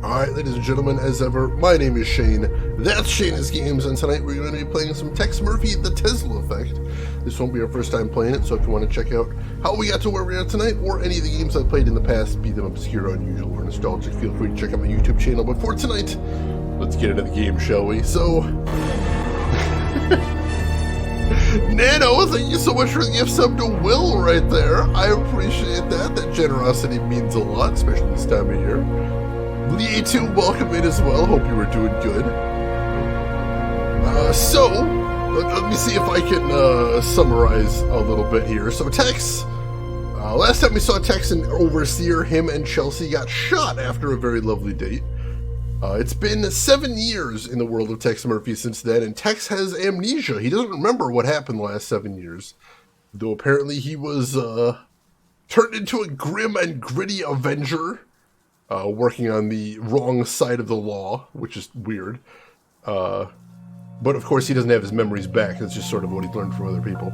Alright, ladies and gentlemen, as ever, my name is Shane. That's Shane's Games, and tonight we're going to be playing some Tex Murphy, The Tesla Effect. This won't be our first time playing it, so if you want to check out how we got to where we are tonight, or any of the games I've played in the past, be them obscure, unusual, or nostalgic, feel free to check out my YouTube channel. But for tonight, let's get into the game, shall we? So... Nano, thank you so much for the gift sub to Will right there. I appreciate that. That generosity means a lot, especially this time of year. Lee 2, welcome in as well. Hope you were doing good. Let me see if I can summarize a little bit here. So Tex, last time we saw Tex and Overseer, him and Chelsea got shot after a very lovely date. It's been 7 years in the world of Tex Murphy since then, and Tex has amnesia. He doesn't remember what happened the last 7 years, though apparently he was turned into a grim and gritty Avenger, working on the wrong side of the law, which is weird. But of course he doesn't have his memories back. That's just sort of what he learned from other people.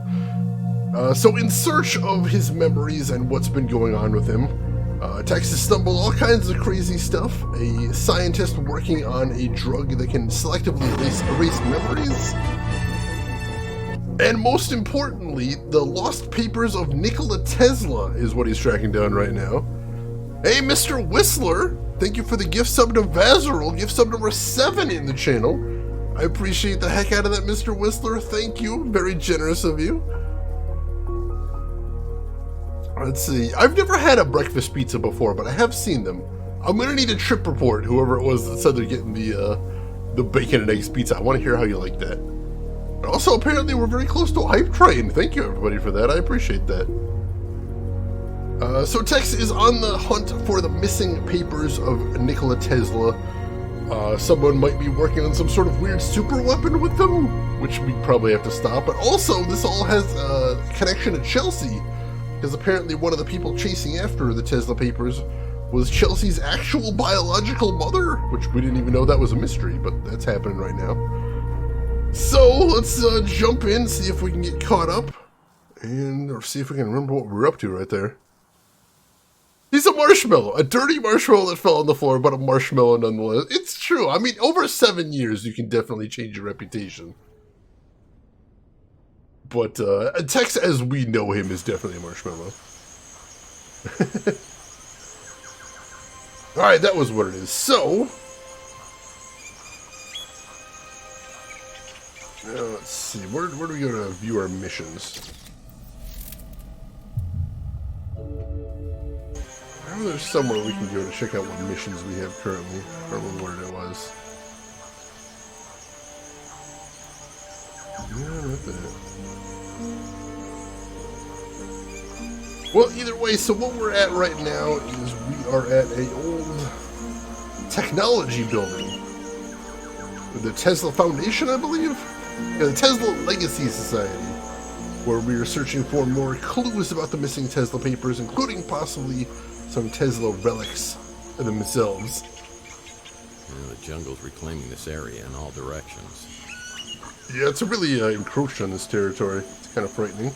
So in search of his memories and what's been going on with him, Tex has stumbled all kinds of crazy stuff. A scientist working on a drug that can selectively erase memories. And most importantly, the lost papers of Nikola Tesla is what he's tracking down right now. Hey, Mr. Whistler, thank you for the gift sub to Vazerol, gift sub number 7 in the channel. I appreciate the heck out of that, Mr. Whistler. Thank you. Very generous of you. Let's see. I've never had a breakfast pizza before, but I have seen them. I'm going to need a trip report, whoever it was that said they're getting the bacon and eggs pizza. I want to hear how you like that. And also, apparently, we're very close to a hype train. Thank you, everybody, for that. I appreciate that. So Tex is on the hunt for the missing papers of Nikola Tesla. Someone might be working on some sort of weird super weapon with them, which we probably have to stop. But also, this all has a connection to Chelsea, because apparently one of the people chasing after the Tesla papers was Chelsea's actual biological mother, which we didn't even know that was a mystery, but that's happening right now. So let's jump in, see if we can get caught up, or see if we can remember what we were up to right there. He's a marshmallow, a dirty marshmallow that fell on the floor, but a marshmallow nonetheless. It's true. I mean, over 7 years, you can definitely change your reputation. But Tex, as we know him, is definitely a marshmallow. Alright, that was what it is. So, now let's see. Where do we go to view our missions? I know there's somewhere we can go to check out what missions we have currently. I don't remember where it was. Yeah, not that. Well, either way, so what we're at right now is we are at a old technology building. The Tesla Foundation, I believe? Yeah, the Tesla Legacy Society, where we are searching for more clues about the missing Tesla papers, including possibly some Tesla relics themselves. The jungle's reclaiming this area in all directions. Yeah, it's really encroached on this territory. It's kind of frightening.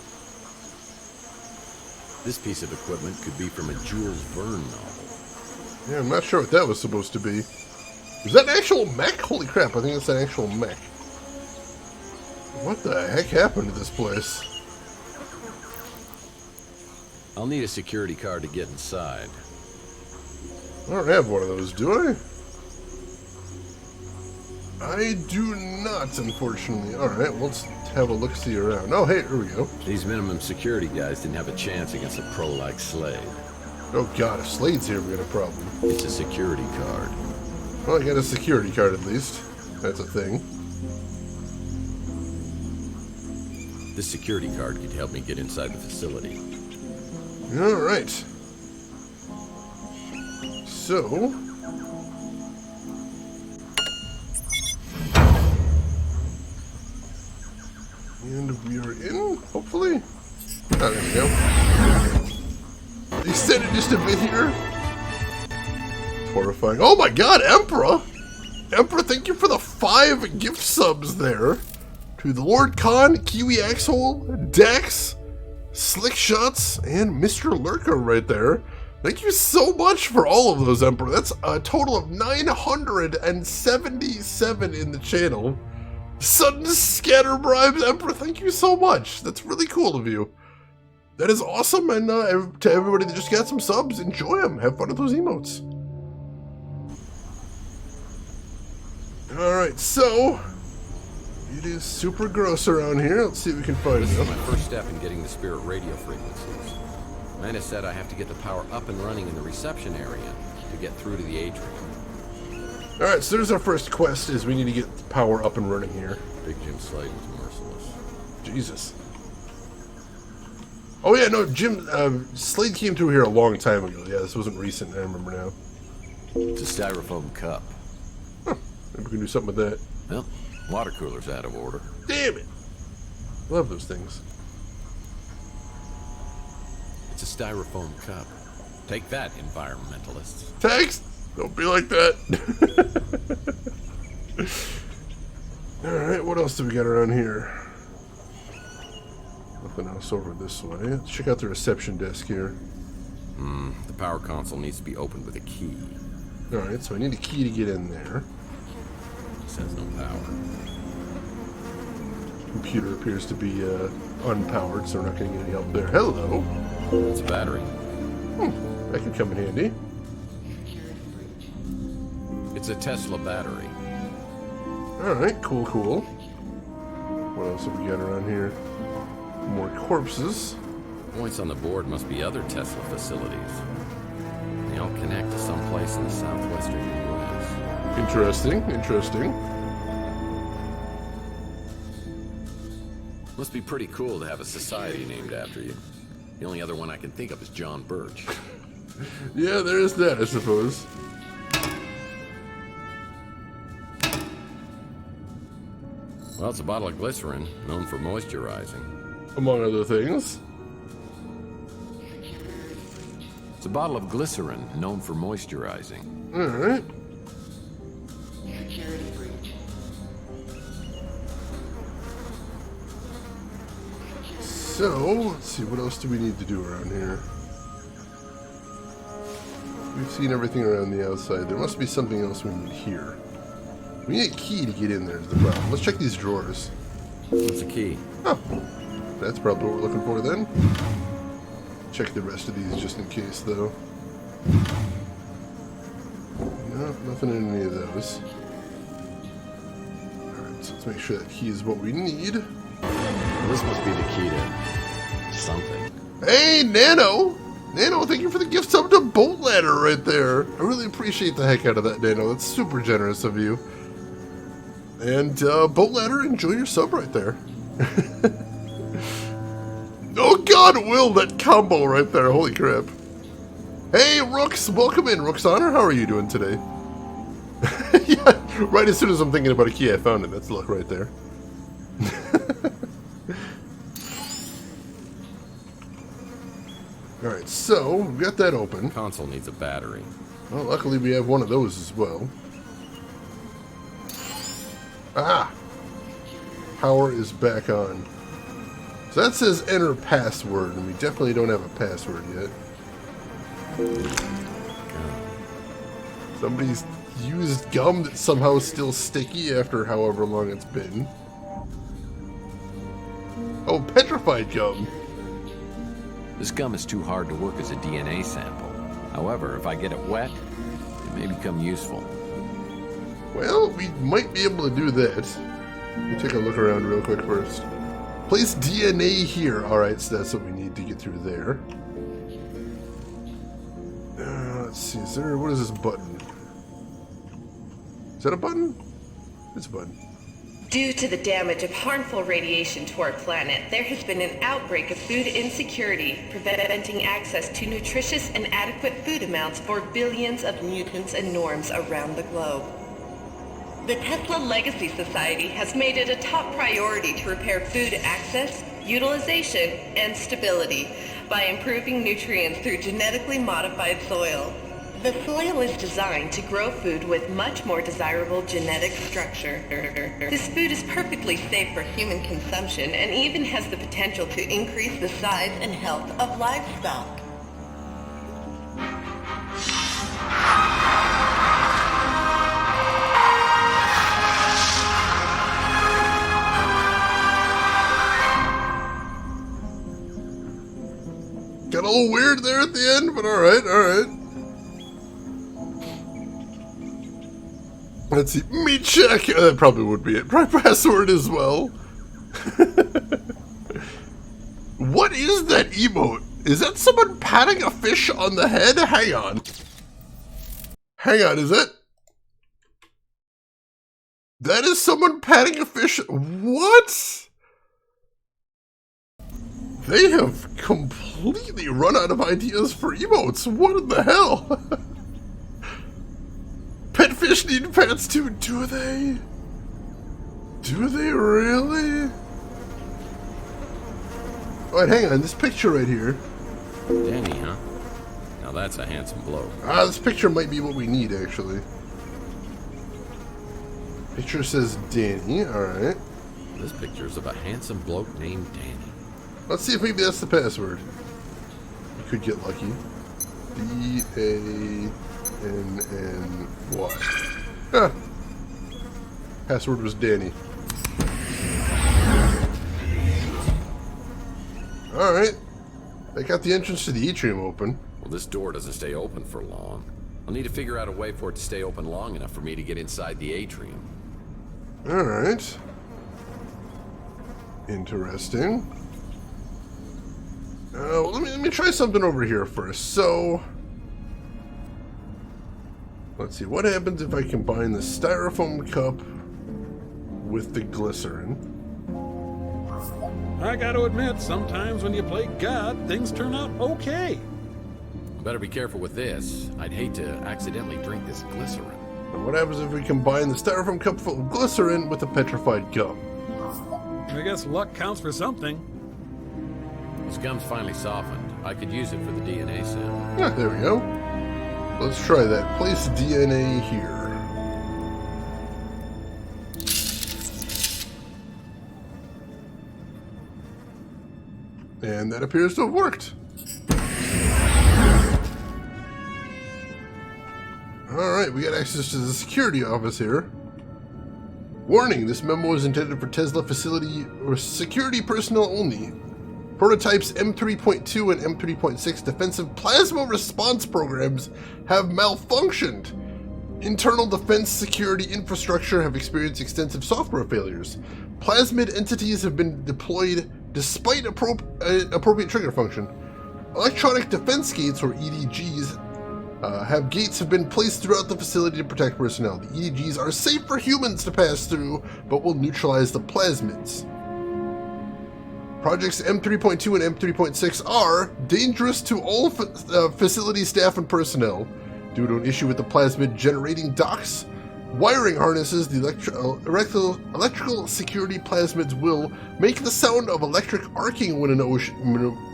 This piece of equipment could be from a Jules Verne novel. Yeah, I'm not sure what that was supposed to be. Is that an actual mech? Holy crap, I think it's an actual mech. What the heck happened to this place? I'll need a security card to get inside. I don't have one of those, do I? I do not, unfortunately. Alright, well, let's have a look-see around. Oh, hey, here we go. These minimum security guys didn't have a chance against a pro like Slade. Oh god, if Slade's here, we got a problem. It's a security card. Well, I got a security card at least. That's a thing. This security card could help me get inside the facility. Alright. So... and we are in, hopefully. Oh, there we go. Extended just a bit here. Horrifying. Oh my god, Emperor! Emperor, thank you for the 5 gift subs there. To the Lord Khan, Kiwi Axhole, Dex, Slick Shots, and Mr. Lurker right there. Thank you so much for all of those, Emperor. That's a total of 977 in the channel. Sudden scatter bribes, Emperor. Thank you so much. That's really cool of you. That is awesome. And to everybody that just got some subs, enjoy them. Have fun with those emotes. Alright, so it is super gross around here. Let's see if we can find This is it. my first step in getting the spirit radio frequencies. Manus said I have to get the power up and running in the reception area to get through to the atrium. Alright, so there's our first quest, is we need to get the power up and running here. Big Jim Slade was merciless. Jesus. Oh yeah, no, Slade came through here a long time ago. Yeah, this wasn't recent, I remember now. It's a styrofoam cup. Huh, maybe we can do something with that. Well, water cooler's out of order. Damn it! Love those things. It's a styrofoam cup. Take that, environmentalists. Thanks! Don't be like that. Alright, what else do we got around here? Nothing else over this way. Let's check out the reception desk here. The power console needs to be opened with a key. Alright, so I need a key to get in there. This has no power. Computer appears to be unpowered, so we're not going to get any help there. Hello! It's a battery. That could come in handy. It's a Tesla battery. Alright, cool, cool. What else have we got around here? More corpses. Points on the board must be other Tesla facilities. They all connect to some place in the southwestern U.S. Interesting, interesting. Must be pretty cool to have a society named after you. The only other one I can think of is John Birch. Yeah, there's that, I suppose. Well, it's a bottle of glycerin, known for moisturizing. Among other things. It's a bottle of glycerin, known for moisturizing. Alright. So, let's see, what else do we need to do around here? We've seen everything around the outside. There must be something else we need here. We need a key to get in there is the problem. Let's check these drawers. What's the key? Oh, that's probably what we're looking for then. Check the rest of these just in case, though. No, nothing in any of those. Alright, so let's make sure that key is what we need. Well, this must be the key to something. Hey, Nano! Nano, thank you for the gift sub to Bolt Ladder right there. I really appreciate the heck out of that, Nano. That's super generous of you. And, Bolt Ladder, enjoy your sub right there. Oh god, Will, that combo right there. Holy crap. Hey, Rooks, welcome in. Rooks Honor, how are you doing today? Yeah, right as soon as I'm thinking about a key, I found it. That's luck right there. Alright, so, we've got that open. Console needs a battery. Well, luckily we have one of those as well. Ah! Power is back on. So that says enter password, and we definitely don't have a password yet. Somebody's used gum that's somehow still sticky after however long it's been. Oh, petrified gum! This gum is too hard to work as a DNA sample. However, if I get it wet, it may become useful. Well, we might be able to do that. Let me take a look around real quick first. Place DNA here. Alright, so that's what we need to get through there. Let's see, what is this button? Is that a button? It's a button. Due to the damage of harmful radiation to our planet, there has been an outbreak of food insecurity, preventing access to nutritious and adequate food amounts for billions of mutants and norms around the globe. The Tesla Legacy Society has made it a top priority to repair food access, utilization, and stability by improving nutrients through genetically modified soil. The soil is designed to grow food with much more desirable genetic structure. This food is perfectly safe for human consumption and even has the potential to increase the size and health of livestock. the end, but alright, alright. Let's see. Me check. That probably would be it. Probably password as well. What is that emote? Is that someone patting a fish on the head? Hang on. Hang on, is that? That is someone patting a fish. What? They have completely run out of ideas for emotes. What in the hell? Pet fish need pets too, do they? Do they really? Alright, hang on, this picture right here. Danny, huh? Now that's a handsome bloke. This picture might be what we need, actually. Picture says Danny, alright. This picture's of a handsome bloke named Danny. Let's see if maybe that's the password. You could get lucky. D-A-N-N-Y. Huh. Password was Danny. Alright. I got the entrance to the atrium open. Well, this door doesn't stay open for long. I'll need to figure out a way for it to stay open long enough for me to get inside the atrium. Alright. Interesting. Well, let me try something over here first. So, let's see. What happens if I combine the styrofoam cup with the glycerin? I gotta admit, sometimes when you play God, things turn out okay. Better be careful with this. I'd hate to accidentally drink this glycerin. And what happens if we combine the styrofoam cup full of glycerin with the petrified gum? I guess luck counts for something. This gum's finally softened. I could use it for the DNA sample. Yeah, there we go. Let's try that. Place DNA here. And that appears to have worked. Alright, we got access to the security office here. Warning, this memo is intended for Tesla facility or security personnel only. Prototypes M3.2 and M3.6 defensive plasma response programs have malfunctioned. Internal defense security infrastructure have experienced extensive software failures. Plasmid entities have been deployed despite appropriate trigger function. Electronic defense gates, or EDGs, have been placed throughout the facility to protect personnel. The EDGs are safe for humans to pass through, but will neutralize the plasmids. Projects M3.2 and M3.6 are dangerous to all facility staff and personnel due to an issue with the plasmid generating docks. Wiring harnesses, the electrical security plasmids will make the sound of electric arcing when in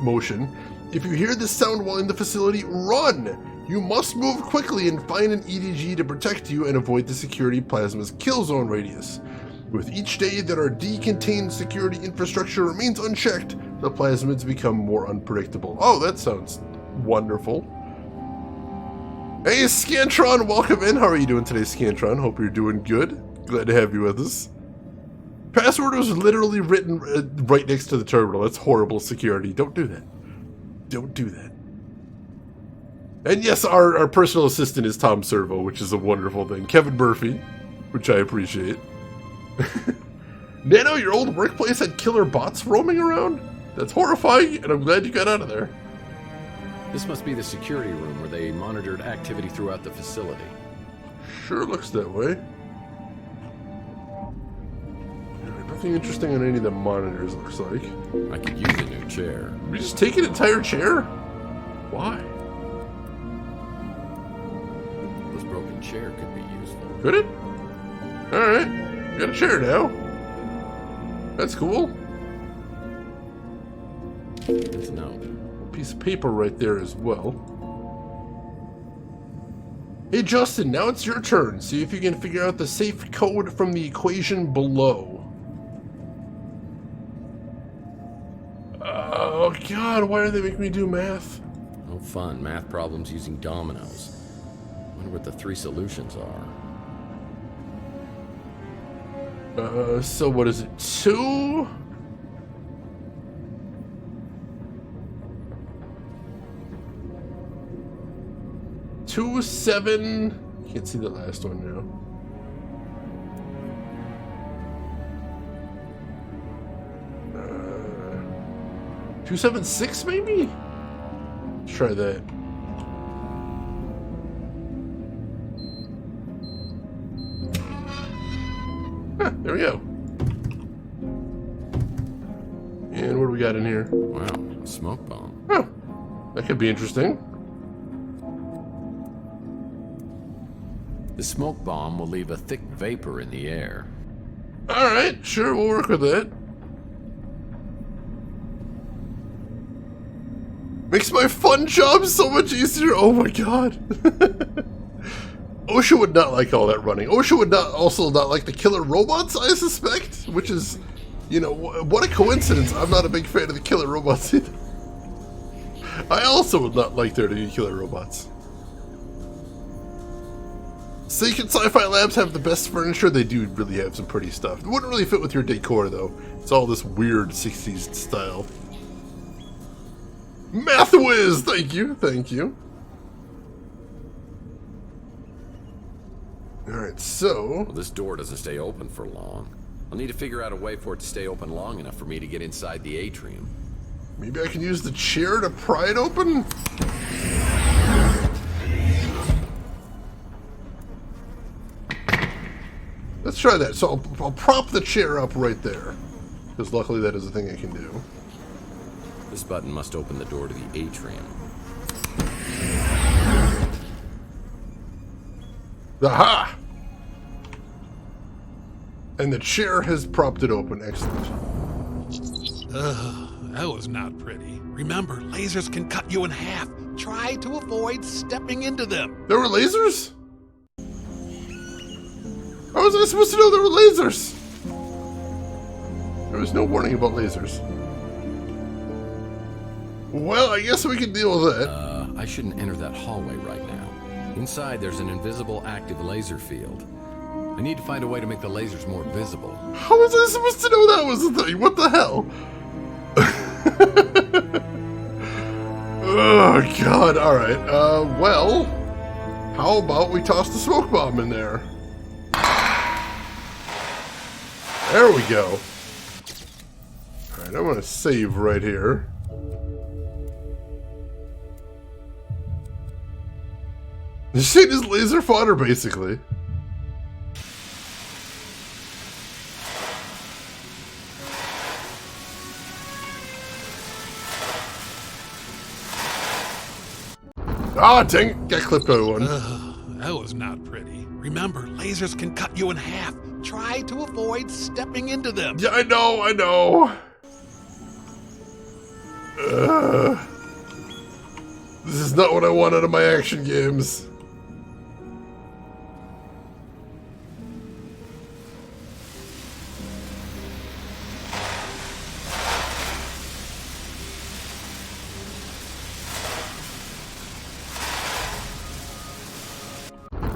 motion. If you hear this sound while in the facility, run! You must move quickly and find an EDG to protect you and avoid the security plasma's kill zone radius. With each day that our decontained security infrastructure remains unchecked, the plasmids become more unpredictable. Oh, that sounds wonderful. Hey, Scantron, welcome in. How are you doing today, Scantron? Hope you're doing good. Glad to have you with us. Password was literally written right next to the terminal. That's horrible security. Don't do that. Don't do that. And yes, our personal assistant is Tom Servo, which is a wonderful thing. Kevin Murphy, which I appreciate. Nano, your old workplace had killer bots roaming around? That's horrifying, and I'm glad you got out of there. This must be the security room where they monitored activity throughout the facility. Sure looks that way. Nothing interesting on any of the monitors, looks like. I could use a new chair. We just take an entire chair? Why? This broken chair could be useful. Could it? Alright. We got a chair now. That's cool. It's a note. A piece of paper right there as well. Hey Justin, now it's your turn. See if you can figure out the safe code from the equation below. Oh god, why do they make me do math? No fun. Math problems using dominoes. Wonder what the three solutions are. So what is it? 2? 27. Can't see the last one now. 276 maybe? Let's try that. Huh, there we go. And what do we got in here? Wow, a smoke bomb. Oh, that could be interesting. The smoke bomb will leave a thick vapor in the air. Alright, sure, we'll work with that. Makes my fun job so much easier. Oh my god. OSHA would not like all that running. OSHA would also not like the killer robots, I suspect. Which is, you know, what a coincidence. I'm not a big fan of the killer robots either. I also would not like there to be killer robots. Seeking Sci-Fi Labs have the best furniture. They do really have some pretty stuff. It wouldn't really fit with your decor though. It's all this weird 60s style. Math Whiz! Thank you, thank you. Alright, so... Well, this door doesn't stay open for long. I'll need to figure out a way for it to stay open long enough for me to get inside the atrium. Maybe I can use the chair to pry it open? Let's try that. So I'll prop the chair up right there. Because luckily that is a thing I can do. This button must open the door to the atrium. Aha! And the chair has propped it open. Excellent. That was not pretty. Remember, lasers can cut you in half. Try to avoid stepping into them. There were lasers? How was I supposed to know there were lasers? There was no warning about lasers. Well, I guess we can deal with that. I shouldn't enter that hallway right now. Inside, there's an invisible active laser field. I need to find a way to make the lasers more visible. How was I supposed to know that was a thing? What the hell? Oh, God. All right. Well, how about we toss the smoke bomb in there? There we go. All right, I'm going to save right here. This shit is laser fodder, basically. Ah, dang it. Got clipped by one. That was not pretty. Remember, lasers can cut you in half. Try to avoid stepping into them. Yeah, I know, I know. This is not what I want out of my action games.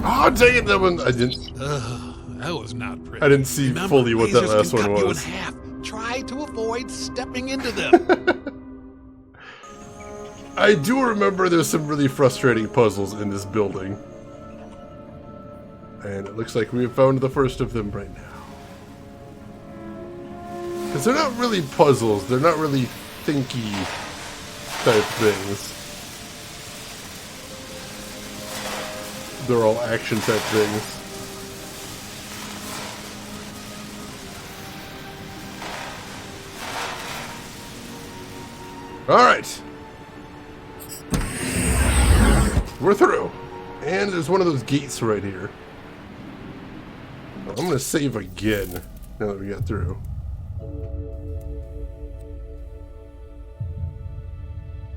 Oh, dang it, that one, I didn't... That was not pretty. I didn't see Remember, fully what that lasers last can one cut you was. in half. Try to avoid stepping into them. I do remember there's some really frustrating puzzles in this building. And it looks like we have found the first of them right now. Because they're not really puzzles, they're not really thinky type things. They're all action type things. Alright. We're through. And there's one of those gates right here. I'm going to save again now that we got through.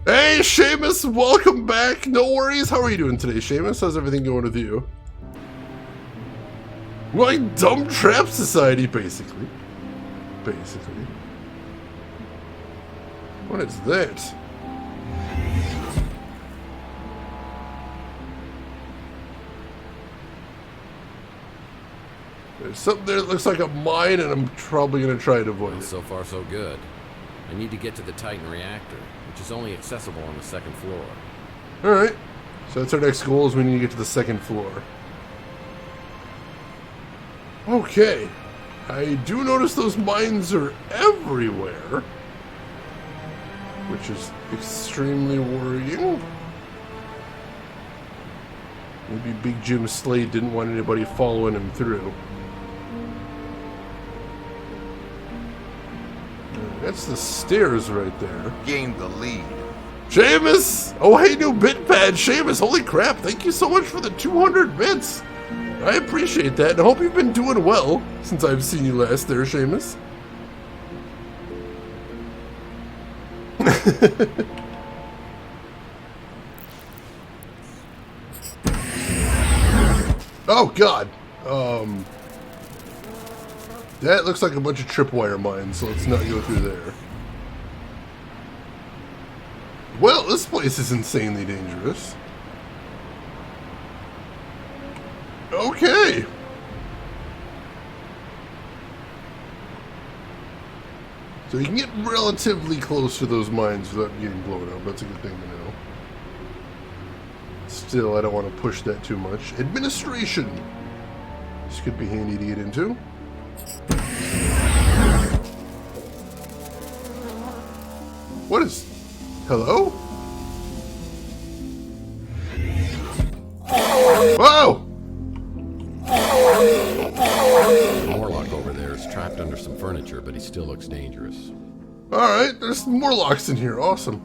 Hey, Seamus! Welcome back! No worries. How are you doing today, Seamus? How's everything going with you? Like Dumb Trap Society, basically. Basically. What is that? There's something there that looks like a mine, and I'm probably going to try to avoid Well, it. so far, so good. I need to get to the Titan reactor, which is only accessible on the second floor. Alright. So that's our next goal, is we need to get to the second floor. Okay. I do notice those mines are everywhere, which is extremely worrying. Maybe Big Jim Slade didn't want anybody following him through. That's the stairs right there. Gained the lead. Seamus! Oh, hey, new bit pad. Seamus, holy crap. Thank you so much for the 200 bits. I appreciate that, and I hope you've been doing well since I've seen you last there, Seamus. Oh, God. That looks like a bunch of tripwire mines, so let's not go through there. Well, this place is insanely dangerous. Okay. So you can get relatively close to those mines without getting blown up. That's a good thing to know. Still, I don't want to push that too much. Administration. This could be handy to get into. What is... Hello? Whoa! The Morlock over there is trapped under some furniture, but he still looks dangerous. Alright, there's Morlocks in here. Awesome.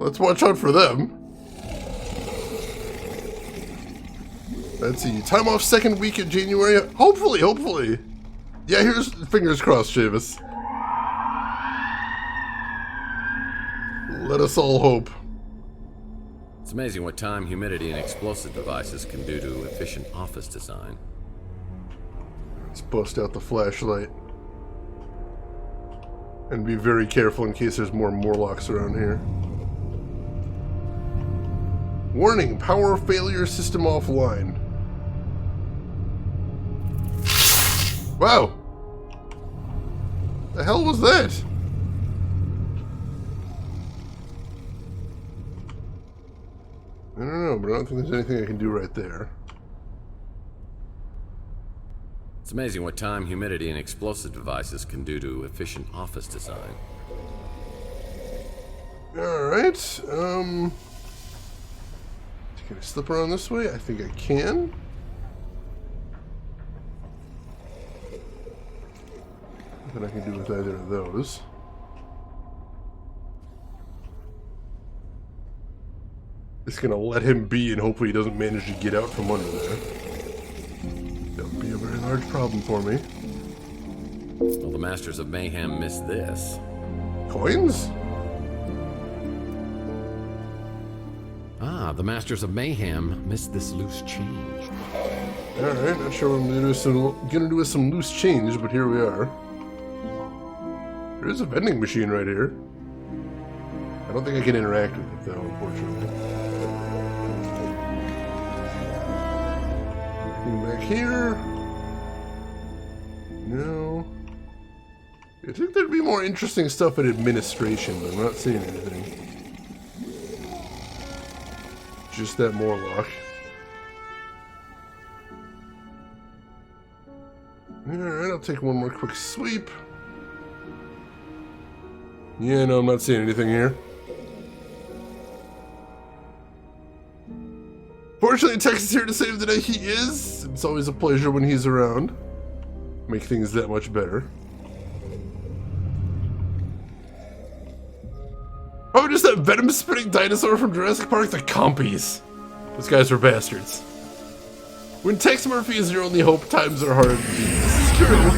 Let's watch out for them. Let's see. Time off second week in January. Hopefully. Yeah, here's fingers crossed, Seamus. Let us all hope. It's amazing what time, humidity, and explosive devices can do to efficient office design. Let's bust out the flashlight. And be very careful in case there's more Morlocks around here. Warning, power failure system offline. Wow! The hell was that? I don't know, but I don't think there's anything I can do right there. It's amazing what time, humidity, and explosive devices can do to efficient office design. Alright, can I slip around this way? I think I can. Nothing I can do with either of those. Just gonna let him be and hopefully he doesn't manage to get out from under there. That would be a very large problem for me. Well, the Masters of Mayhem missed this. Coins? Ah, the Masters of Mayhem missed this loose change. Alright, not sure what I'm gonna do with some loose change, but here we are. There is a vending machine right here. I don't think I can interact with it though, unfortunately. Anything back here? No. I think there'd be more interesting stuff in administration, but I'm not seeing anything. Just that Morlock. Alright, I'll take one more quick sweep. Yeah, no, I'm not seeing anything here. Fortunately, Tex is here to save the day. He is. It's always a pleasure when he's around. Make things that much better. Oh, just that venom-spitting dinosaur from Jurassic Park? The Compies. Those guys are bastards. When Tex Murphy is your only hope, times are hard to beat. This is true.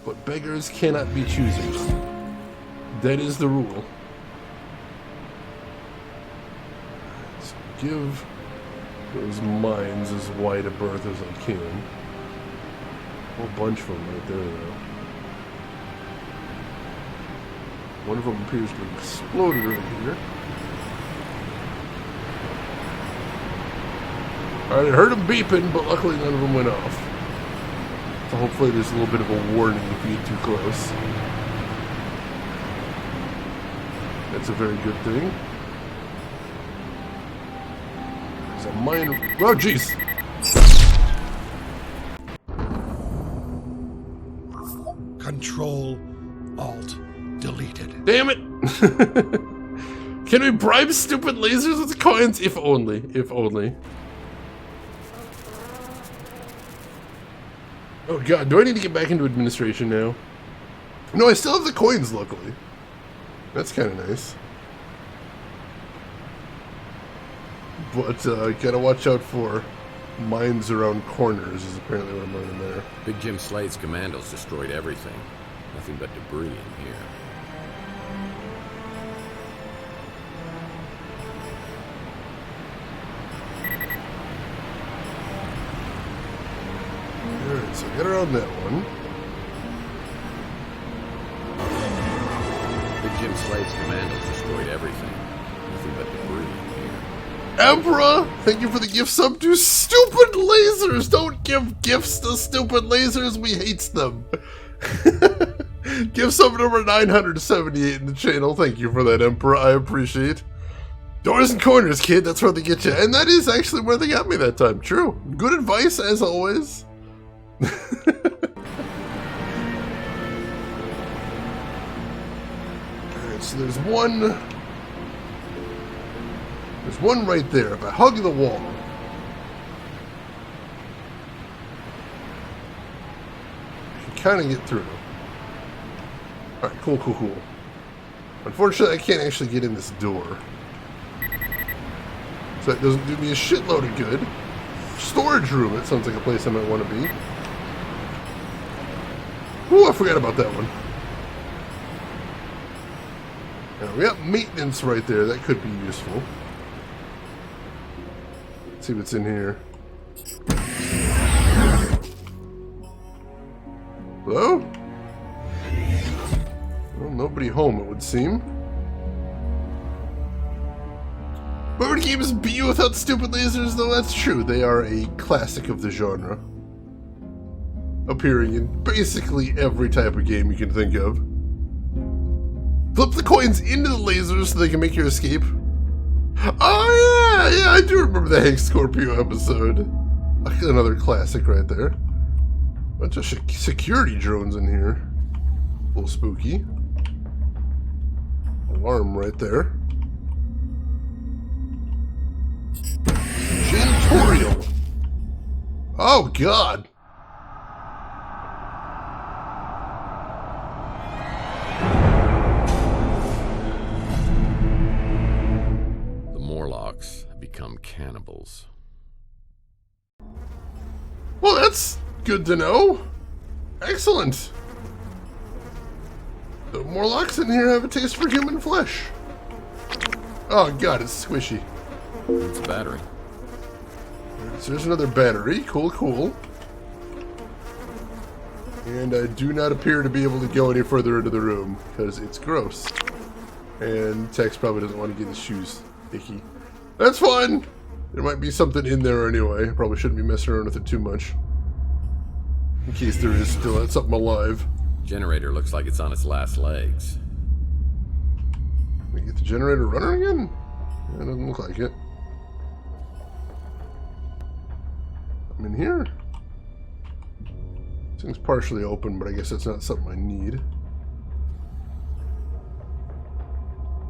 But beggars cannot be choosers. That is the rule. So give those mines as wide a berth as I can. A whole bunch of them right there, though. One of them appears to have exploded right here. Alright, I heard them beeping, but luckily none of them went off. So hopefully there's a little bit of a warning if you get too close. That's a very good thing. mine. Oh, jeez. Control, Alt, deleted. Damn it! Can we bribe stupid lasers with coins? If only. If only. Oh god, do I need to get back into administration now? No, I still have the coins, luckily. That's kind of nice. But gotta watch out for mines around corners is apparently what I'm learning there. Big Jim Slade's commandos destroyed everything. Nothing but debris in here. Alright, so get around that one. Big Jim Slade's commandos destroyed everything. Nothing but debris in here. Emperor, thank you for the gift sub to stupid lasers. Don't give gifts to stupid lasers. We hates them. Gift sub number 978 in the channel. Thank you for that, Emperor. I appreciate. Doors and corners, kid. That's where they get you. And that is actually where they got me that time. True. Good advice, as always. Alright, so there's one... There's one right there. If I hug the wall... I can kind of get through. Alright, cool, cool, cool. Unfortunately, I can't actually get in this door. So that doesn't do me a shitload of good. Storage room, it sounds like a place I might want to be. Ooh, I forgot about that one. Now, we got maintenance right there. That could be useful. Let's see what's in here. Hello? Well, nobody home, it would seem. But would games be without stupid lasers, though? That's true. They are a classic of the genre. Appearing in basically every type of game you can think of. Flip the coins into the lasers so they can make your escape. Oh yeah, I do remember the Hank Scorpio episode. Another classic right there. Bunch of security drones in here. A little spooky. Alarm right there. Janitorial. Oh god. The Morlocks have become cannibals. Well, that's good to know. Excellent. The Morlocks in here have a taste for human flesh. Oh god, it's squishy. It's a battery. So there's another battery. Cool, cool. And I do not appear to be able to go any further into the room because it's gross. And Tex probably doesn't want to get his shoes icky. That's fine. There might be something in there anyway. I probably shouldn't be messing around with it too much. In case there is still something alive. Generator looks like it's on its last legs. Can we get the generator running again? That doesn't look like it. I'm in here. This thing's partially open, but I guess that's not something I need.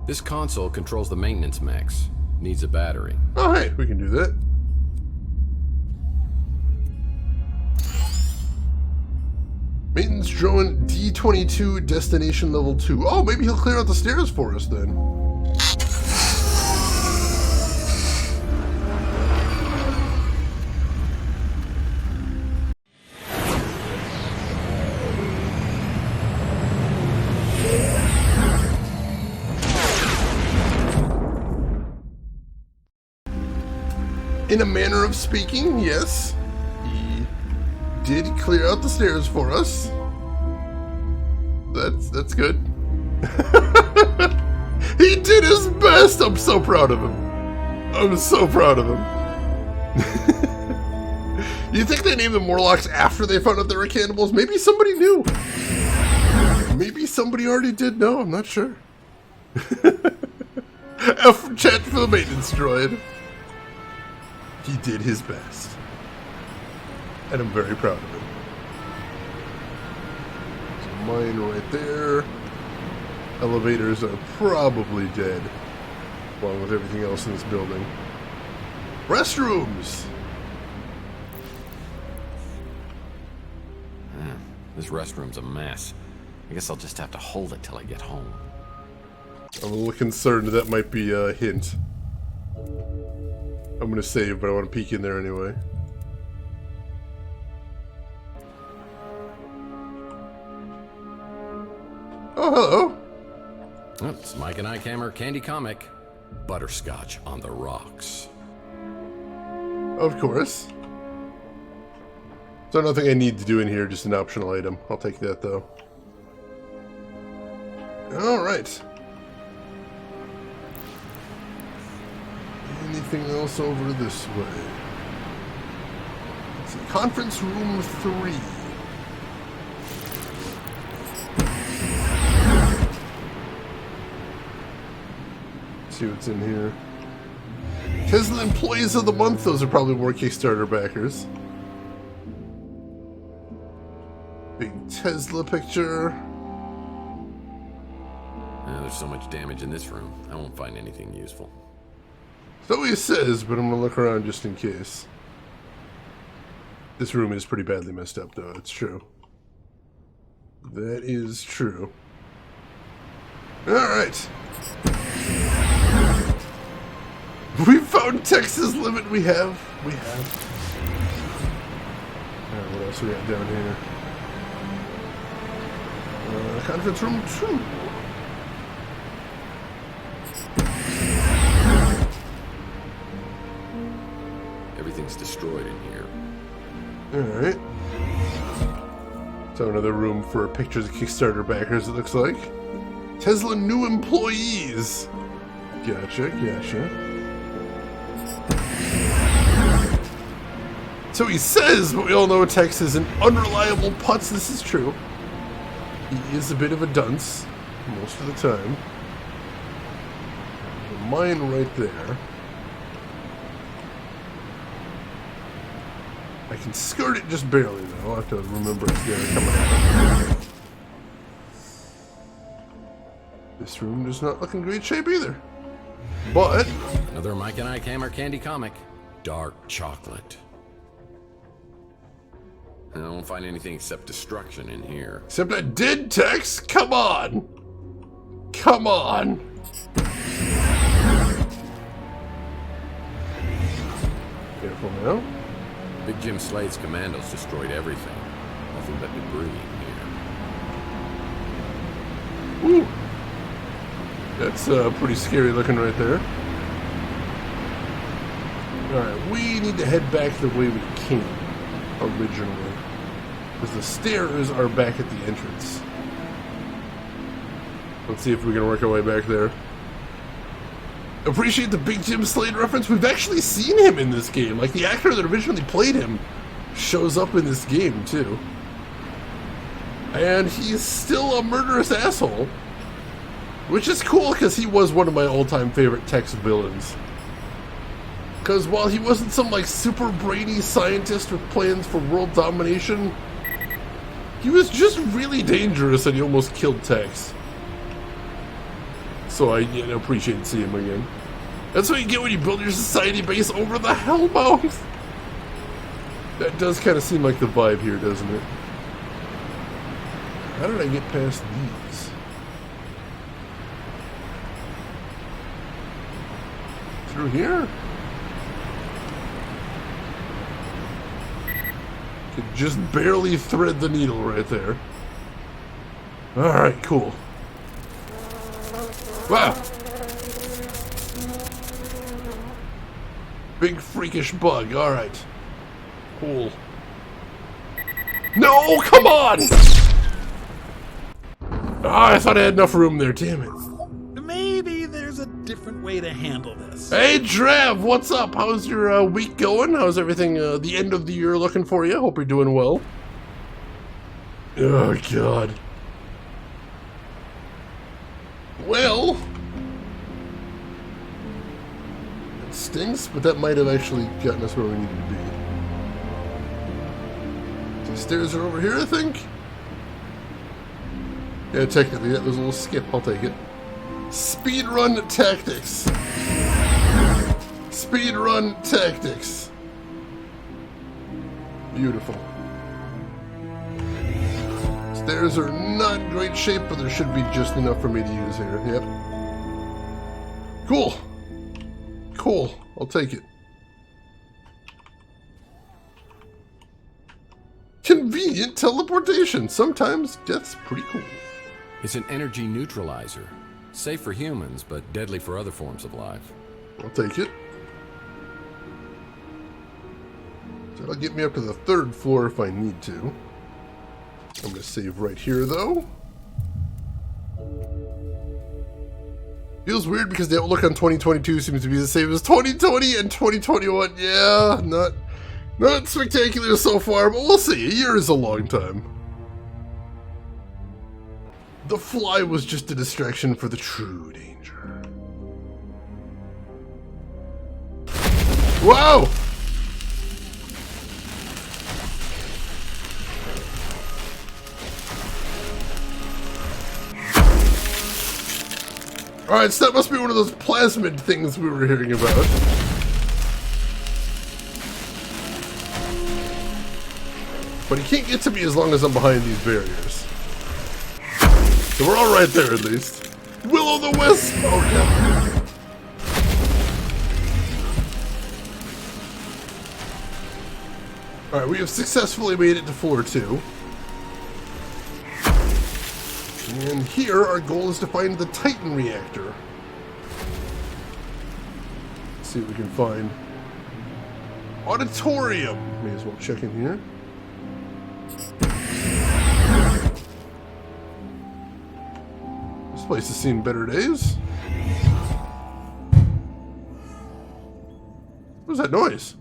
This console controls the maintenance mechs. Needs a battery. Oh, hey, we can do that. Maintenance drone D22 destination level 2. Oh, maybe he'll clear out the stairs for us then. In a manner of speaking, yes. He did clear out the stairs for us. That's good. He did his best! I'm so proud of him. I'm so proud of him. You think they named the Morlocks after they found out they were cannibals? Maybe somebody knew. Maybe somebody already did know, I'm not sure. F chat for the maintenance droid. He did his best. And I'm very proud of him. There's a mine right there. Elevators are probably dead, along with everything else in this building. Restrooms! This restroom's a mess. I guess I'll just have to hold it till I get home. I'm a little concerned that might be a hint. I'm gonna save, but I want to peek in there anyway. Oh, hello. It's Mike and Ike Hammer Candy Comic. Butterscotch on the rocks. Of course. So nothing I need to do in here, just an optional item. I'll take that, though. Alright. Anything else over this way? Let's see. Conference room 3. Let's see what's in here. Tesla Employees of the Month. Those are probably more Kickstarter backers. Big Tesla picture. There's so much damage in this room. I won't find anything useful. So he says, but I'm gonna look around just in case. This room is pretty badly messed up, though. It's true. That is true. Alright. We found Texas Limit. We have. Alright, what else we got down here? Conference room 2. Everything's destroyed in here. Alright. So another room for pictures of Kickstarter backers, it looks like. Tesla new employees. Gotcha. So he says, but we all know Tex is an unreliable putz. This is true. He is a bit of a dunce most of the time. There's a mine right there. I can skirt it just barely, though. I'll have to remember it's there coming out. This room does not look in great shape either. But Another Mike and Ike Hammer Candy Comic. Dark chocolate. I don't find anything except destruction in here. except I did, Tex. Come on. Careful now. Big Jim Slade's commandos destroyed everything. Nothing but debris in here. Ooh. That's pretty scary looking right there. Alright, we need to head back the way we came originally. Because the stairs are back at the entrance. Let's see if we can work our way back there. Appreciate the Big Jim Slade reference. We've actually seen him in this game. Like, the actor that originally played him shows up in this game, too. And he's still a murderous asshole. Which is cool, because he was one of my all-time favorite Tex villains. Because while he wasn't some, like, super brainy scientist with plans for world domination, he was just really dangerous and he almost killed Tex. So I appreciate seeing him again. That's what you get when you build your society base over the Hellmouth. That does kind of seem like the vibe here, doesn't it? How did I get past these? Through here? Could just barely thread the needle right there. Alright, cool. Wow! Big freakish bug, alright. Cool. No, come on! I thought I had enough room there, damn it. Maybe there's a different way to handle this. Hey, Trav, what's up? How's your week going? How's everything, the end of the year looking for you? Hope you're doing well. Oh, God. Well, let's stinks, but that might have actually gotten us where we needed to be. The stairs are over here, I think? Yeah, technically, that was a little skip. I'll take it. Speedrun tactics. Speedrun tactics. Beautiful. Stairs are not in great shape, but there should be just enough for me to use here. Yep. Cool. Cool. I'll take it. Convenient teleportation. Sometimes that's pretty cool. It's an energy neutralizer. Safe for humans, but deadly for other forms of life. I'll take it. So that'll get me up to the 3rd floor if I need to. I'm going to save right here, though. Feels weird because the outlook on 2022 seems to be the same as 2020 and 2021. Yeah, not spectacular so far, but we'll see. A year is a long time. The fly was just a distraction for the true danger. Whoa! Alright, so that must be one of those plasmid things we were hearing about. But he can't get to me as long as I'm behind these barriers. So we're all right there, at least. Will-o'-the-wisp! Oh, God. Alright, we have successfully made it to floor 2. And here, our goal is to find the Titan reactor. Let's see what we can find. Auditorium! May as well check in here. This place has seen better days. What was that noise?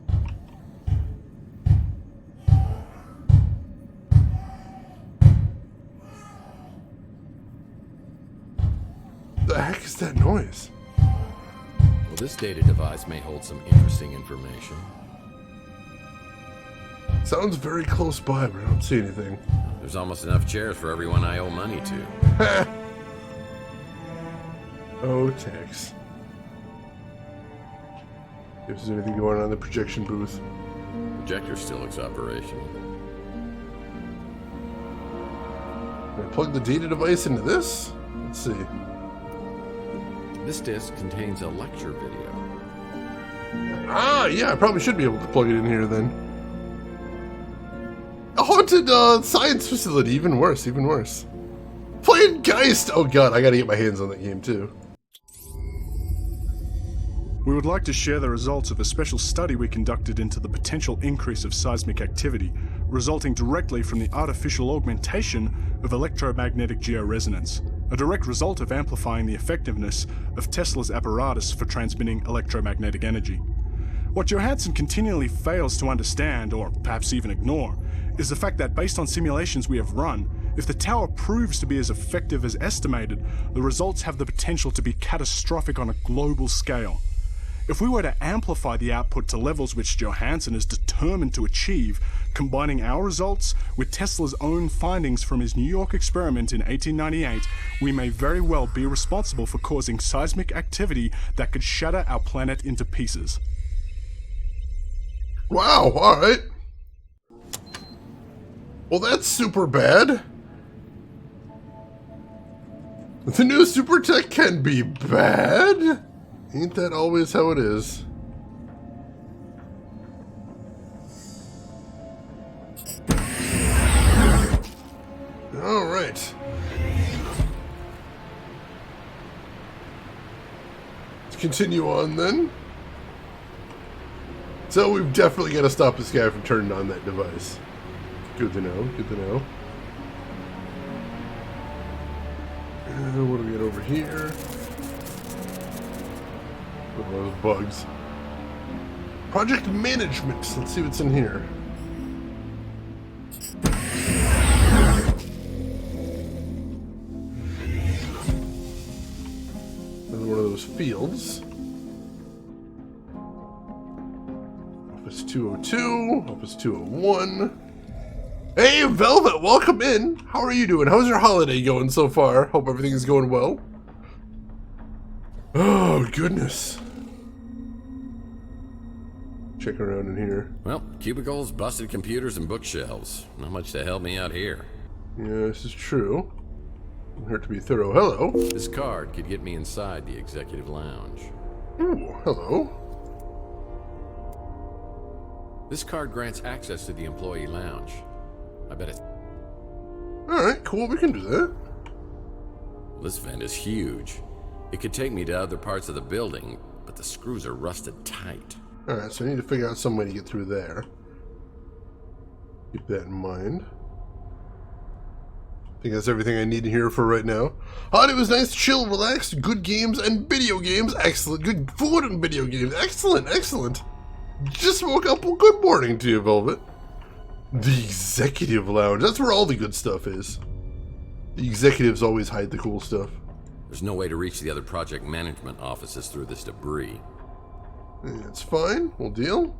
What the heck is that noise? Well, this data device may hold some interesting information. Sounds very close by, but I don't see anything. There's almost enough chairs for everyone I owe money to. Oh, Tex. If there's anything going on in the projection booth. Projector still looks operational. Can I plug the data device into this? Let's see. This disc contains a lecture video. Ah, yeah, I probably should be able to plug it in here then. A haunted science facility, even worse, even worse. Playing Geist! Oh god, I gotta get my hands on that game too. We would like to share the results of a special study we conducted into the potential increase of seismic activity, resulting directly from the artificial augmentation of electromagnetic georesonance, a direct result of amplifying the effectiveness of Tesla's apparatus for transmitting electromagnetic energy. What Johansson continually fails to understand, or perhaps even ignore, is the fact that based on simulations we have run, if the tower proves to be as effective as estimated, the results have the potential to be catastrophic on a global scale. If we were to amplify the output to levels which Johansson is determined to achieve, combining our results with Tesla's own findings from his New York experiment in 1898, we may very well be responsible for causing seismic activity that could shatter our planet into pieces. Wow, alright. Well, that's super bad. The new super tech can be bad? Ain't that always how it is? Alright. Let's continue on then. So we've definitely got to stop this guy from turning on that device. Good to know, good to know. What do we got over here? What are those bugs? Project management. Let's see what's in here. Another one of those fields. 202, Office 201. Hey, Velvet, welcome in. How are you doing? How's your holiday going so far? Hope everything's going well. Oh, goodness. Check around in here. Well, cubicles, busted computers, and bookshelves. Not much to help me out here. Yeah, this is true. Doesn't hurt to be thorough. Hello. This card could get me inside the executive lounge. Ooh, hello. This card grants access to the employee lounge. I bet it's... Alright, cool, we can do that. This vent is huge. It could take me to other parts of the building, but the screws are rusted tight. Alright, so I need to figure out some way to get through there. Keep that in mind. I think that's everything I need to hear for right now. It was nice, chill, relaxed, good games and video games. Excellent. Good food and video games. Excellent, excellent. Just woke up. Well, good morning to you, Velvet. The executive lounge. That's where all the good stuff is. The executives always hide the cool stuff. There's no way to reach the other project management offices through this debris. That's fine. We'll deal.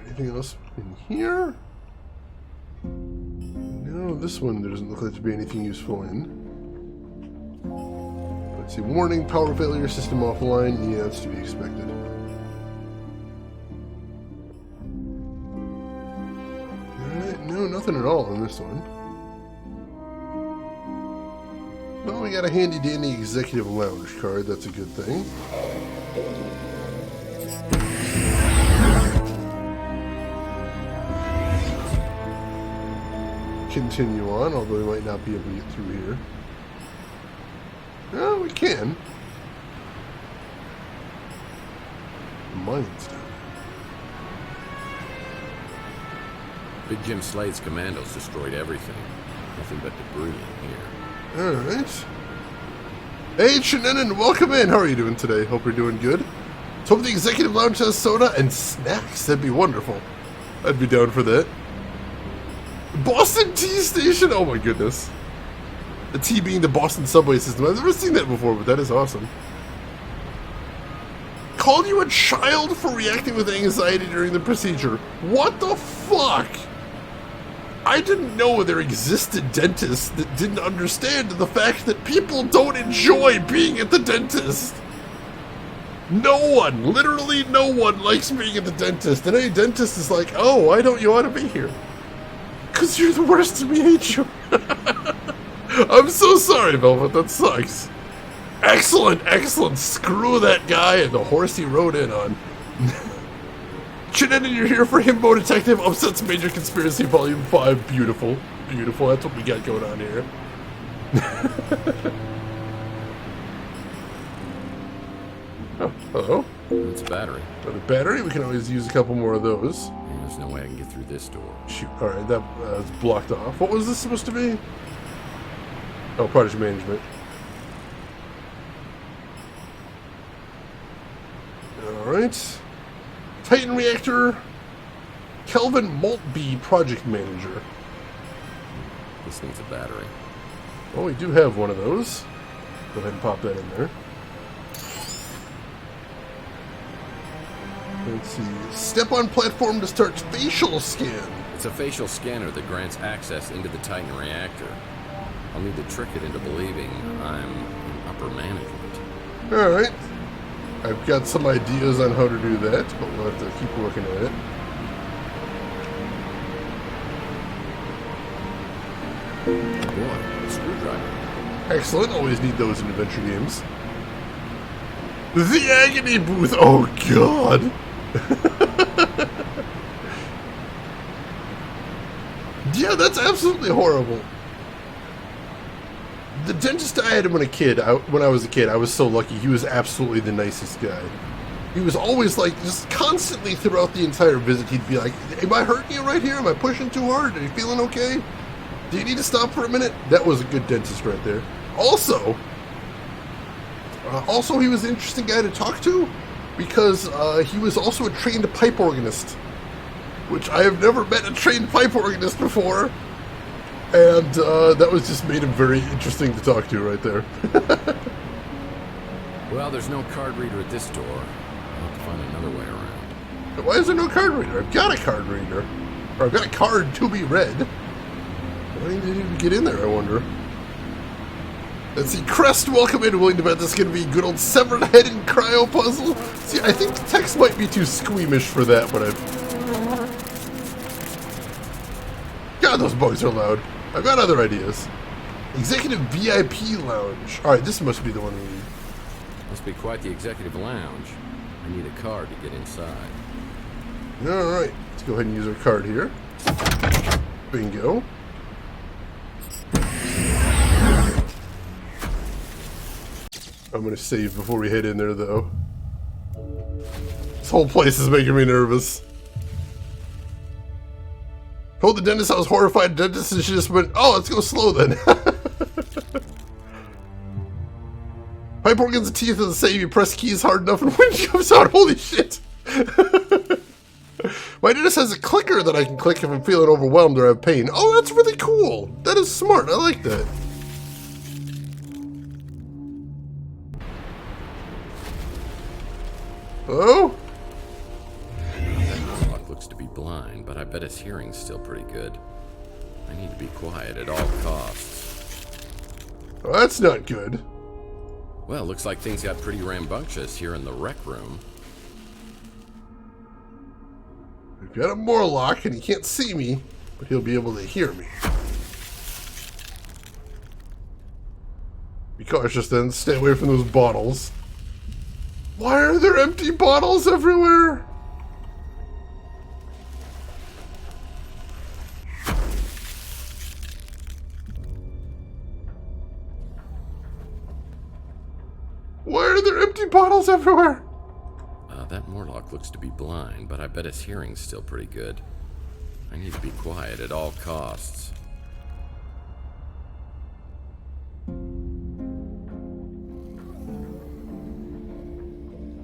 Anything else in here? No, this one there doesn't look like to be anything useful in. Let's see. Warning, power failure, system offline. Yeah, that's to be expected. Alright, no, nothing at all in this one. Well, we got a handy dandy executive lounge card. That's a good thing. Continue on, although we might not be able to get through here. No, we can. Mine's down. Big Jim Slade's commandos destroyed everything. Nothing but debris in here. Alright. Hey, Shannon, welcome in. How are you doing today? Hope you're doing good. Let's hope the executive lounge has soda and snacks. That'd be wonderful. I'd be down for that. Boston Tea Station! Oh my goodness. The T being the Boston subway system. I've never seen that before, but that is awesome. Called you a child for reacting with anxiety during the procedure. What the fuck? I didn't know there existed dentists that didn't understand the fact that people don't enjoy being at the dentist. No one, literally no one likes being at the dentist. And any dentist is like, oh, why don't you want to be here? Because you're the worst and we hate you. I'm so sorry, Velvet, that sucks. Excellent, excellent. Screw that guy and the horse he rode in on. Shannon, you're here for Himbo Detective Upsets Major Conspiracy Volume 5. Beautiful. Beautiful. That's what we got going on here. Oh, hello. It's a battery. Another battery. We can always use a couple more of those. And there's no way I can get through this door. Shoot. Alright, that's blocked off. What was this supposed to be? Oh, project management. Alright. Titan Reactor. Kelvin Maltby Project Manager. This needs a battery. Well, we do have one of those. Go ahead and pop that in there. Let's see. Step on platform to start facial scan. It's a facial scanner that grants access into the Titan reactor. I'll need to trick it into believing I'm in upper management. Alright. I've got some ideas on how to do that, but we'll have to keep working at it. Boy, a screwdriver. Excellent. Always need those in adventure games. The Agony Booth. Oh, God. Yeah, that's absolutely horrible. The dentist I had when I was a kid, I was so lucky. He was absolutely the nicest guy. He was always like, just constantly throughout the entire visit, he'd be like, am I hurting you right here? Am I pushing too hard? Are you feeling okay? Do you need to stop for a minute? That was a good dentist right there. Also, he was an interesting guy to talk to because he was also a trained pipe organist, which I have never met a trained pipe organist before. And that was just made him very interesting to talk to right there. Well, there's no card reader at this door. I'll have to find another way around. Why is there no card reader? I've got a card reader. Or I've got a card to be read. Why didn't they even get in there, I wonder? Let's see, Crest, welcome in, willing to bet this is going to be a good old severed head and cryo puzzle. See, I think the text might be too squeamish for that, but God, those bugs are loud. I've got other ideas. Executive VIP Lounge. Alright, this must be the one we need. Must be quite the executive lounge. I need a card to get inside. Alright, let's go ahead and use our card here. Bingo. I'm gonna save before we head in there, though. This whole place is making me nervous. Told the dentist I was horrified. The dentist and she just went, oh, let's go slow then. Pipe organs and teeth are the same. You press keys hard enough and wind comes out. Holy shit. My dentist has a clicker that I can click if I'm feeling overwhelmed or have pain. Oh, that's really cool. That is smart. I like that. Hello? That clock looks to be blind, but I bet his hearing's still pretty good. I need to be quiet at all costs. Well, that's not good. Well, looks like things got pretty rambunctious here in the rec room. We've got a Morlock, and he can't see me, but he'll be able to hear me. Be cautious then. Stay away from those bottles. Why are there empty bottles everywhere? Why are there empty bottles everywhere? That Morlock looks to be blind, but I bet his hearing's still pretty good. I need to be quiet at all costs.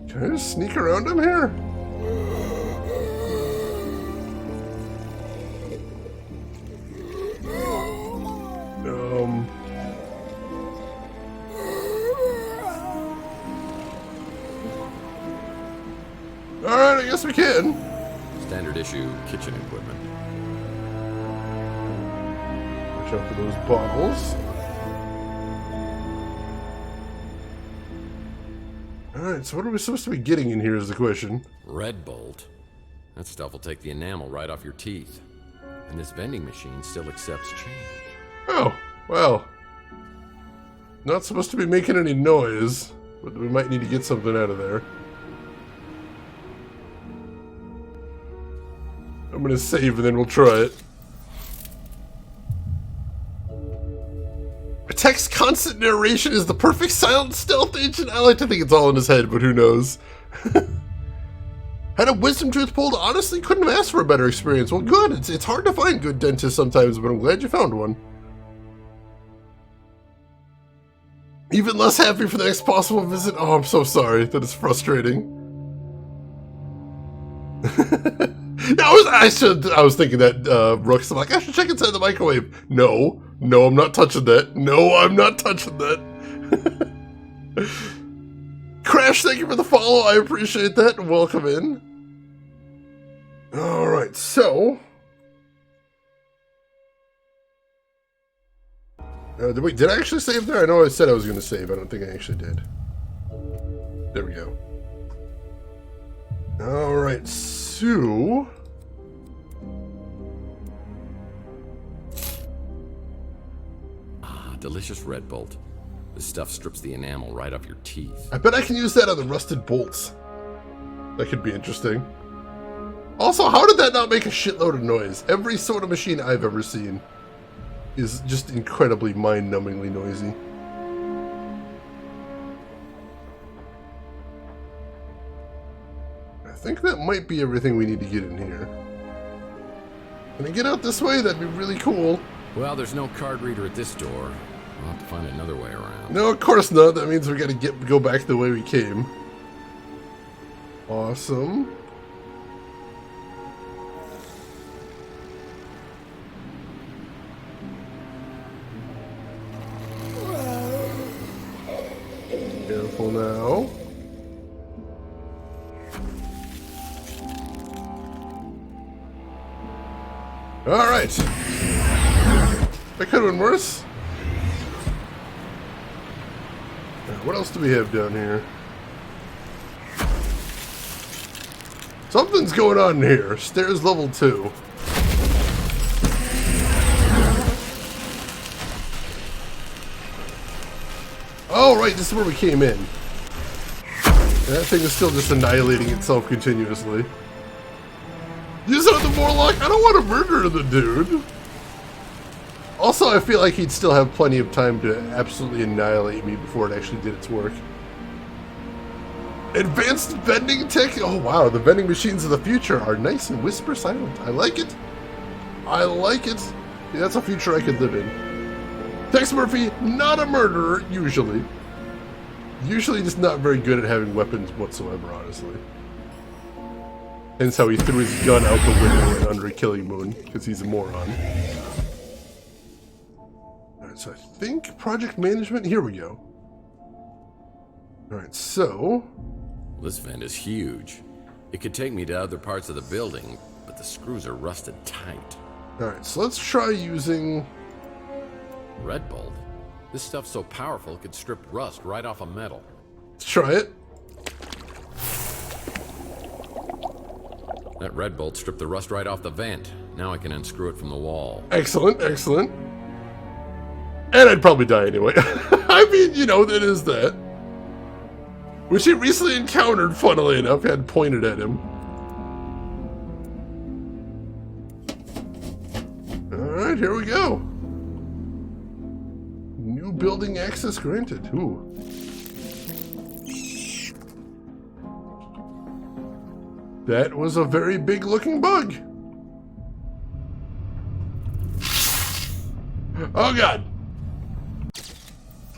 Can I just sneak around him here? Alright, I guess we can. Standard issue kitchen equipment. Watch out for those bottles. Alright, so what are we supposed to be getting in here is the question. Red Bolt? That stuff will take the enamel right off your teeth. And this vending machine still accepts change. Oh, well. Not supposed to be making any noise, but we might need to get something out of there. I'm gonna save and then we'll try it. A text constant narration is the perfect silent stealth agent. I like to think it's all in his head, but who knows? Had a wisdom tooth pulled, honestly couldn't have asked for a better experience. Well, good. It's hard to find good dentists sometimes, but I'm glad you found one. Even less happy for the next possible visit. Oh, I'm so sorry. That is frustrating. I was thinking that, Rooks. I'm like, I should check inside the microwave. No, I'm not touching that. No, I'm not touching that. Crash, thank you for the follow. I appreciate that. Welcome in. Alright, so. Did I actually save there? I know I said I was going to save. I don't think I actually did. There we go. Alright, so. Ah, delicious Red Bolt. This stuff strips the enamel right off your teeth. I bet I can use that on the rusted bolts. That could be interesting. Also, how did that not make a shitload of noise? Every soda machine I've ever seen is just incredibly mind-numbingly noisy. I think that might be everything we need to get in here. Can I get out this way? That'd be really cool. Well, there's no card reader at this door. We'll have to find another way around. No, of course not. That means we gotta go back the way we came. Awesome. Careful now. Alright. That could have been worse. What else do we have down here? Something's going on here. Stairs level 2. Oh, right, this is where we came in. And that thing is still just annihilating itself continuously. Use it on the Morlock? I don't want to murder the dude. Also, I feel like he'd still have plenty of time to absolutely annihilate me before it actually did its work. Advanced vending tech? Oh wow, the vending machines of the future are nice and whisper silent. I like it. I like it. Yeah, that's a future I could live in. Tex Murphy, not a murderer, usually. Usually just not very good at having weapons whatsoever, honestly. Hence how he threw his gun out the window in Under a Killing Moon, because he's a moron. Alright, so I think project management, here we go. Alright, so... This vent is huge. It could take me to other parts of the building, but the screws are rusted tight. Alright, so let's try using... Red Bolt? This stuff's so powerful it could strip rust right off of metal. Let's try it. That Red Bolt stripped the rust right off the vent. Now I can unscrew it from the wall. Excellent, excellent. And I'd probably die anyway. I mean, you know, that is that. Which he recently encountered, funnily enough, had pointed at him. Alright, here we go. New building access granted. Ooh. That was a very big looking bug. Oh god.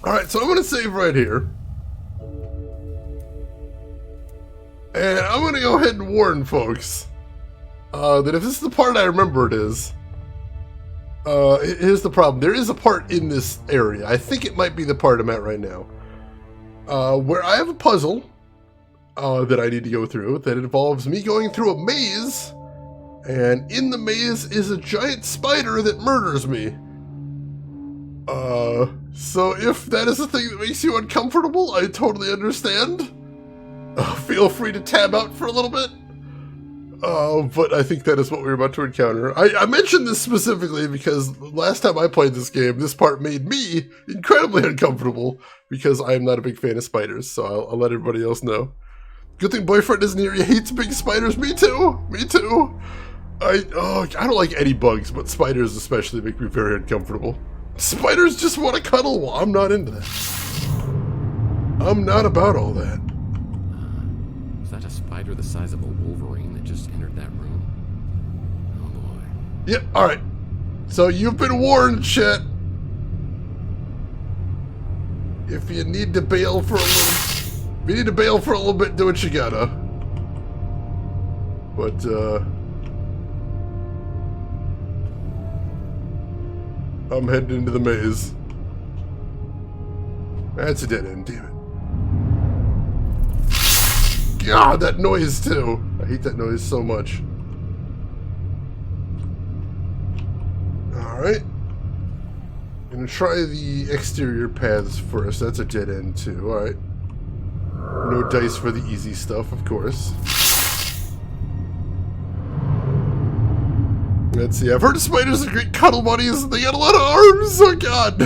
Alright, so I'm gonna save right here. And I'm gonna go ahead and warn folks that if this is the part I remember it is, here's the problem. There is a part in this area. I think it might be the part I'm at right now. Where I have a puzzle that I need to go through that involves me going through a maze, and in the maze is a giant spider that murders me. So if that is the thing that makes you uncomfortable, I totally understand. Feel free to tab out for a little bit. But I think that is what we're about to encounter. I mentioned this specifically because last time I played this game, this part made me incredibly uncomfortable because I am not a big fan of spiders, so I'll let everybody else know. Good thing boyfriend isn't here. He hates big spiders. Me too. Me too. I don't like any bugs, but spiders especially make me very uncomfortable. Spiders just want to cuddle. Well, I'm not into that. I'm not about all that. Is that a spider the size of a wolverine that just entered that room? Oh boy. Yep, alright. So you've been warned, chat. If you need to bail for a little bit, do what you gotta. But I'm heading into the maze. That's a dead end, damn it. God, that noise too. I hate that noise so much. Alright. Gonna try the exterior paths first. That's a dead end too. Alright. No dice for the easy stuff, of course. Let's see. I've heard spiders are great cuddle buddies. They got a lot of arms. Oh god.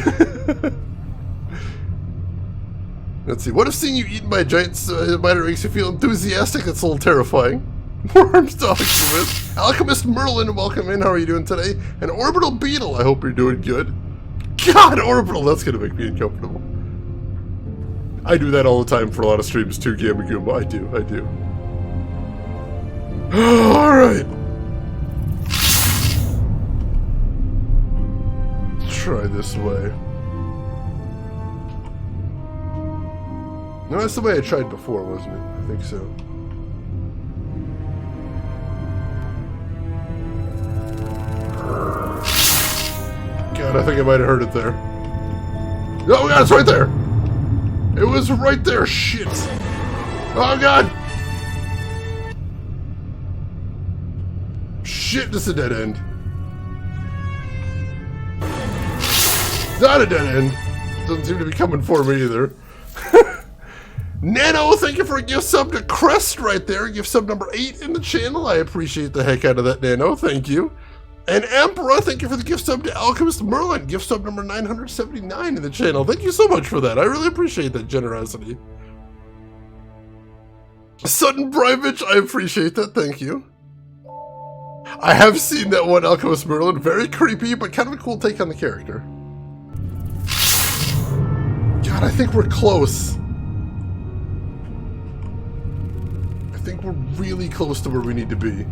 Let's see. What if seeing you eaten by a giant spider makes you feel enthusiastic? That's a little terrifying. More arms to Alchemist. Alchemist Merlin, welcome in. How are you doing today? An Orbital Beetle. I hope you're doing good. God, Orbital. That's gonna make me uncomfortable. I do that all the time for a lot of streams too, Gamma Goomba. I do. Alright. Try this way. No, that's the way I tried before, wasn't it? I think so. God, I think I might have heard it there. Oh god, it's right there! It was right there, shit! Oh god! Shit, this is a dead end. Not a dead end. Doesn't seem to be coming for me either. Nano, thank you for a gift sub to Crest right there. Gift sub number 8 in the channel. I appreciate the heck out of that, Nano. Thank you. And Emperor, thank you for the gift sub to Alchemist Merlin. Gift sub number 979 in the channel. Thank you so much for that. I really appreciate that generosity. Sutton Brivich, I appreciate that. Thank you. I have seen that one, Alchemist Merlin. Very creepy, but kind of a cool take on the character. God, I think we're close. I think we're really close to where we need to be.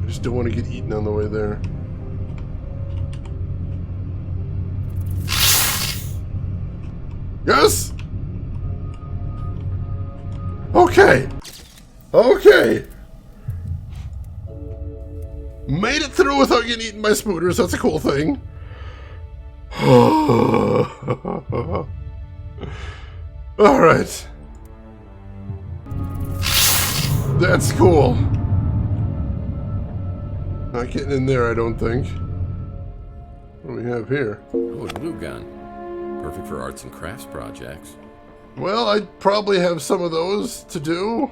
I just don't want to get eaten on the way there. Yes! Okay! Okay! Made it through without getting eaten by spooters, that's a cool thing. Alright. That's cool. Not getting in there, I don't think. What do we have here? Oh, a glue gun. Perfect for arts and crafts projects. Well, I'd probably have some of those to do.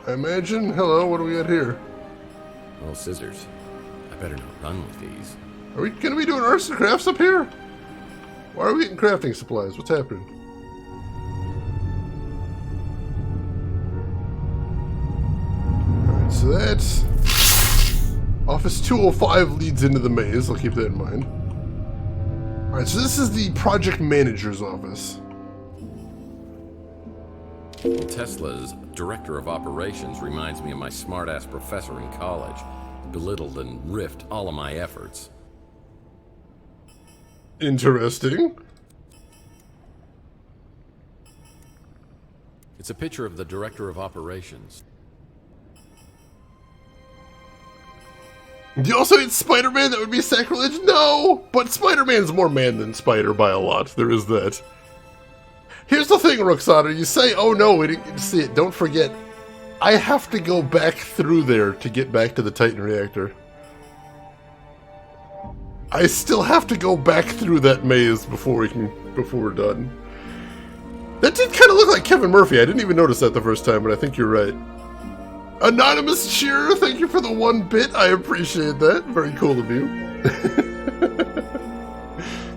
I imagine. Hello, what do we got here? Oh, scissors. I better not run with these. Are we gonna be doing arts and crafts up here? Why are we getting crafting supplies? What's happening? Alright, so that's... Office 205 leads into the maze. I'll keep that in mind. Alright, so this is the project manager's office. Well, Tesla's director of operations reminds me of my smart-ass professor in college. Belittled and riffed all of my efforts. Interesting. It's a picture of the director of operations. Do you also hate Spider-Man? That would be sacrilege? No! But Spider-Man's more man than Spider by a lot. There is that. Here's the thing, Roxana. You say, oh no, we didn't get to see it. Don't forget, I have to go back through there to get back to the Titan reactor. I still have to go back through that maze before we're done. That did kind of look like Kevin Murphy. I didn't even notice that the first time, but I think you're right. Anonymous Cheer, thank you for the 1 bit. I appreciate that. Very cool of you.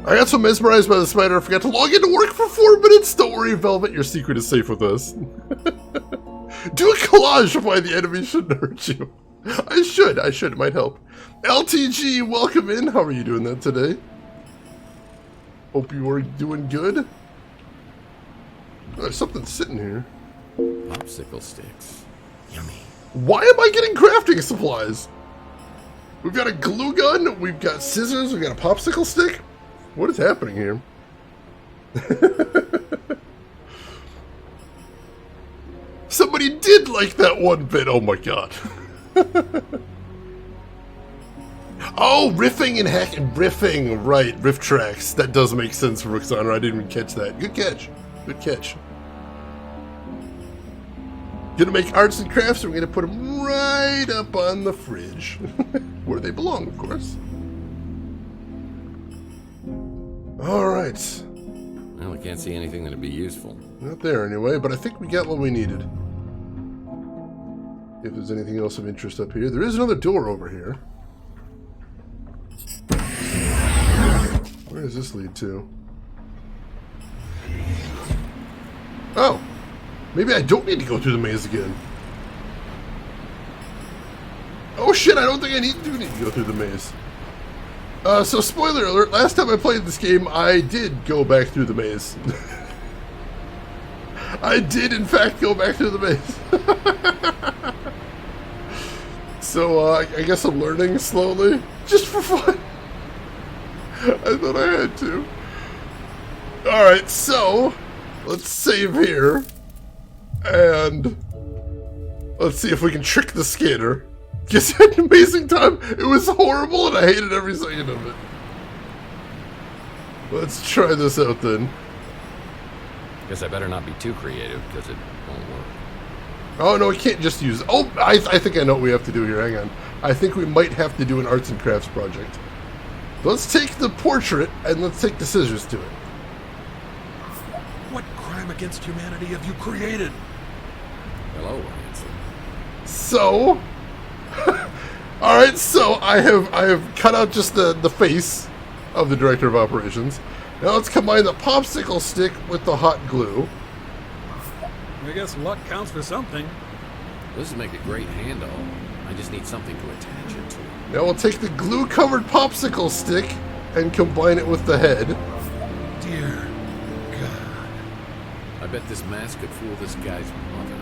I got so mesmerized by the spider, I forgot to log into work for 4 minutes. Don't worry, Velvet, your secret is safe with us. Do a collage of why the enemy shouldn't hurt you. I should, it might help. LTG, welcome in. How are you doing that today? Hope you are doing good. Oh, there's something sitting here. Popsicle sticks. Yummy. Why am I getting crafting supplies? We've got a glue gun, we've got scissors, we've got a popsicle stick. What is happening here? Somebody did like that 1 bit. Oh my god. Oh, riffing and hacking. Riffing, right. Riff tracks. That does make sense for Roxana. I didn't even catch that. Good catch. Good catch. Gonna make arts and crafts, and we're gonna put them right up on the fridge. Where they belong, of course. Alright. Well, I can't see anything that'd be useful. Not there anyway, but I think we got what we needed. If there's anything else of interest up here. There is another door over here. Where does this lead to? Oh! Maybe I don't need to go through the maze again. Oh shit, I don't think I do need to go through the maze. So spoiler alert, last time I played this game, I did go back through the maze. I did in fact go back through the maze. So I guess I'm learning slowly, just for fun. I thought I had to. Alright, so let's save here. And let's see if we can trick the skater. Guess I had an amazing time. It was horrible and I hated every second of it. Let's try this out then. Guess I better not be too creative, because it won't work. Oh no, we can't just use... Oh, I think I know what we have to do here. Hang on. I think we might have to do an arts and crafts project. Let's take the portrait and let's take the scissors to it. What crime against humanity have you created? Hello, Hanson. So, all right. So I have cut out just the face of the director of operations. Now let's combine the popsicle stick with the hot glue. I guess luck counts for something. This would make a great handle. I just need something to attach it to. Now we'll take the glue-covered popsicle stick and combine it with the head. Dear God. I bet this mask could fool this guy's mother.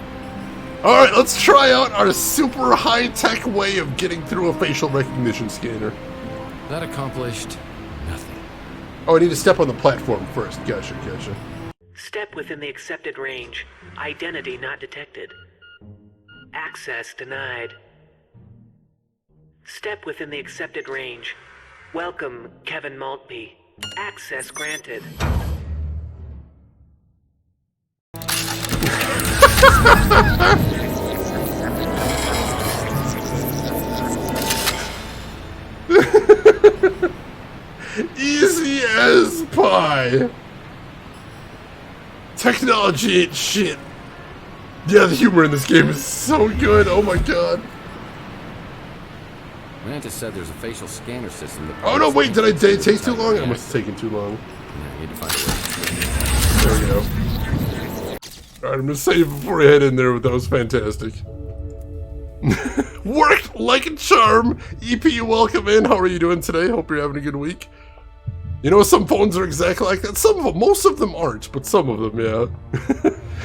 All right, let's try out our super high-tech way of getting through a facial recognition scanner. That accomplished nothing. Oh, I need to step on the platform first. Gotcha. Step within the accepted range. Identity not detected. Access denied. Step within the accepted range. Welcome, Kevin Maltby. Access granted. Easy as pie. Technology ain't shit. Yeah, the humor in this game is so good. Oh my god. Mantis said there's a facial scanner system that... Oh no, wait, did it take too long? I must have taken too long. Yeah, I need to find a way. There we go. Alright, I'm gonna save before I head in there, but that was fantastic. Worked like a charm! EP, welcome in. How are you doing today? Hope you're having a good week. You know, some phones are exactly like that. Some of them, most of them aren't, but some of them, yeah.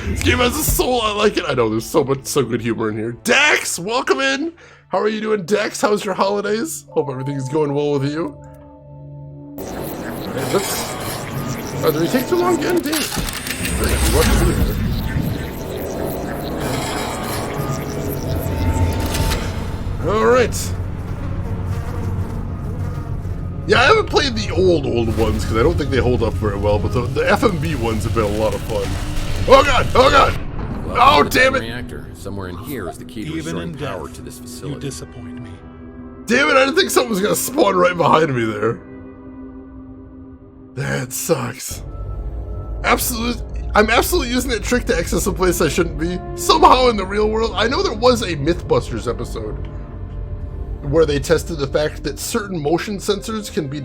This game has a soul, I like it. I know, there's so good humor in here. Dax, welcome in! How are you doing, Dax? How's your holidays? Hope everything's going well with you. Alright, let's... Oh, did it take too long again? Damn it. What to do here? Alright. Yeah, I haven't played the old ones because I don't think they hold up very well, but the FMV ones have been a lot of fun. Oh god! Oh god! Oh damn it! Reactor. Somewhere in here is the key to Even restoring in power death, to this You facility. disappoint me. Damn it, I didn't think something was gonna spawn right behind me there. That sucks. I'm absolutely using that trick to access a place I shouldn't be. Somehow in the real world, I know there was a Mythbusters episode where they tested the fact that certain motion sensors can be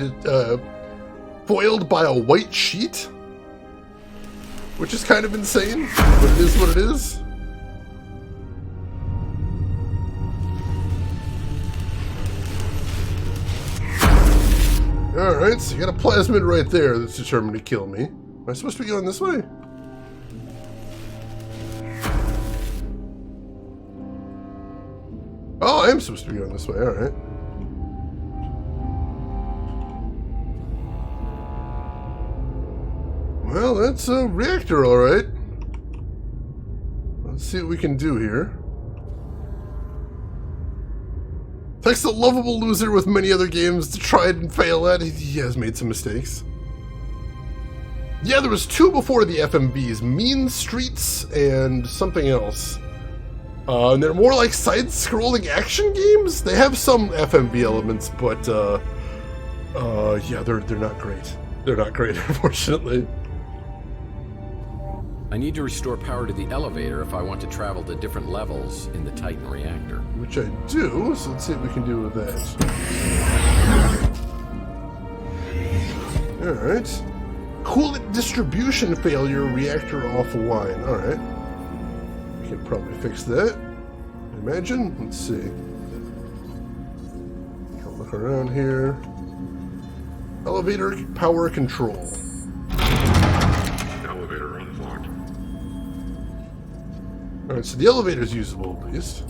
foiled by a white sheet, which is kind of insane, but it is what it is. Alright, so you got a plasmid right there that's determined to kill me. Am I supposed to be going this way? Oh, I am supposed to be going this way, alright. Well, that's a reactor, alright. Let's see what we can do here. Text a lovable loser with many other games to try and fail at. He has made some mistakes. Yeah, there was 2 before the FMVs. Mean Streets and something else. And they're more like side-scrolling action games. They have some FMV elements, but yeah, they're not great. They're not great, unfortunately. I need to restore power to the elevator if I want to travel to different levels in the Titan reactor. Which I do, so let's see what we can do with that. Alright. Coolant distribution failure, reactor offline. Alright. We can probably fix that. I imagine. Let's see. I'll look around here. Elevator power control. Elevator unlocked. Alright, so the elevator's usable at least.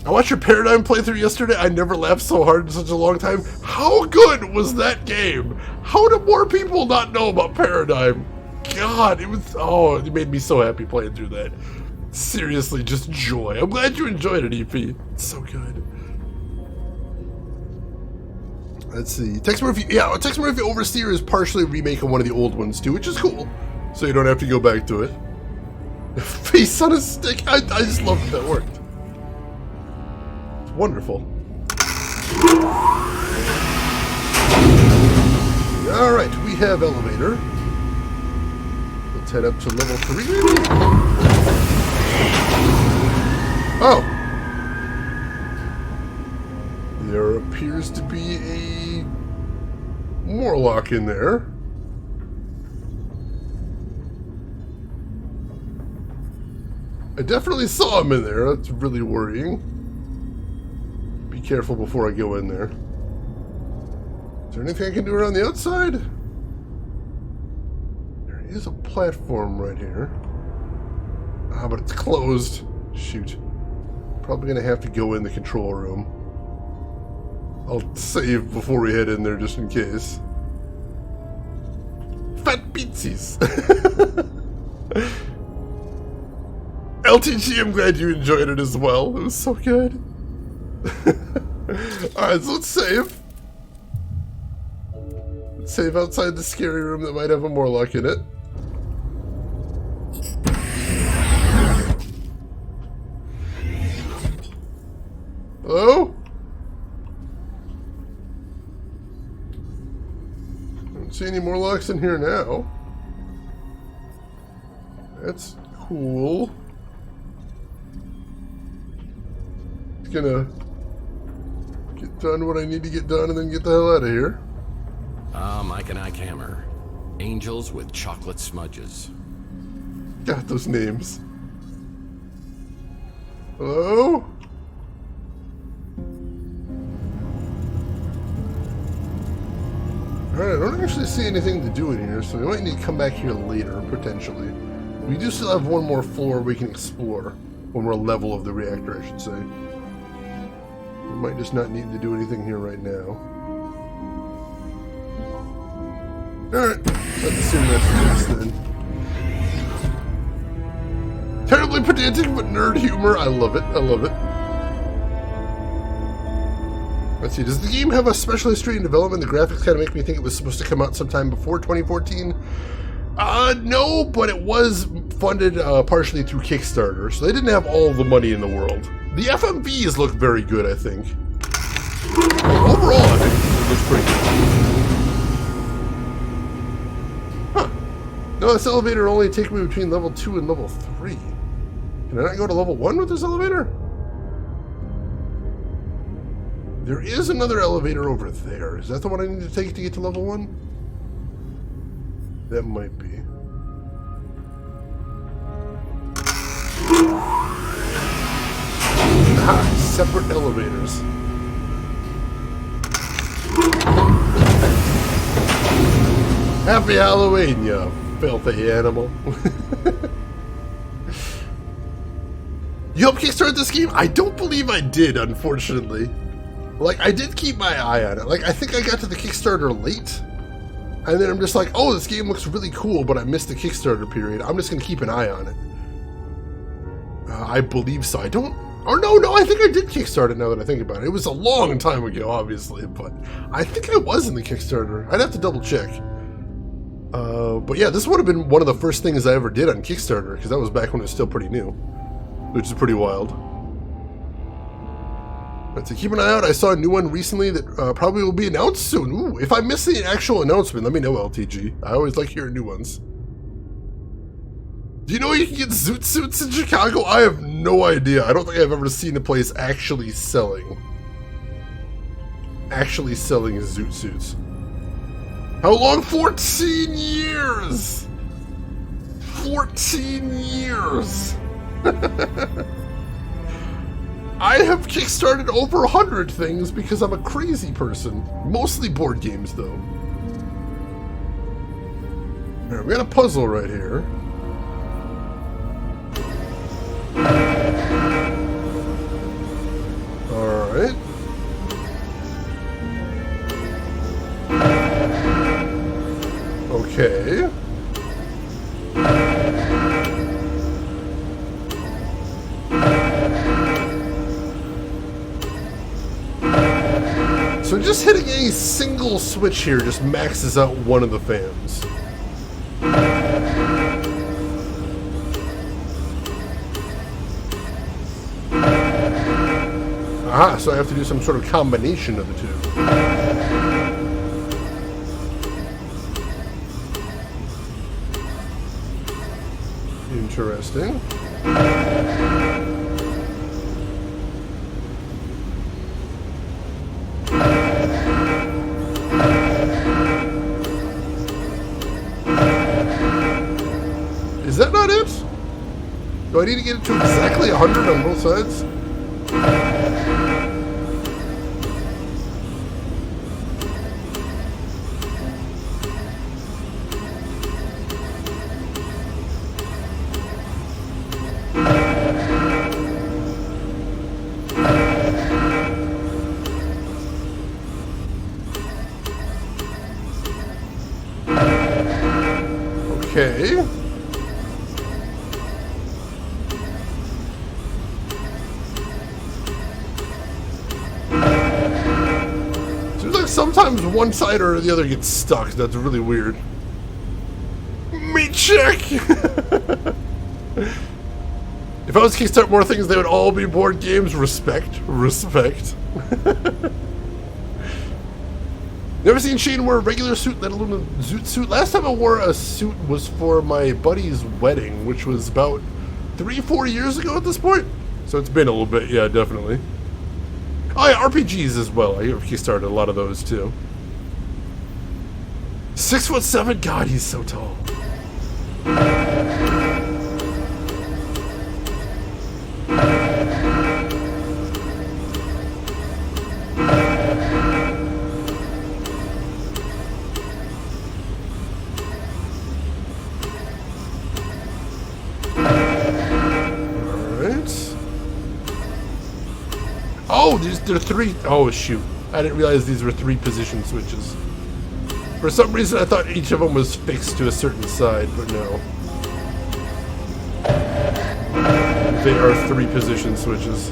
I watched your Paradigm playthrough yesterday. I never laughed so hard in such a long time. How good was that game? How do more people not know about Paradigm? God, it was... Oh, it made me so happy playing through that. Seriously, just joy. I'm glad you enjoyed it, EP. It's so good. Let's see. Tex Murphy... Yeah, Tex Murphy Overseer is partially remaking one of the old ones, too, which is cool. So you don't have to go back to it. Face on a stick. I just love that worked. It's wonderful. Alright, we have elevator. Let's head up to level 3, maybe? Oh! There appears to be a Morlock in there. I definitely saw him in there. That's really worrying. Be careful before I go in there. Is there anything I can do around the outside? There is a platform right here. Ah, but it's closed. Shoot. Probably gonna have to go in the control room. I'll save before we head in there just in case. Fat pizzas! LTG, I'm glad you enjoyed it as well. It was so good. Alright, so let's save. Let's save outside the scary room that might have a Morlock in it. Hello? Don't see any Morlocks in here now. That's cool. Just gonna get done what I need to get done and then get the hell out of here. Mike and Ike Hammer. Angels with chocolate smudges. Got those names. Hello? Alright, I don't actually see anything to do in here, so we might need to come back here later, potentially. We do still have one more floor we can explore. One more level of the reactor, I should say. We might just not need to do anything here right now. Alright, let's assume that's the case then. Terribly pedantic, but nerd humor. I love it. I love it. Let's see, does the game have a special history in development? The graphics kind of make me think it was supposed to come out sometime before 2014. No, but it was funded partially through Kickstarter, so they didn't have all the money in the world. The FMVs look very good, I think. Overall, I think it looks pretty good. Huh. No, this elevator only takes me between level 2 and level 3. Can I not go to level 1 with this elevator? There is another elevator over there. Is that the one I need to take to get to level 1? That might be. Ah, separate elevators. Happy Halloween, you filthy animal. You helped kickstart this game? I don't believe I did, unfortunately. Like, I did keep my eye on it. Like, I think I got to the Kickstarter late. And then I'm just like, oh, this game looks really cool, but I missed the Kickstarter period. I'm just going to keep an eye on it. I believe so. I don't... Or no, I think I did Kickstart it now that I think about it. It was a long time ago, obviously, but I think I was in the Kickstarter. I'd have to double check. But yeah, this would have been one of the first things I ever did on Kickstarter, because that was back when it was still pretty new. Which is pretty wild. But to keep an eye out, I saw a new one recently that probably will be announced soon. Ooh, if I miss the actual announcement, let me know, LTG. I always like hearing new ones. Do you know you can get Zoot Suits in Chicago? I have no idea. I don't think I've ever seen a place actually selling Zoot Suits. How long? 14 years! 14 years! I have kickstarted over 100 things because I'm a crazy person. Mostly board games, though. Alright, we got a puzzle right here. Alright. Okay. So just hitting a single switch here just maxes out one of the fans. Aha, so I have to do some sort of combination of the two. Interesting. Is that not it? Do I need to get it to exactly 100 on both sides? Okay. Seems like sometimes one side or the other gets stuck. That's really weird. Me check! If I was to kickstart more things, they would all be board games. Respect. Respect. Never seen Shane wear a regular suit, let alone a zoot suit. Last time I wore a suit was for my buddy's wedding, which was about 3-4 years ago at this point. So it's been a little bit, yeah, definitely. Oh yeah, RPGs as well. I kickstarted a lot of those too. 6'7", God, he's so tall. Oh, there are 3. Oh, shoot. I didn't realize these were 3 position switches. For some reason, I thought each of them was fixed to a certain side, but no. They are 3 position switches.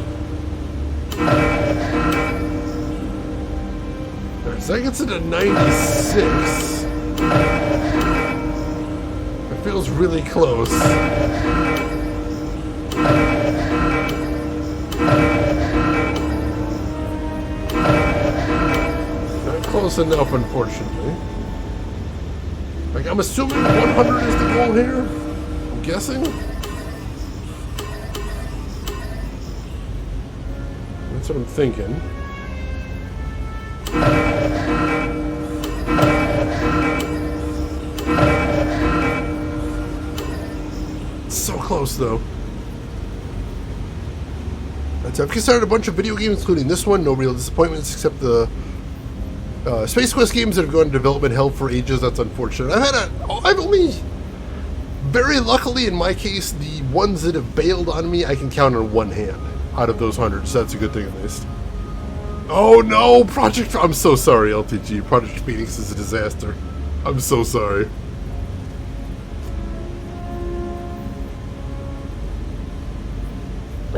Alright, so that gets into 96. It feels really close. Close enough, unfortunately. Like, I'm assuming 100 is the goal here. I'm guessing. That's what I'm thinking. It's so close, though. I've kickstarted a bunch of video games, including this one. No real disappointments except the Space Quest games that have gone into development hell for ages. That's unfortunate. I've only, very luckily in my case, the ones that have bailed on me, I can count on one hand out of those 100, so that's a good thing at least. Oh no, I'm so sorry, LTG. Project Phoenix is a disaster. I'm so sorry.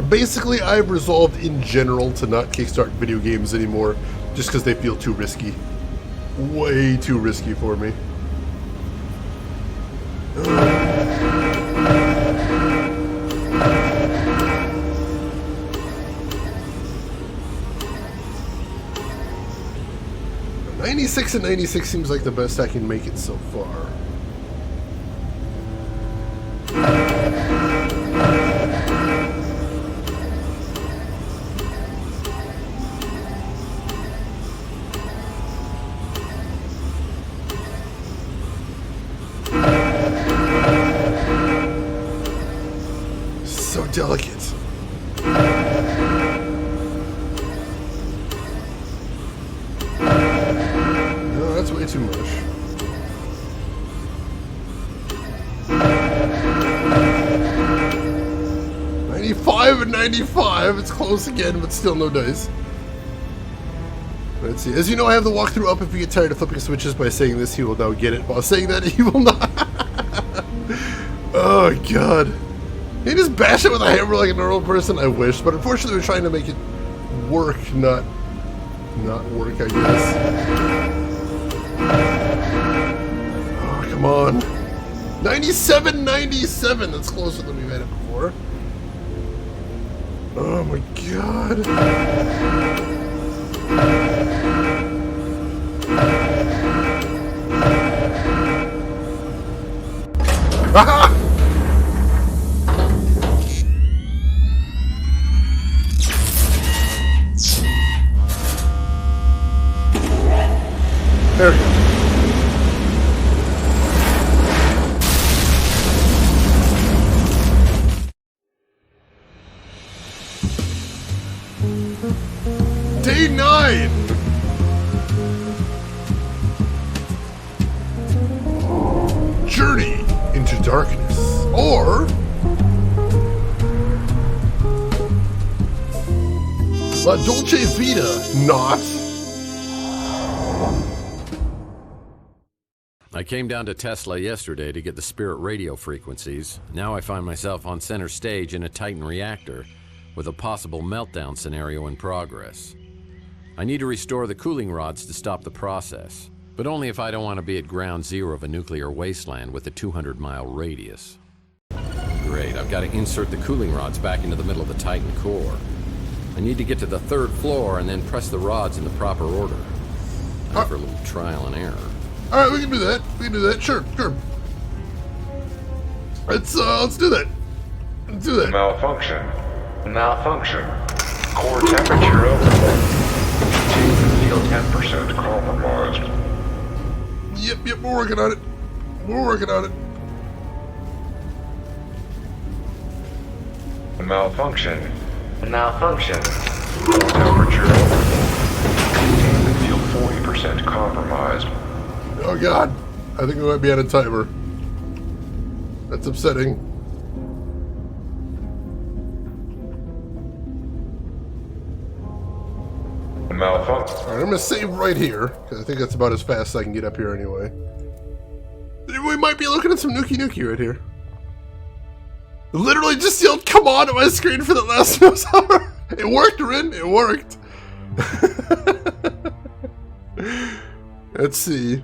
Basically, I've resolved in general to not kickstart video games anymore, just because they feel too risky. Way too risky for me. $96 and 96 seems like the best I can make it so far. So delicate. No, that's way too much. $95 and 95. It's close again, but still no dice. Let's see. As you know, I have the walkthrough up. If you get tired of flipping switches by saying this, he will now get it. While saying that, he will not. Oh, God. Can you just bash it with a hammer like a normal person? I wish, but unfortunately we're trying to make it work, not work, I guess. Oh, come on. 97, 97! That's closer than we've had it before. Oh my God. There we go. Day 9! Journey into darkness. Or La Dolce Vita, not. I came down to Tesla yesterday to get the Spirit radio frequencies. Now I find myself on center stage in a Titan reactor with a possible meltdown scenario in progress. I need to restore the cooling rods to stop the process, but only if I don't want to be at ground zero of a nuclear wasteland with a 200-mile radius. Great, I've got to insert the cooling rods back into the middle of the Titan core. I need to get to the 3rd floor and then press the rods in the proper order. Time for a little trial and error. All right, we can do that. We can do that. Sure. Let's do that. Let's do that. Malfunction. Core temperature overload. Containment field 10% compromised. Yep, we're working on it. Malfunction. Core temperature overload. Containment field 40% compromised. Oh god, I think we might be out of timer. That's upsetting. Malfunction. Alright, I'm gonna save right here, because I think that's about as fast as I can get up here anyway. We might be looking at some Nuki right here. Literally just yelled "come on" at my screen for the last hour. It worked, Rin. It worked. Let's see.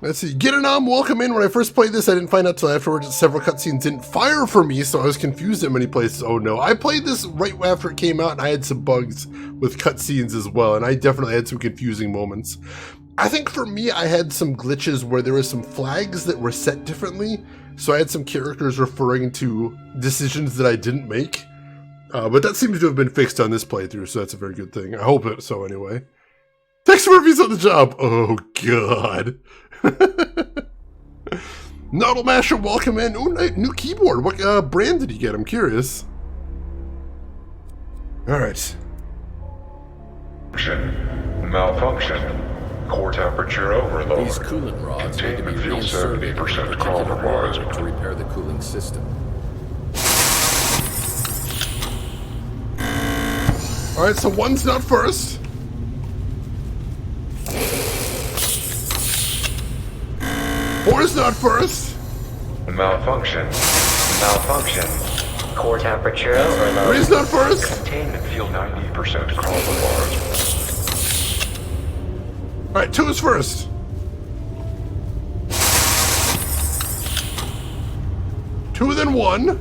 Gitanam, welcome in. When I first played this, I didn't find out till afterwards that several cutscenes didn't fire for me, so I was confused at many places. Oh no, I played this right after it came out, and I had some bugs with cutscenes as well, and I definitely had some confusing moments. I think for me, I had some glitches where there were some flags that were set differently, so I had some characters referring to decisions that I didn't make. But that seems to have been fixed on this playthrough, so that's a very good thing. I hope it so anyway. Tex Murphy's on the job. Oh god. Noddle Masher, welcome in. Ooh, new keyboard. What brand did you get? I'm curious. Alright. Malfunction. Core temperature overload. These coolant rods need to be Containment field reinserted in a 70% particular compromised. order to repair the cooling system. Alright, so one's not first. Four's not first. Malfunction. Core temperature overload. Three's not first. Containment field 90% compromised. Alright, 2 is first. 2, then 1.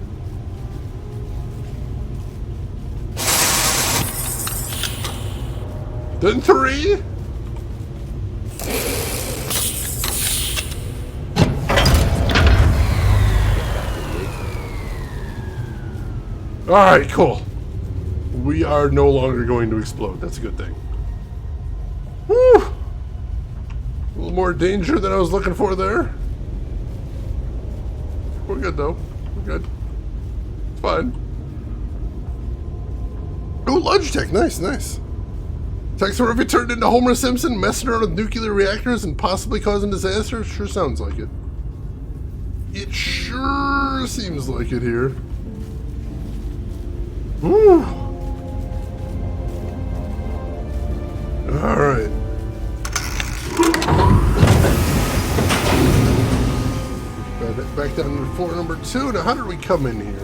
Then 3. Alright, cool. We are no longer going to explode. That's a good thing. Woo! A little more danger than I was looking for there. We're good though. We're good. It's fine. Ooh, Logitech. Nice. Tex Murphy turned into Homer Simpson, messing around with nuclear reactors and possibly causing disasters? Sure sounds like it. It sure seems like it here. Woo! Alright. Back down to floor number 2. Now, how did we come in here? I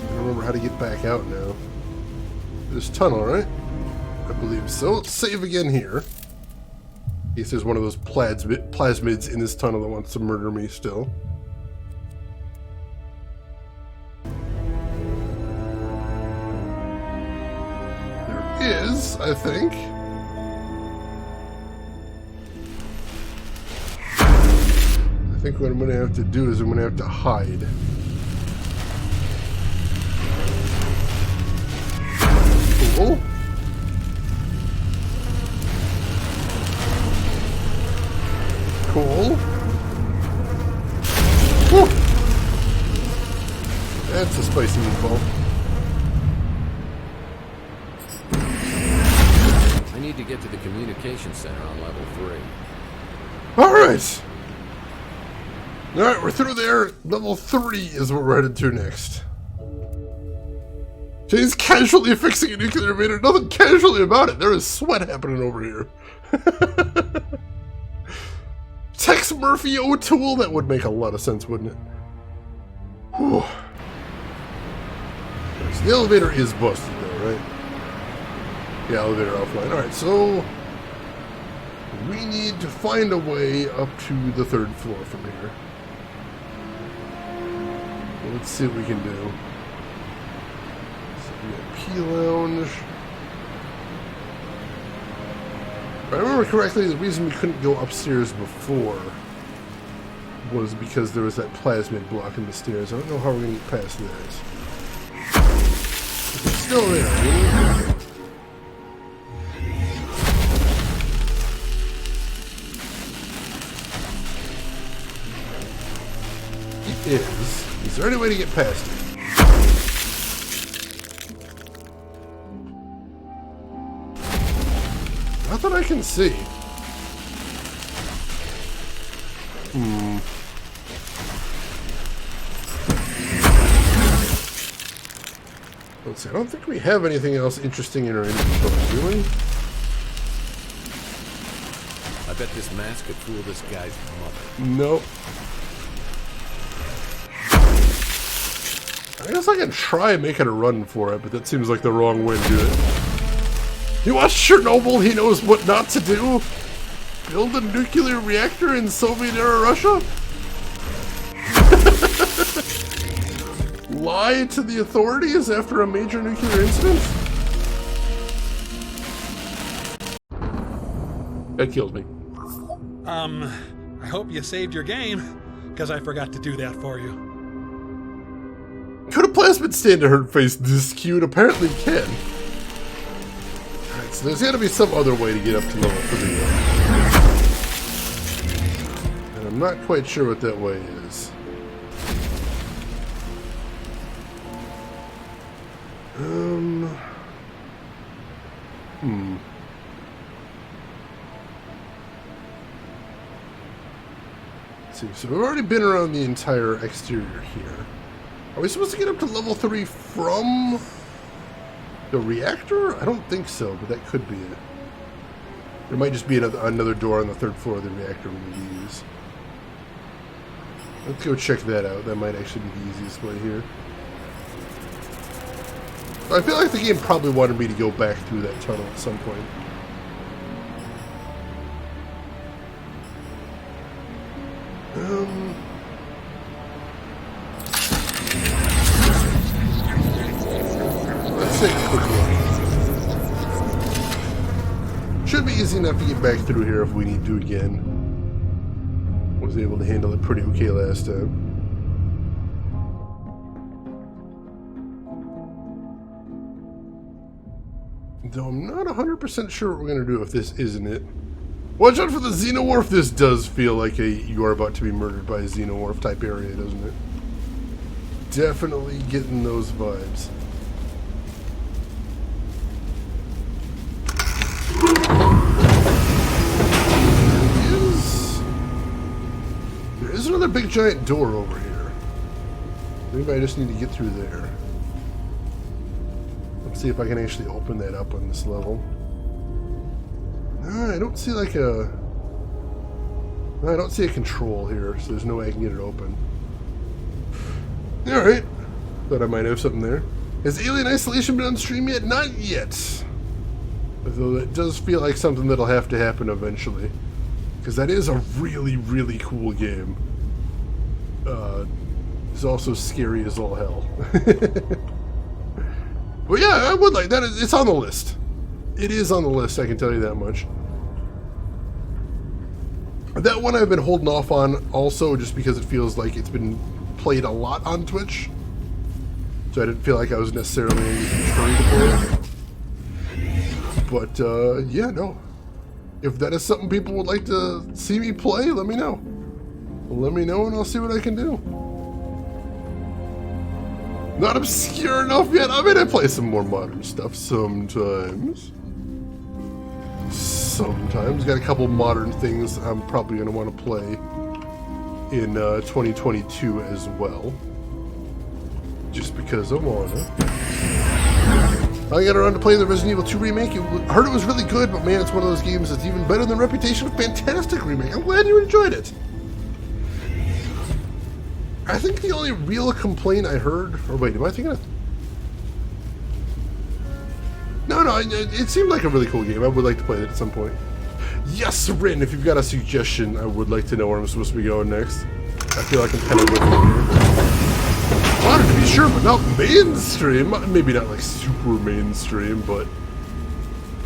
don't remember how to get back out now. This tunnel, right? I believe so. Let's save again here. In case there's one of those plasmids in this tunnel that wants to murder me still. There is, I think. I think what I'm going to have to do is I'm going to have to hide. Oh. That's a spicy meatball. I need to get to the communication center on level 3. Alright! Alright, we're through there. Level 3 is what we're headed to next. Jane's casually fixing a nuclear reactor. Nothing casually about it. There is sweat happening over here. Tex Murphy O'Toole? That would make a lot of sense, wouldn't it? Whew. So the elevator is busted though, right? Yeah, elevator offline. Alright, so we need to find a way up to the 3rd floor from here. Let's see what we can do. So we got P Lounge. If I remember correctly, the reason we couldn't go upstairs before was because there was that plasmid blocking the stairs. I don't know how we're going to get past this. It's still there. It is. Is there any way to get past it? Not that I can see. Let's see. I don't think we have anything else interesting in our inventory, do we? I bet this mask could fool this guy's mother. Nope. I guess I can try making a run for it, but that seems like the wrong way to do it. You watch Chernobyl, he knows what not to do? Build a nuclear reactor in Soviet-era Russia? Lie to the authorities after a major nuclear incident? That kills me. I hope you saved your game, because I forgot to do that for you. Could a plasmid stand to her face this cute? Apparently can. Alright, so there's gotta be some other way to get up to level 3. And I'm not quite sure what that way is. Let's see, so we've already been around the entire exterior here. Are we supposed to get up to level 3 from the reactor? I don't think so, but that could be it. There might just be another door on the 3rd floor of the reactor we need to use. Let's go check that out. That might actually be the easiest way here. I feel like the game probably wanted me to go back through that tunnel at some point. Let's take a quick look. Should be easy enough to get back through here if we need to again. Was able to handle it pretty okay last time. Though I'm not 100% sure what we're going to do if this isn't it. Watch out for the Xenomorph. This does feel like you are about to be murdered by a Xenomorph type area, doesn't it? Definitely getting those vibes. There is another big giant door over here. Maybe I just need to get through there. Let's see if I can actually open that up on this level. I don't see like a... I don't see a control here, so there's no way I can get it open. Alright. Thought I might have something there. Has Alien Isolation been on stream yet? Not yet. Although it does feel like something that'll have to happen eventually. Because that is a really, really cool game. It's also scary as all hell. But yeah, I would like that. It's on the list. It is on the list, I can tell you that much. That one I've been holding off on also just because it feels like it's been played a lot on Twitch. So I didn't feel like I was necessarily trying to play it. But, yeah, no. If that is something people would like to see me play, let me know. Let me know and I'll see what I can do. Not obscure enough yet. I mean, I play some more modern stuff sometimes. Sometimes. Got a couple modern things I'm probably going to want to play in 2022 as well. Just because I want to. I got around to playing the Resident Evil 2 remake. I heard it was really good, but man, it's one of those games that's even better than Reputation. Fantastic remake. I'm glad you enjoyed it. I think the only real complaint I heard... Or wait, am I thinking of... No, it seemed like a really cool game. I would like to play it at some point. Yes, Rin, if you've got a suggestion, I would like to know where I'm supposed to be going next. I feel like I'm kind of with you here. Modern to be sure, but not mainstream. Maybe not like super mainstream, but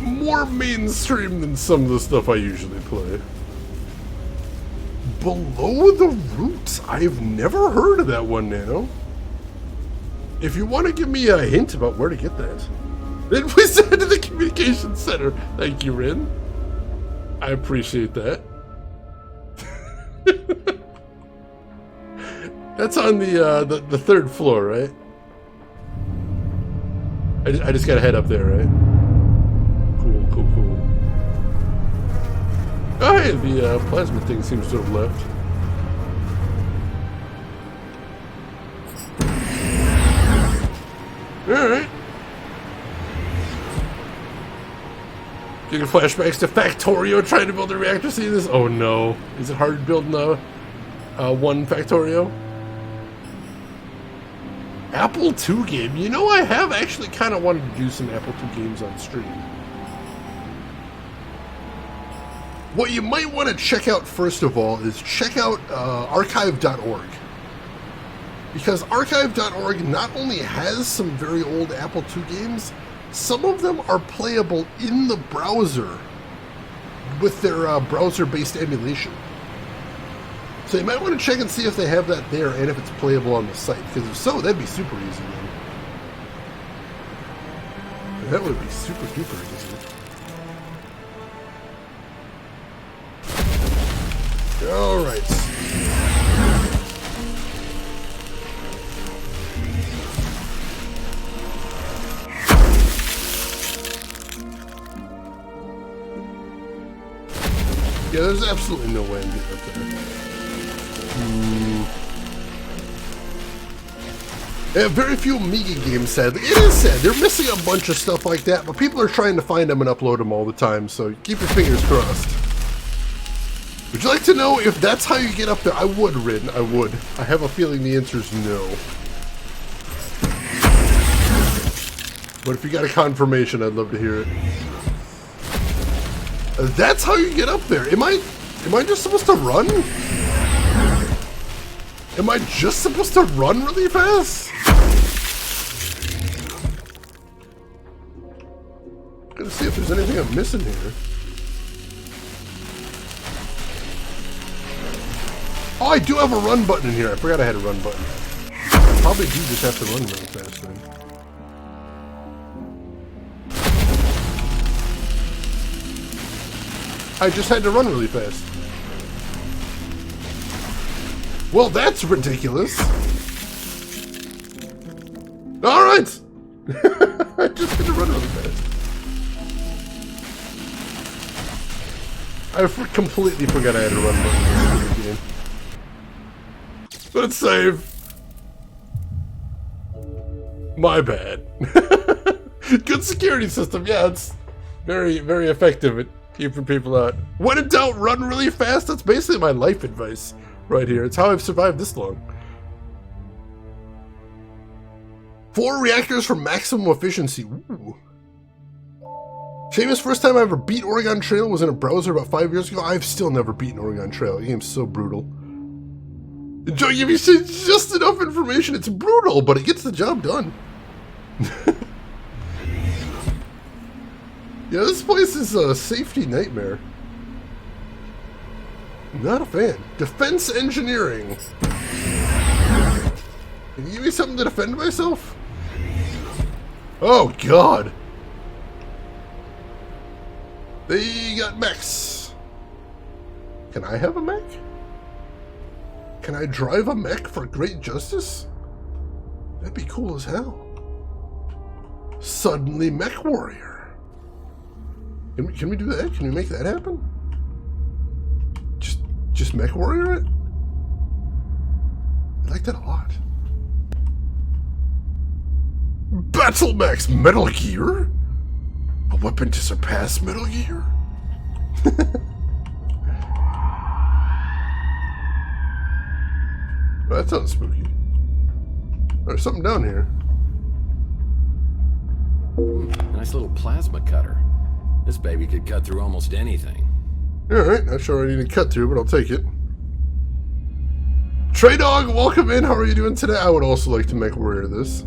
more mainstream than some of the stuff I usually play. Below the Roots? I've never heard of that one, Nano. If you want to give me a hint about where to get that, then we send it to the communications center. Thank you, Rin. I appreciate that. That's on the third floor, right? I just gotta head up there, right? Cool. Oh, hey, the plasma thing seems to have left. Alright. You get flashbacks to Factorio trying to build a reactor. See this? Oh no. Is it hard building one Factorio? Apple II game. You know, I have actually kind of wanted to do some Apple II games on stream. What you might want to check out first of all is check out archive.org. Because archive.org not only has some very old Apple II games, some of them are playable in the browser with their browser-based emulation. So you might want to check and see if they have that there and if it's playable on the site. Because if so, that'd be super easy. Man. That would be super duper easy. Alright. Yeah, there's absolutely no way I'm getting up there. They have very few Amiga games, sadly. It is sad. They're missing a bunch of stuff like that, but people are trying to find them and upload them all the time, so keep your fingers crossed. Would you like to know if that's how you get up there? I would, Rin. I would. I have a feeling the answer is no. But if you got a confirmation, I'd love to hear it. That's how you get up there. Am I just supposed to run? Am I just supposed to run really fast? I'm gonna see if there's anything I'm missing here. Oh, I do have a run button in here. I forgot I had a run button. I probably do just have to run really fast then. I just had to run really fast. Well, that's ridiculous. Alright! I just had to run really fast. I completely forgot I had a run button in this game. Let's save. My bad. Good security system, yeah, it's very, very effective at keeping people out. When in doubt, run really fast. That's basically my life advice right here. It's how I've survived this long. 4 reactors for maximum efficiency. Ooh. Famous first time I ever beat Oregon Trail was in a browser about 5 years ago. I've still never beaten Oregon Trail. The game's so brutal. Joe, give me just enough information. It's brutal, but it gets the job done. Yeah, this place is a safety nightmare. Not a fan. Defense engineering. Can you give me something to defend myself? Oh, God. They got mechs. Can I have a mech? Can I drive a mech for great justice? That'd be cool as hell. Suddenly Mech Warrior. Can we do that? Can we make that happen? Just Mech Warrior it? I like that a lot. Battle Max Metal Gear? A weapon to surpass Metal Gear? Well, that sounds spooky. There's something down here. Nice little plasma cutter. This baby could cut through almost anything. Alright, not sure I need to cut through, but I'll take it. Trey Dog, welcome in. How are you doing today? I would also like to Mech Warrior this.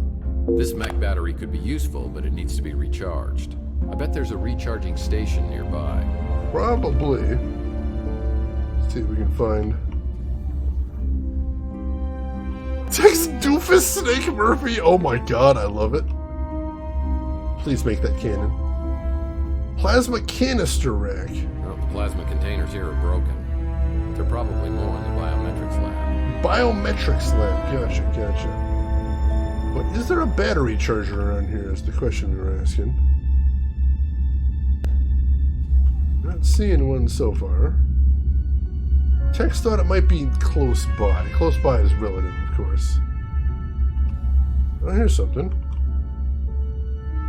This mech battery could be useful, but it needs to be recharged. I bet there's a recharging station nearby. Probably. Let's see if we can find... Tex Doofus Snake Murphy! Oh my god, I love it. Please make that canon. Plasma canister rack. Well, the plasma containers here are broken. They're probably more in the biometrics lab. Biometrics lab. Gotcha. But is there a battery charger around here is the question we were asking. Not seeing one so far. Tex thought it might be close by. Close by is relative, of course. Oh, here's something.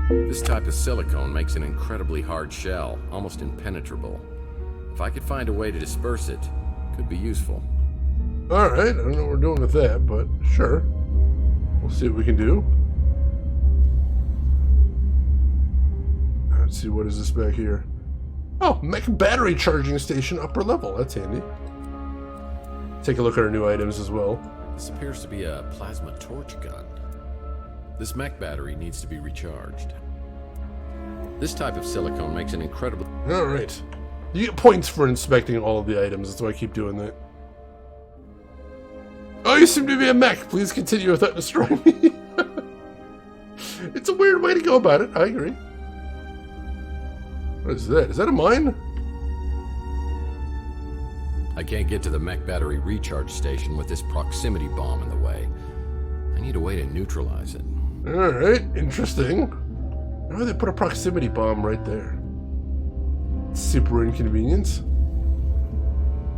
This type of silicone makes an incredibly hard shell, almost impenetrable. If I could find a way to disperse it, it could be useful. Alright, I don't know what we're doing with that, but sure. We'll see what we can do. Let's see, what is this back here? Oh, mech battery charging station upper level. That's handy. Take a look at our new items as well. This appears to be a plasma torch gun. This mech battery needs to be recharged. This type of silicone makes an incredible... Alright. You get points for inspecting all of the items. That's why I keep doing that. Oh, you seem to be a mech. Please continue without destroying me. It's a weird way to go about it. I agree. What is that? Is that a mine? I can't get to the mech battery recharge station with this proximity bomb in the way. I need a way to neutralize it. Alright, interesting. Oh, they put a proximity bomb right there. Super inconvenience.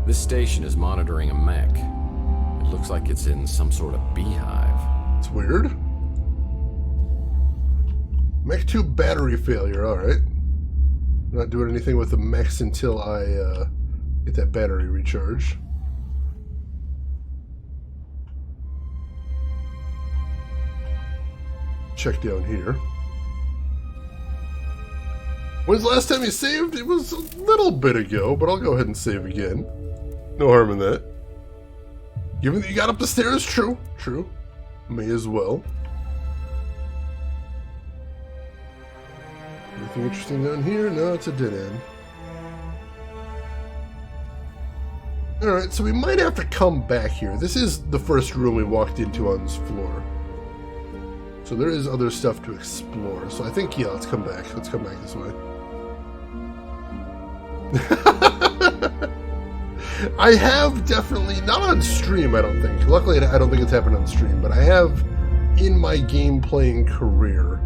This station is monitoring a mech. It looks like it's in some sort of beehive. It's weird. Mech 2 battery failure, alright. Not doing anything with the mechs until I get that battery recharged. Check down here. When's the last time you saved? It was a little bit ago, but I'll go ahead and save again. No harm in that. Given that you got up the stairs, true. True. May as well. Anything interesting down here? No, it's a dead end. Alright, so we might have to come back here. This is the first room we walked into on this floor. So there is other stuff to explore. So I think, yeah, let's come back. Let's come back this way. I have definitely, not on stream, I don't think. Luckily, I don't think it's happened on stream, but I have, in my game playing career,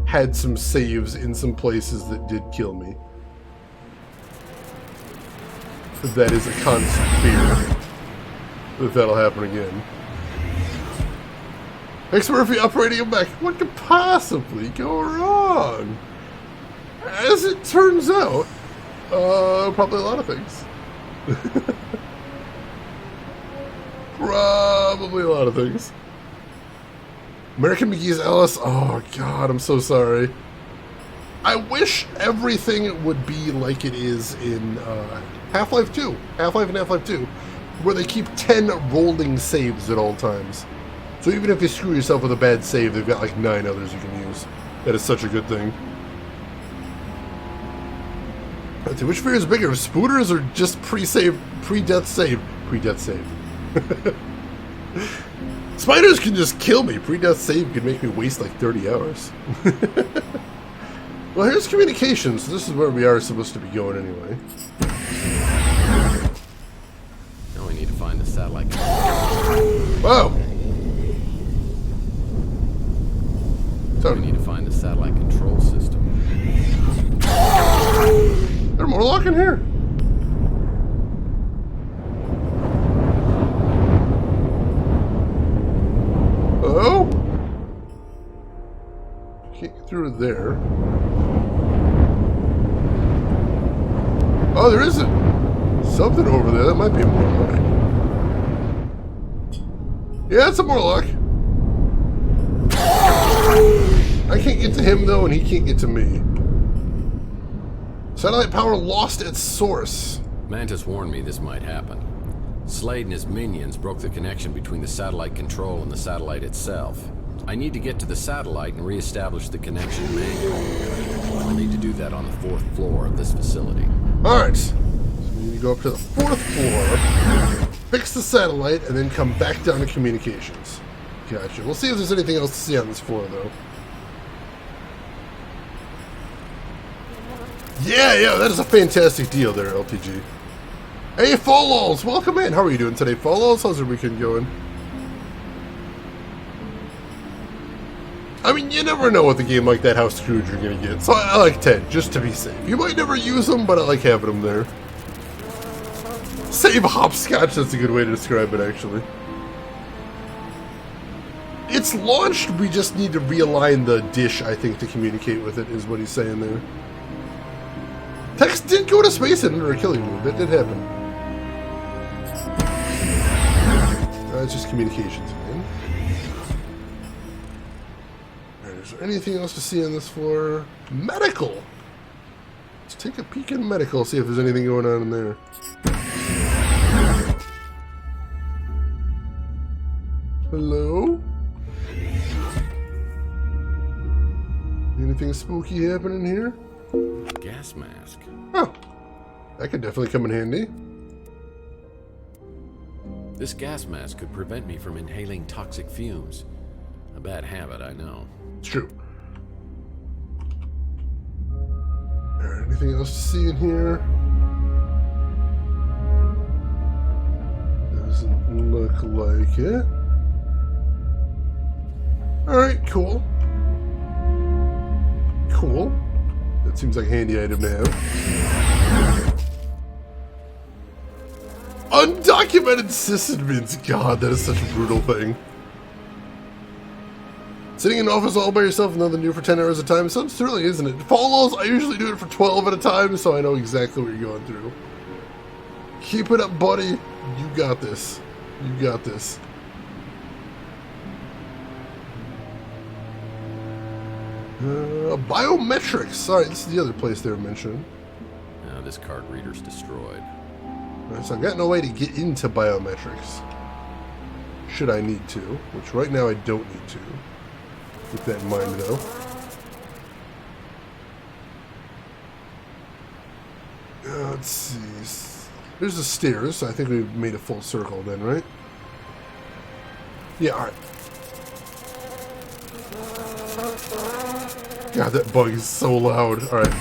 had some saves in some places that did kill me. That is a constant fear that that'll happen again. X Murphy operating a mech. What could possibly go wrong? As it turns out, probably a lot of things. Probably a lot of things. American McGee's Alice. Oh god, I'm so sorry. I wish everything would be like it is in Half-Life 2. Half-Life and Half-Life 2. Where they keep 10 rolling saves at all times. So even if you screw yourself with a bad save, they've got like 9 others you can use. That is such a good thing. Let's see, which fear is bigger, spooters or just pre-save, pre-death save? Pre-death save. Spiders can just kill me. Pre-death save could make me waste like 30 hours. Well, here's communications. This is where we are supposed to be going anyway. Now we need to find the satellite. Whoa! We need to find the satellite control system. There's more lock in here. Oh? Can't get through there. Oh, there isn't. Something over there. That might be a Morlock. Yeah, it's a Morlock. I can't get to him, though, and he can't get to me. Satellite power lost at source. Mantis warned me this might happen. Slade and his minions broke the connection between the satellite control and the satellite itself. I need to get to the satellite and re-establish the connection manually. I'll need to do that on the 4th floor of this facility. Alright. So we need to go up to the 4th floor, fix the satellite, and then come back down to communications. Gotcha. We'll see if there's anything else to see on this floor, though. Yeah, that is a fantastic deal there, LTG. Hey, Fallows, welcome in. How are you doing today, Fallows? How's your weekend going? I mean, you never know with a game like that how screwed you're gonna get, so I like 10, just to be safe. You might never use them, but I like having them there. Save hopscotch, that's a good way to describe it, actually. It's launched, we just need to realign the dish, I think, to communicate with it, is what he's saying there. Tex did go to space under a killing move. That did happen. It's just communications again. Alright, is there anything else to see on this floor? Medical! Let's take a peek in medical, see if there's anything going on in there. Hello? Anything spooky happening here? Gas mask. Oh, that could definitely come in handy. This gas mask could prevent me from inhaling toxic fumes. A bad habit, I know. It's true. Alright, anything else to see in here? Doesn't look like it. Alright, cool. Cool. That seems like a handy item to have. Undocumented sysadmins. God, that is such a brutal thing. Sitting in an office all by yourself, nothing new for 10 hours at a time. Sounds thrilling, isn't it? Follows, I usually do it for 12 at a time, so I know exactly what you're going through. Keep it up, buddy. You got this. You got this. Biometrics. Alright, this is the other place they were mentioning. Now this card reader's destroyed. Alright, so I've got no way to get into biometrics. Should I need to, which right now I don't need to. Keep that in mind, though. Let's see. There's the stairs, so I think we've made a full circle then, right? Yeah, alright. God, that bug is so loud. Alright.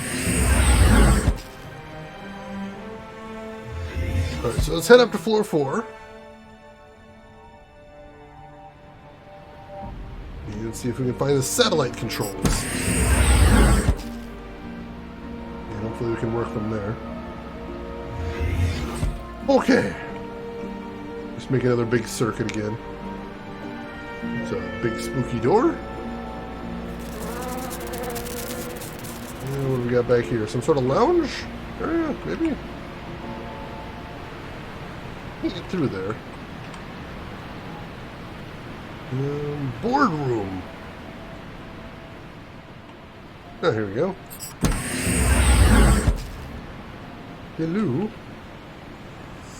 Alright, so let's head up to floor 4. And see if we can find the satellite controls. And hopefully we can work them there. Okay. Just make another big circuit again. It's a big spooky door. And what do we got back here? Some sort of lounge area, maybe? Can't get through there. Boardroom. Oh, here we go. Hello.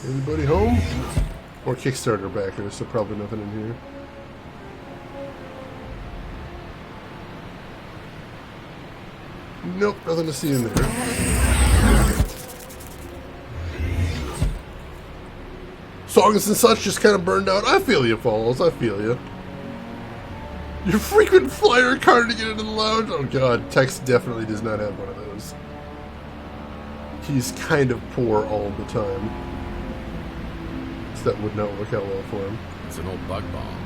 Anybody home? Or Kickstarter backers, so probably nothing in here. Nope, nothing to see in there. Songs and such just kind of burned out. I feel you, Falls. I feel you. Your frequent flyer card to get into the lounge? Oh god, Tex definitely does not have one of those. He's kind of poor all the time. So that would not work out well for him. It's an old bug bomb.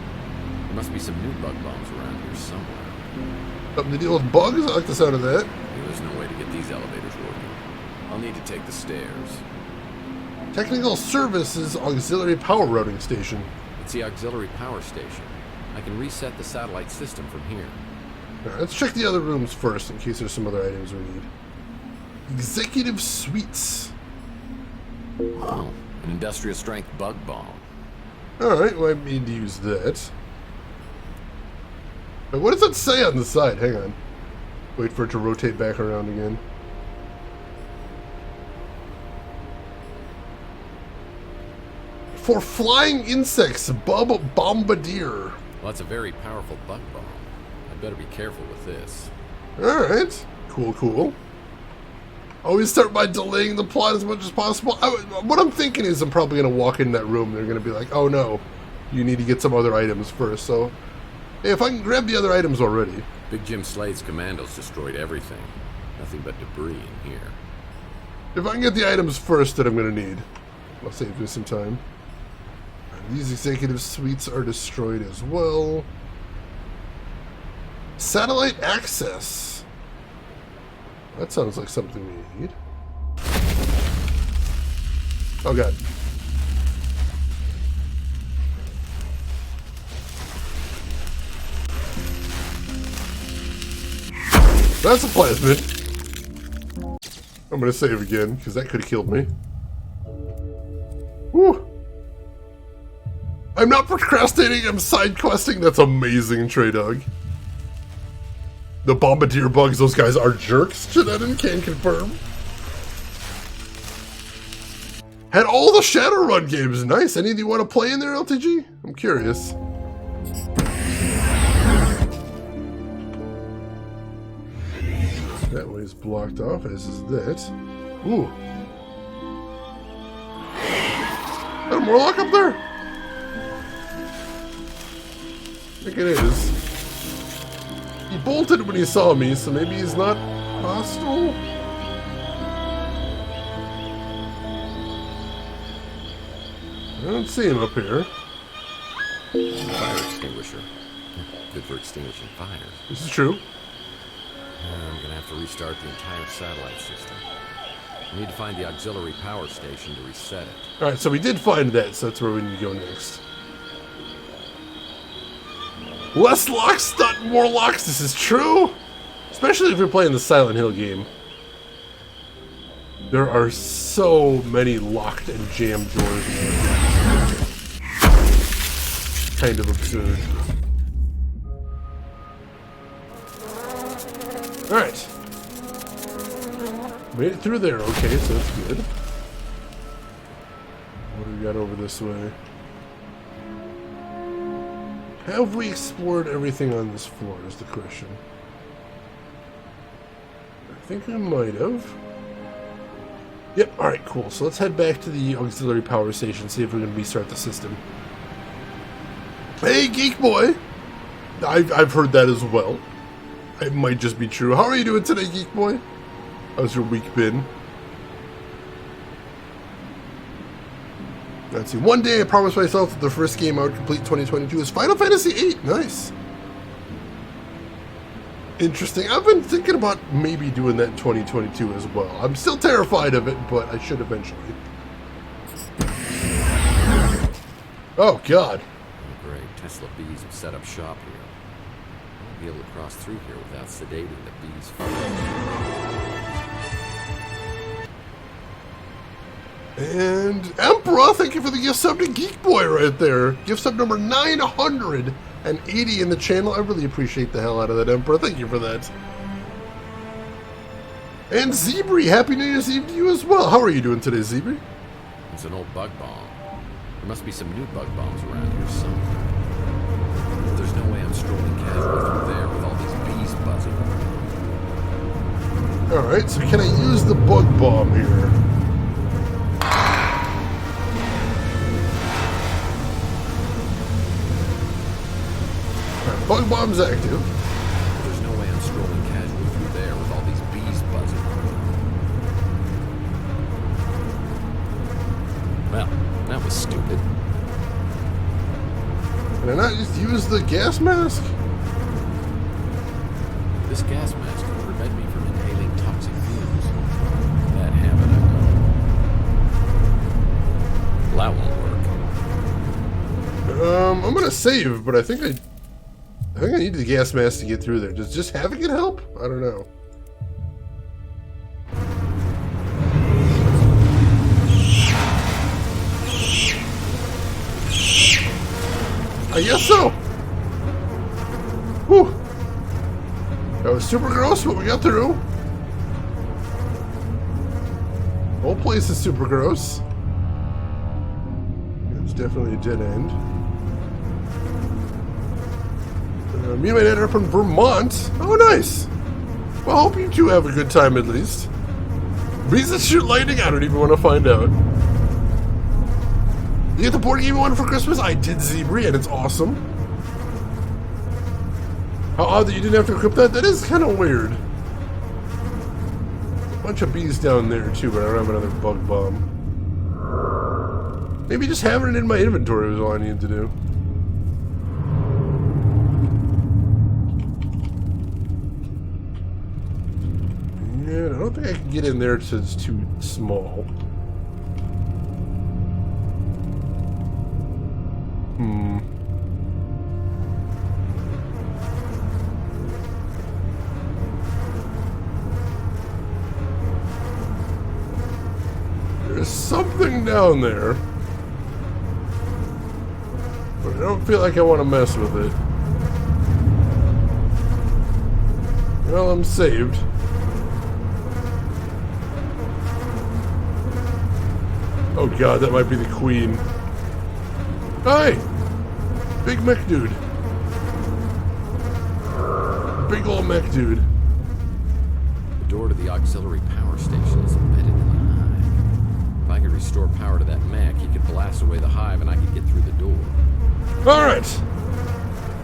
There must be some new bug bombs around here somewhere. Something to deal with bugs? I like the sound of that. There's no way to get these elevators working. I'll need to take the stairs. Technical Services Auxiliary Power Routing Station. It's the auxiliary power station. I can reset the satellite system from here. Alright, let's check the other rooms first in case there's some other items we need. Executive Suites. Oh, an industrial strength bug bomb. Alright, well, I need to use that. Wait, what does it say on the side? Hang on. Wait for it to rotate back around again. For flying insects, Bombardier. Well, that's a very powerful bug bomb. I'd better be careful with this. Alright. Cool, cool. Always start by delaying the plot as much as possible. What I'm thinking is I'm probably going to walk in that room. They're going to be like, oh no, you need to get some other items first. So, hey, if I can grab the other items already. Big Jim Slade's commandos destroyed everything. Nothing but debris in here. If I can get the items first that I'm going to need, I'll save me some time. These executive suites are destroyed as well. Satellite access. That sounds like something we need. Oh god. That's a plasmid. I'm gonna save again, because that could have killed me. Woo! I'm not procrastinating, I'm side questing. That's amazing, Trey Dog. The Bombardier bugs, those guys are jerks. Janetton can confirm. Had all the Shadowrun games. Nice. Any of you want to play in there, LTG? I'm curious. That way is blocked off, as is that. Ooh. Is that a Morlock up there? I think it is. He bolted when he saw me, so maybe he's not hostile? I don't see him up here. Fire extinguisher. Good for extinguishing fires. This is true. I'm gonna have to restart the entire satellite system. I need to find the auxiliary power station to reset it. Alright, so we did find that, so that's where we need to go next. Less locks, not more locks, this is true! Especially if you're playing the Silent Hill game. There are so many locked and jammed doors. Kind of absurd. Alright. Made it through there, okay, so that's good. What do we got over this way? Have we explored everything on this floor is the question. I think we might have. Yep, alright, cool. So let's head back to the auxiliary power station, see if we can restart the system. Hey, Geek Boy! I've heard that as well. It might just be true. How are you doing today, Geek Boy? How's your week been? Let's see. One day I promised myself that the first game I would complete 2022 is Final Fantasy VIII. Nice. Interesting. I've been thinking about maybe doing that in 2022 as well. I'm still terrified of it, but I should eventually. Oh, God. Oh, great. Tesla bees have set up shop here. I won't be able to cross through here without sedating the bees. And Emperor, thank you for the gift sub to Geek Boy right there. Gift sub number 980 in the channel. I really appreciate the hell out of that, Emperor. Thank you for that. And Zebri, happy New Year's Eve to you as well. How are you doing today, Zebri? It's an old bug bomb. There must be some new bug bombs around here somewhere. There's no way I'm strolling casually through there with all these bees buzzing. Alright, so can I use the bug bomb here? Bug bomb's active. There's no way I'm strolling casually through there with all these bees buzzing. Well, that was stupid. Can I not just use the gas mask? This gas mask can prevent me from inhaling toxic fumes. Bad habit, I know. Well, that won't work. I'm gonna save, but I think I need the gas mask to get through there. Does just having it help? I don't know. I guess so. Whew. That was super gross, but we got through. The whole place is super gross. It's definitely a dead end. Me and my dad are from Vermont. Oh, nice. Well, I hope you two have a good time at least. Bees that shoot lightning? I don't even want to find out. You get the board game you wanted for Christmas? I did, Zebri, and it's awesome. How odd that you didn't have to equip that? That is kind of weird. A bunch of bees down there, too, but I don't have another bug bomb. Maybe just having it in my inventory was all I needed to do. Yeah, I don't think I can get in there because it's too small. There's something down there. But I don't feel like I want to mess with it. Well, I'm saved. Oh god, that might be the queen. Hi! Big mech dude. Big ol' mech dude. The door to the auxiliary power station is embedded in the hive. If I could restore power to that mech, he could blast away the hive and I could get through the door. Alright!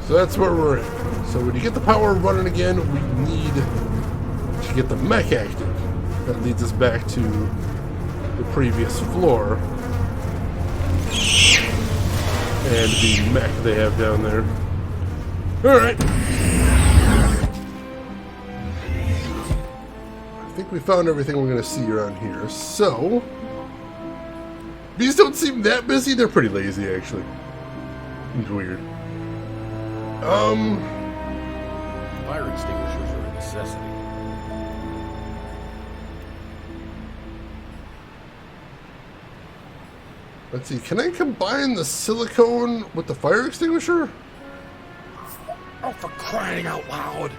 So that's where we're at. So when you get the power running again, we need to get the mech active. That leads us back to the previous floor. And the mech they have down there. Alright. I think we found everything we're going to see around here. So, bees don't seem that busy. They're pretty lazy, actually. It's weird. Fire extinguishers are a necessity. Let's see, can I combine the silicone with the fire extinguisher? Oh, for crying out loud!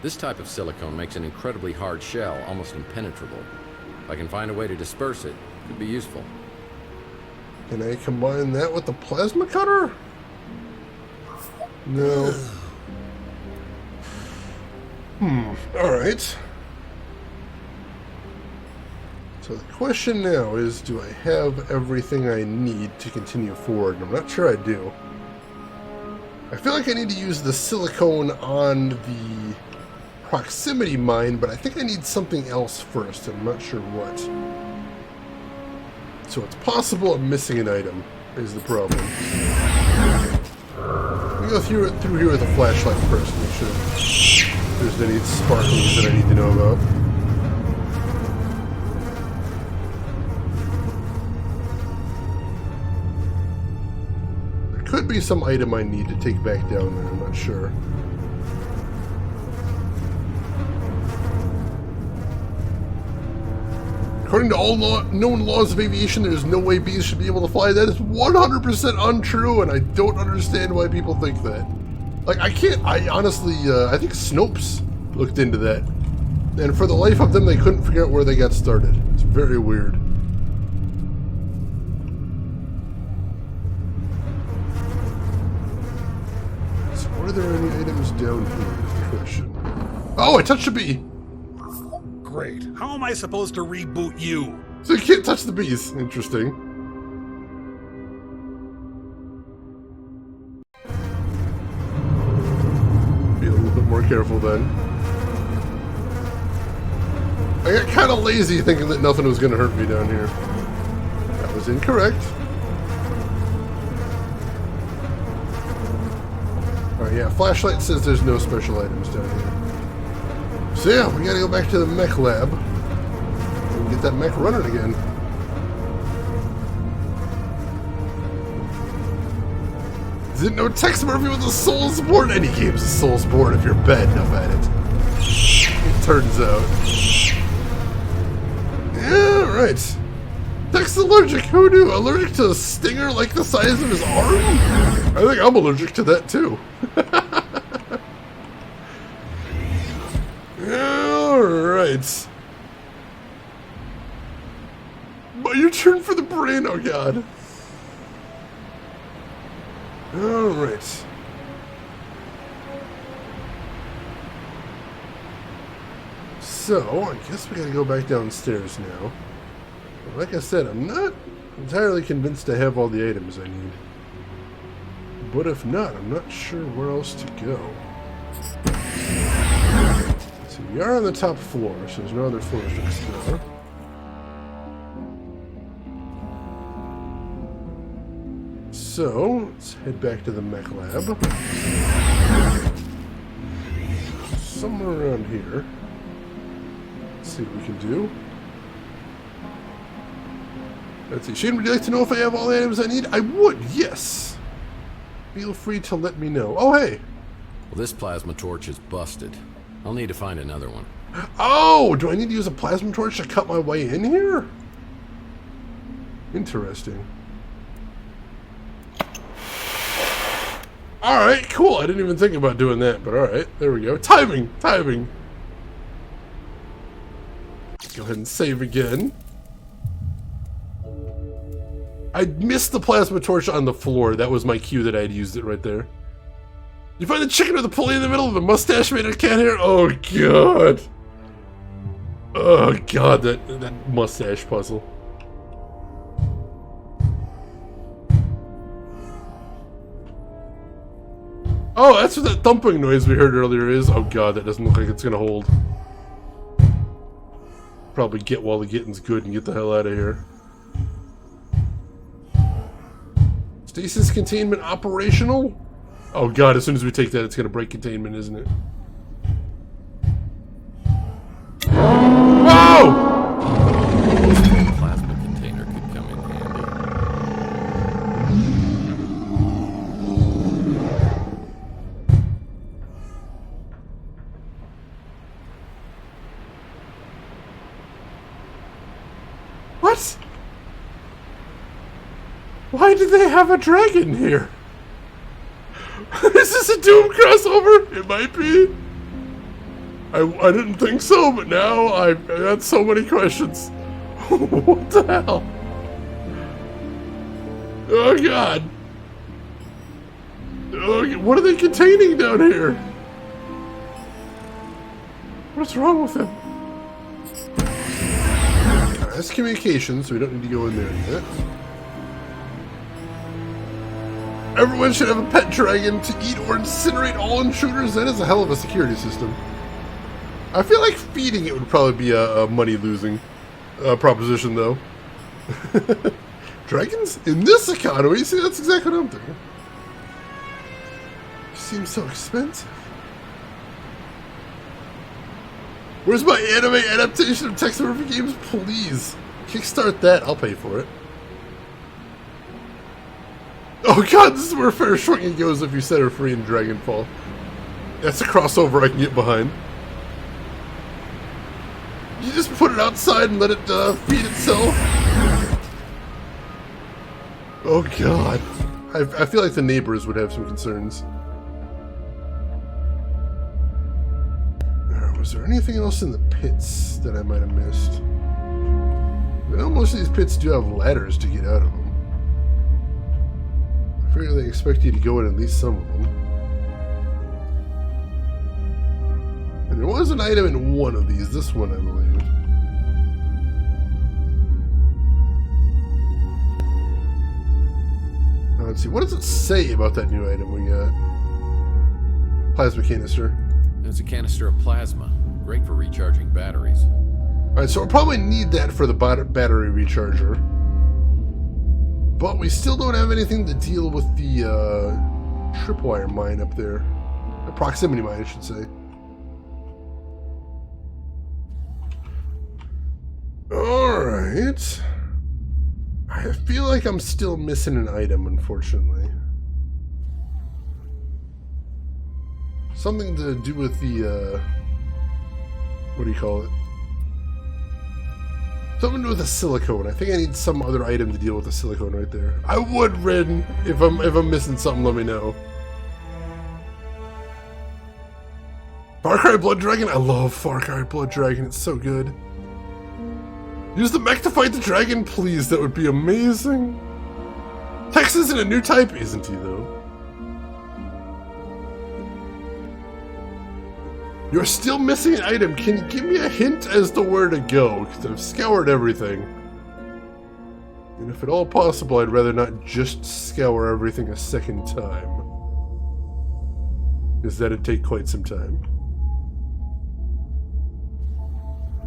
This type of silicone makes an incredibly hard shell, almost impenetrable. If I can find a way to disperse it, it could be useful. Can I combine that with the plasma cutter? No. Alright. So the question now is, do I have everything I need to continue forward? I'm not sure I do. I feel like I need to use the silicone on the proximity mine, but I think I need something else first. I'm not sure what. So it's possible I'm missing an item, is the problem. Let me go through here with a flashlight first, make sure there's any sparklings that I need to know about. There could be some item I need to take back down there, I'm not sure. According to all known laws of aviation, there's no way bees should be able to fly. That is 100% untrue, and I don't understand why people think that. Like, I honestly, I think Snopes looked into that. And for the life of them, they couldn't figure out where they got started. It's very weird. So, are there any items down here is the question. Oh, I touched a bee! Great. How am I supposed to reboot you? So you can't touch the bees. Interesting. Be a little bit more careful then. I got kind of lazy thinking that nothing was going to hurt me down here. That was incorrect. Alright, yeah, flashlight says there's no special items down here. So yeah, we gotta go back to the mech lab and get that mech running again. Didn't know Tex Murphy was a Soulsborne. Any game's a Soulsborne if you're bad enough at it. It turns out. Yeah, right. Tex is allergic. Who knew? Allergic to a stinger like the size of his arm? I think I'm allergic to that too. Alright. But your turn for the brain, oh god. Alright. So, I guess we gotta go back downstairs now. But like I said, I'm not entirely convinced I have all the items I need. But if not, I'm not sure where else to go. So we are on the top floor, so there's no other floors to explore. So, let's head back to the mech lab. Somewhere around here. Let's see what we can do. Let's see. Shane, would you like to know if I have all the items I need? I would, yes. Feel free to let me know. Oh, hey. Well, this plasma torch is busted. I'll need to find another one. Oh, do I need to use a plasma torch to cut my way in here? Interesting. Alright, cool. I didn't even think about doing that, but alright. There we go. Timing! Timing! Go ahead and save again. I missed the plasma torch on the floor. That was my cue that I had used it right there. You find the chicken with the pulley in the middle of a mustache made of cat hair? Oh, God. Oh, God, that mustache puzzle. Oh, that's what that thumping noise we heard earlier is. Oh, God, that doesn't look like it's going to hold. Probably get while the getting's good and get the hell out of here. Stasis containment operational? Oh god, as soon as we take that, it's gonna break containment, isn't it? Whoa! Plasma container could come in handy. What? Why did they have a dragon here? Is this a Doom crossover? It might be. I didn't think so, but now I got so many questions. What the hell? Oh god. Oh, what are they containing down here? What's wrong with them? That's communication, so we don't need to go in there yet. Everyone should have a pet dragon to eat or incinerate all intruders. That is a hell of a security system. I feel like feeding it would probably be a money-losing proposition, though. Dragons? In this economy? See, that's exactly what I'm thinking. Seems so expensive. Where's my anime adaptation of Tex Murphy games? Please. Kickstart that. I'll pay for it. Oh god, this is where Fair Shrinking goes if you set her free in Dragonfall. That's a crossover I can get behind. You just put it outside and let it feed itself. Oh god. I feel like the neighbors would have some concerns. Was there anything else in the pits that I might have missed? I know most of these pits do have ladders to get out of them. I figure they expect you to go in at least some of them. And there was an item in one of these, this one I believe. Now, let's see, what does it say about that new item we got? Plasma canister. It's a canister of plasma, great for recharging batteries. Alright, so we'll probably need that for the battery recharger. But we still don't have anything to deal with the tripwire mine up there. A proximity mine, I should say. Alright. I feel like I'm still missing an item, unfortunately. Something to do with the, what do you call it? Something to do with the silicone. I think I need some other item to deal with the silicone right there. I would, Rin. If I'm missing something, let me know. Far Cry Blood Dragon? I love Far Cry Blood Dragon. It's so good. Use the mech to fight the dragon, please. That would be amazing. Tex isn't a new type, isn't he, though? You're still missing an item. Can you give me a hint as to where to go? Because I've scoured everything. And if at all possible, I'd rather not just scour everything a second time. Because that'd take quite some time.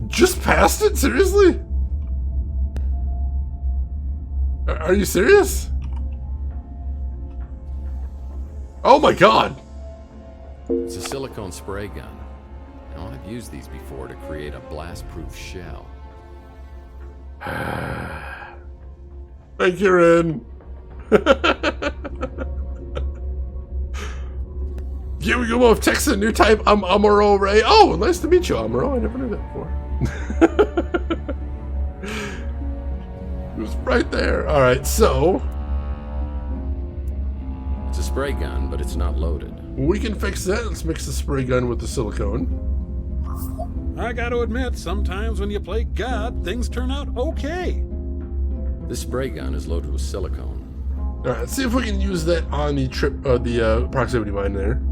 Just past it? Seriously? Are you serious? Oh my god! It's a silicone spray gun. Now, I've used these before to create a blast-proof shell. Thank you, Ren. Here we go with Tex, a new type. I'm Amuro Ray. Oh, nice to meet you, Amuro. I never knew that before. It was right there. Alright, so It's a spray gun, but it's not loaded. we can fix that. Let's mix the spray gun with the silicone. I gotta admit, sometimes when you play God, things turn out okay. This spray gun is loaded with silicone. Alright, let's see if we can use that on the proximity mine there.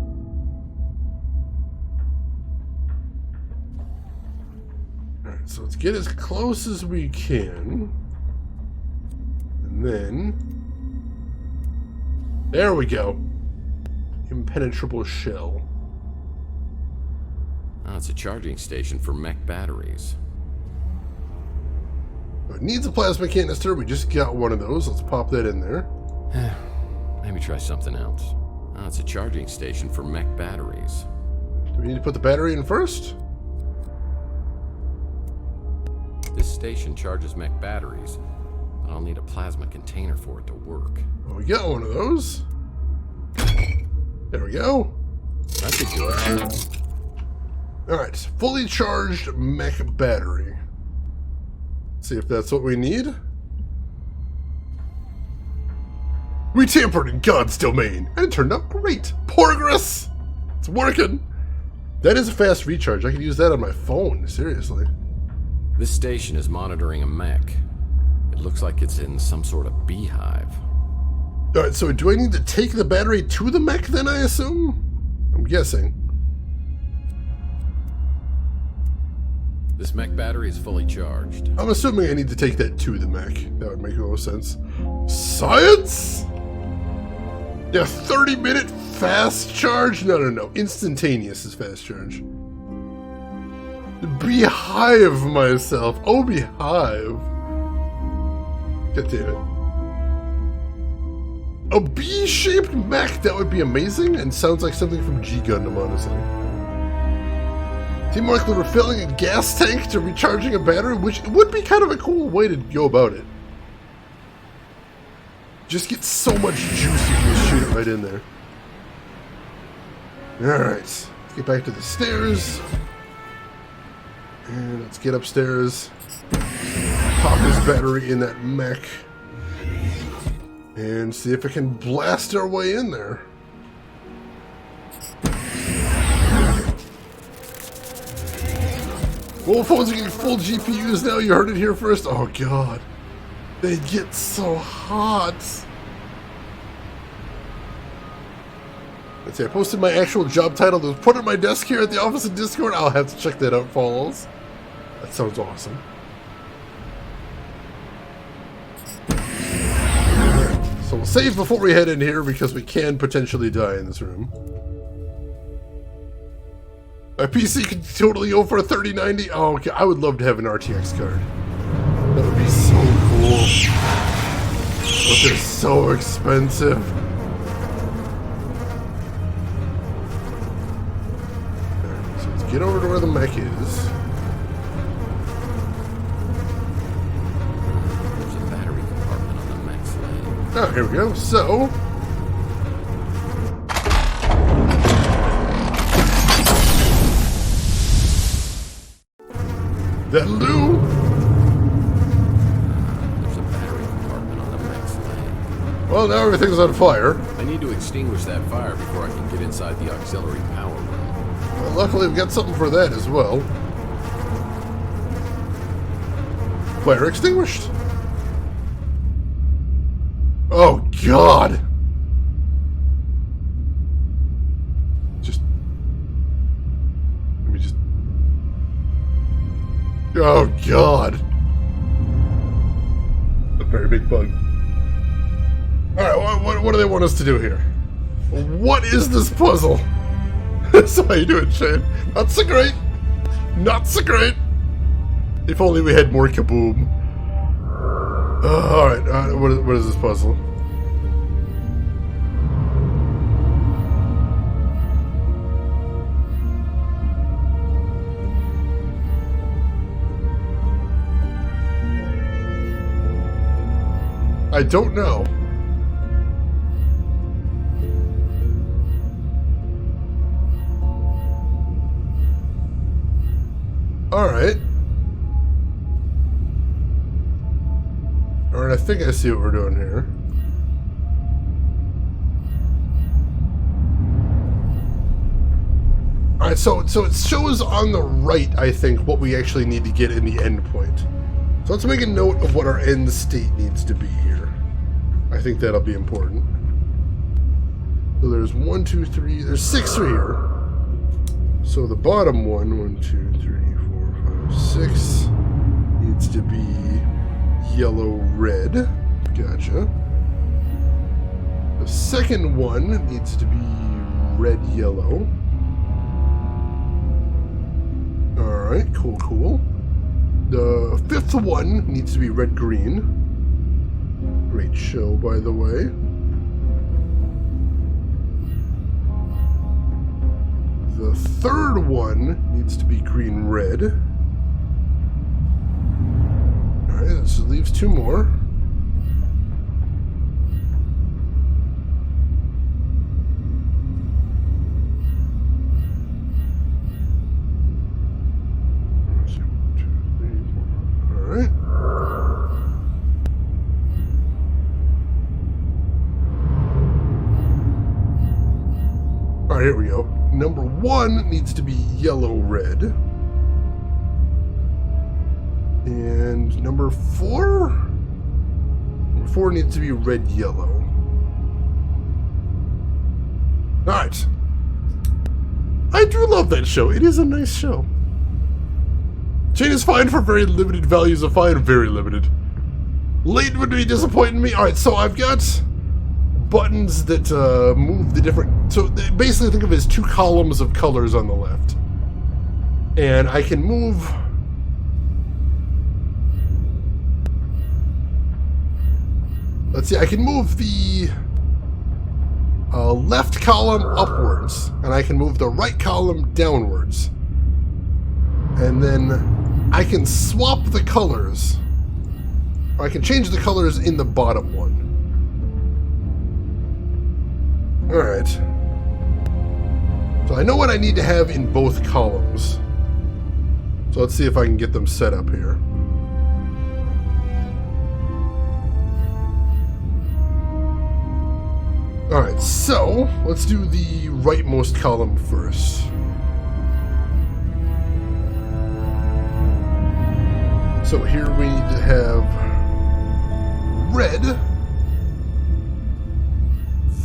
Alright, so let's get as close as we can. And then there we go. Impenetrable shell. Oh, it's a charging station for mech batteries. It needs a plasma canister. We just got one of those. Let's pop that in there. Maybe try something else. Oh, it's a charging station for mech batteries. Do we need to put the battery in first? This station charges mech batteries, but I'll need a plasma container for it to work. Well, we got one of those. There we go. That could do it. Alright, fully charged mech battery. See if that's what we need. We tampered in God's domain, and it turned out great. Progress! It's working. That is a fast recharge. I could use that on my phone, seriously. This station is monitoring a mech. It looks like it's in some sort of beehive. Alright, so do I need to take the battery to the mech then, I assume? I'm guessing. This mech battery is fully charged. I'm assuming I need to take that to the mech. That would make a little sense. Science? Yeah, 30-minute fast charge? No. Instantaneous is fast charge. Beehive myself. Oh, beehive. God damn it. A bee-shaped mech? That would be amazing and sounds like something from G Gundam, honestly. Seemed like they were filling a gas tank to recharging a battery, which would be kind of a cool way to go about it. Just get so much juice you can just shoot it right in there. Alright, let's get back to the stairs. And let's get upstairs. Pop this battery in that mech. And see if it can blast our way in there. Mobile phones are getting full GPUs now. You heard it here first. Oh god. They get so hot. Let's see, I posted my actual job title to put on my desk here at the office in Discord. I'll have to check that out, follows. That sounds awesome. So we'll save before we head in here because we can potentially die in this room. My PC could totally go for a 3090. Oh, okay. I would love to have an RTX card. That would be so cool. But they're so expensive. get over to where the mech is. There's a battery compartment on the mech's leg. Oh, here we go. So... that'll do. There's a battery compartment on the mech's leg. Well, now everything's on fire. I need to extinguish that fire before I can get inside the auxiliary power room. Well, luckily, we've got something for that as well. Fire extinguished. Oh, God. Just... let me just... oh, God. A very big bug. Alright, what do they want us to do here? What is this puzzle? So how you doing, Shane? Not so great. Not so great. If only we had more kaboom. Alright, what is this puzzle? I don't know. Alright. Alright, I think I see what we're doing here. Alright, so it shows on the right, I think, what we actually need to get in the end point. So let's make a note of what our end state needs to be here. I think that'll be important. So there's 1, 2, 3, there's 6 here. So the bottom one, 1, 2, 3, 4, 5, 6, needs to be yellow-red. Gotcha. The second one needs to be red-yellow. Alright, cool. The fifth one needs to be red-green. Great show, by the way. The third one needs to be green-red. Alright, this leaves 2 more. Alright. Alright, here we go. Number 1 needs to be yellow-red. And number 4? Number 4 needs to be red-yellow. Alright. I do love that show. It is a nice show. Chain is fine for very limited values of fine, very limited. Late would be disappointing me. Alright, so I've got buttons that move the different... so basically think of it as 2 columns of colors on the left. And I can move... let's see, I can move the left column upwards, and I can move the right column downwards. And then I can swap the colors, or I can change the colors in the bottom one. Alright. So I know what I need to have in both columns. So let's see if I can get them set up here. Alright, so let's do the rightmost column first. So here we need to have red,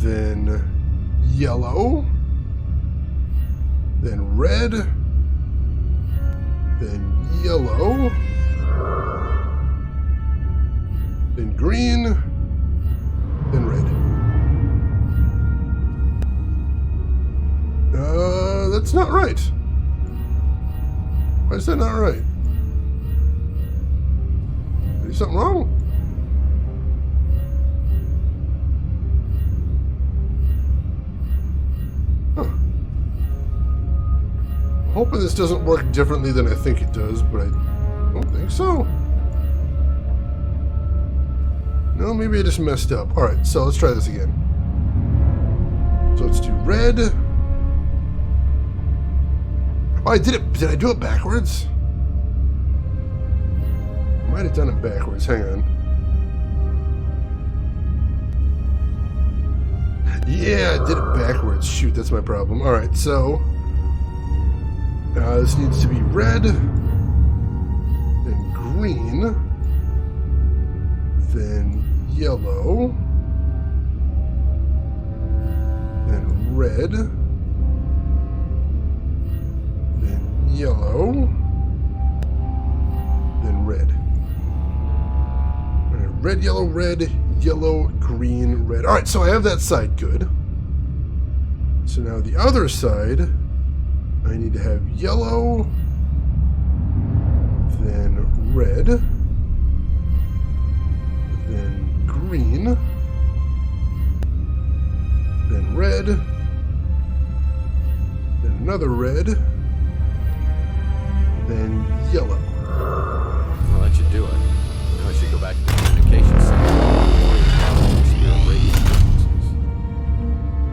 then yellow, then red, then yellow, then green, then red. That's not right. Why is that not right? Is something wrong? Huh. hoping this doesn't work differently than I think it does, but I don't think so. No, maybe I just messed up. Alright, so let's try this again. So let's do red. Oh, I did it. Did I do it backwards? I might have done it backwards. Hang on. Yeah, I did it backwards. Shoot, that's my problem. Alright, so this needs to be red, then green, then yellow, then red, then yellow, then red. All right, red, yellow, green, red. All right, so I have that side good. So now the other side, I need to have yellow, then red, then green, then red, then another red, then yellow. I'll let you do it. Now I should go back to the communication center.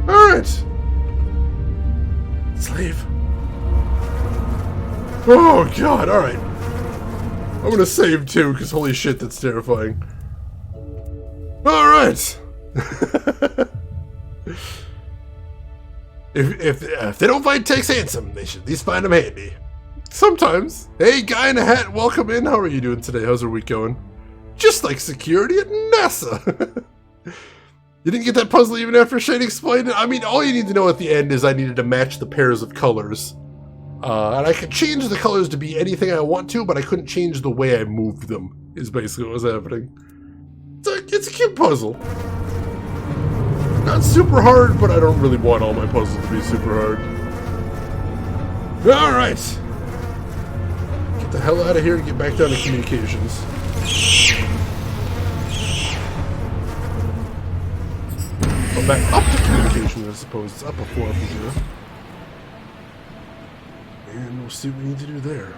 Alright! Let's leave. Oh god, alright. I'm gonna save too, because holy shit, that's terrifying. Alright! if they don't find Tex handsome, they should at least find him handy. Sometimes. Hey, guy in a hat, welcome in. How are you doing today? How's your week going? Just like security at NASA. You didn't get that puzzle even after Shane explained it? I mean, all you need to know at the end is I needed to match the pairs of colors. And I could change the colors to be anything I want to, but I couldn't change the way I moved them, is basically what was happening. It's a cute puzzle. Not super hard, but I don't really want all my puzzles to be super hard. Alright. Get the hell out of here and get back down to communications. Oh, back up to communications, I suppose. It's up a floor from here. And we'll see what we need to do there.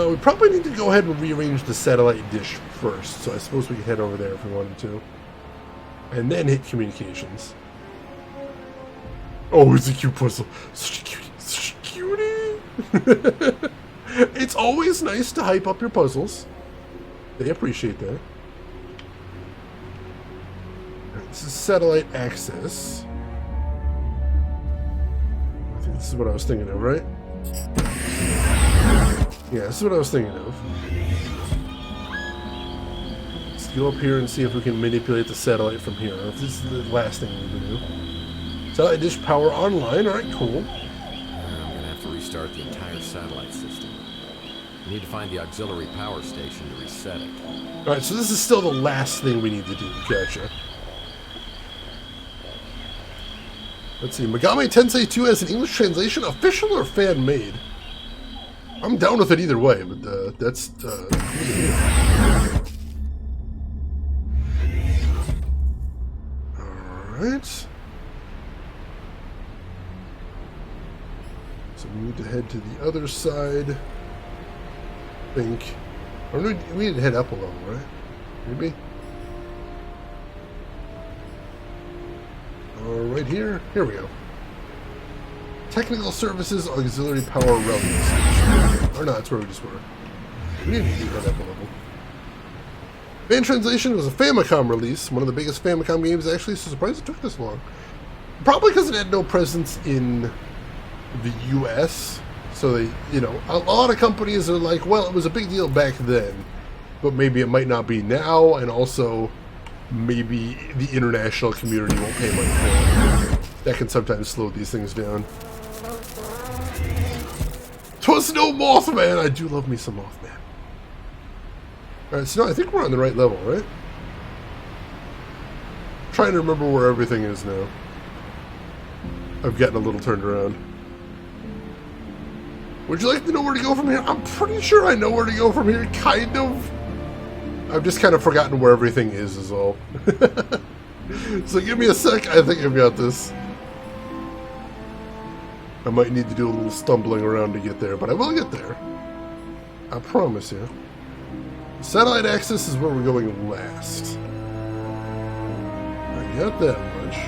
We probably need to go ahead and rearrange the satellite dish first, so I suppose we can head over there if we wanted to. And then hit communications. Oh, it's a cute puzzle. Such a cutie. Such a cutie. It's always nice to hype up your puzzles. They appreciate that. This is satellite access. I think this is what I was thinking of, right? Yeah, this is what I was thinking of. Let's go up here and see if we can manipulate the satellite from here. If this is the last thing we need to do. Satellite dish power online. Alright, cool. I'm gonna have to restart the entire satellite system. I need to find the auxiliary power station to reset it. Alright, so this is still the last thing we need to do. Gotcha. Let's see. Megami Tensei 2 has an English translation, official or fan-made? I'm down with it either way, but that's Alright. So we need to head to the other side. I think. Or we need to head up a level, right? Maybe? Right here. Here we go. Technical Services Auxiliary Power Relay Station. Or no, that's where we just were. We need to head up a level. Fan Translation was a Famicom release, one of the biggest Famicom games actually, so surprised it took this long. Probably because it had no presence in the US. So they, you know, a lot of companies are like, well, it was a big deal back then, but maybe it might not be now, and also maybe the international community won't pay money for it. That can sometimes slow these things down. 'Twas no Mothman! I do love me some Mothman. Alright, so now I think we're on the right level, right? I'm trying to remember where everything is now. I've gotten a little turned around. Would you like to know where to go from here? I'm pretty sure I know where to go from here, kind of. I've just kind of forgotten where everything is all. So give me a sec, I think I've got this. I might need to do a little stumbling around to get there, but I will get there. I promise you. Satellite access is where we're going last. I got that much.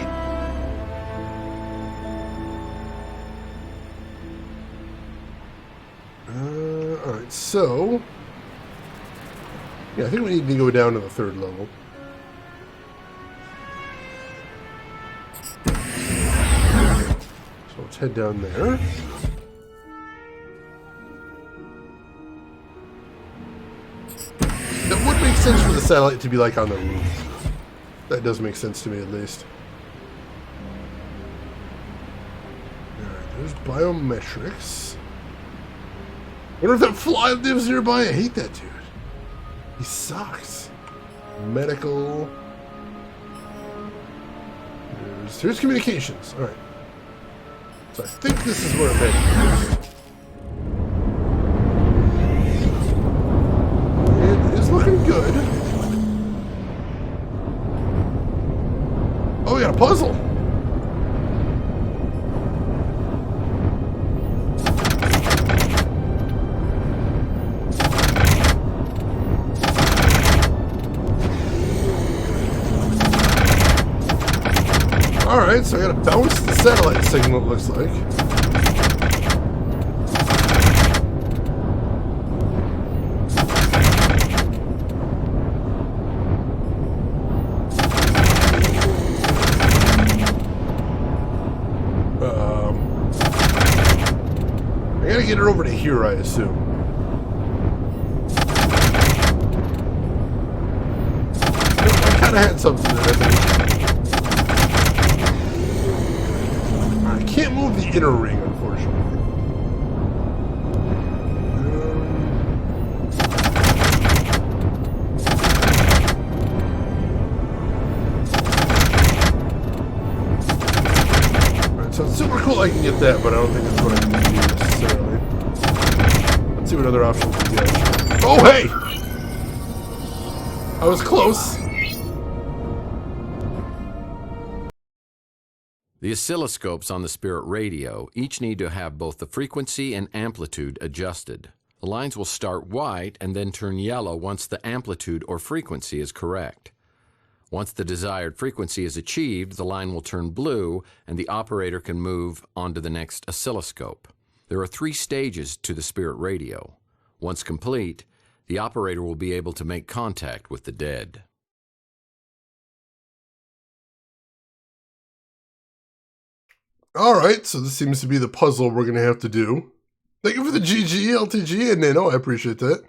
Alright, so... yeah, I think we need to go down to the 3rd level. So let's head down there. That would make sense for the satellite to be like on the roof. That does make sense to me at least. Alright, there's biometrics. Wonder if that fly lives nearby. I hate that dude. He sucks. Medical. Here's communications. Alright. So I think this is where I'm heading. It is looking good. Oh, we got a puzzle. Alright, so I gotta bounce the satellite signal, it looks like. I gotta get it over to here, I assume. I kinda had something there, I think. Can't move the inner ring, unfortunately. Alright, so it's super cool I can get that, but I don't think that's what I need to do necessarily. Let's see what other options we get. Oh, hey! I was close. The oscilloscopes on the Spirit radio each need to have both the frequency and amplitude adjusted. The lines will start white and then turn yellow once the amplitude or frequency is correct. Once the desired frequency is achieved, the line will turn blue and the operator can move on to the next oscilloscope. There are 3 stages to the Spirit radio. Once complete, the operator will be able to make contact with the dead. Alright, so this seems to be the puzzle we're going to have to do. Thank you for the GG, LTG, and Nano, I appreciate that.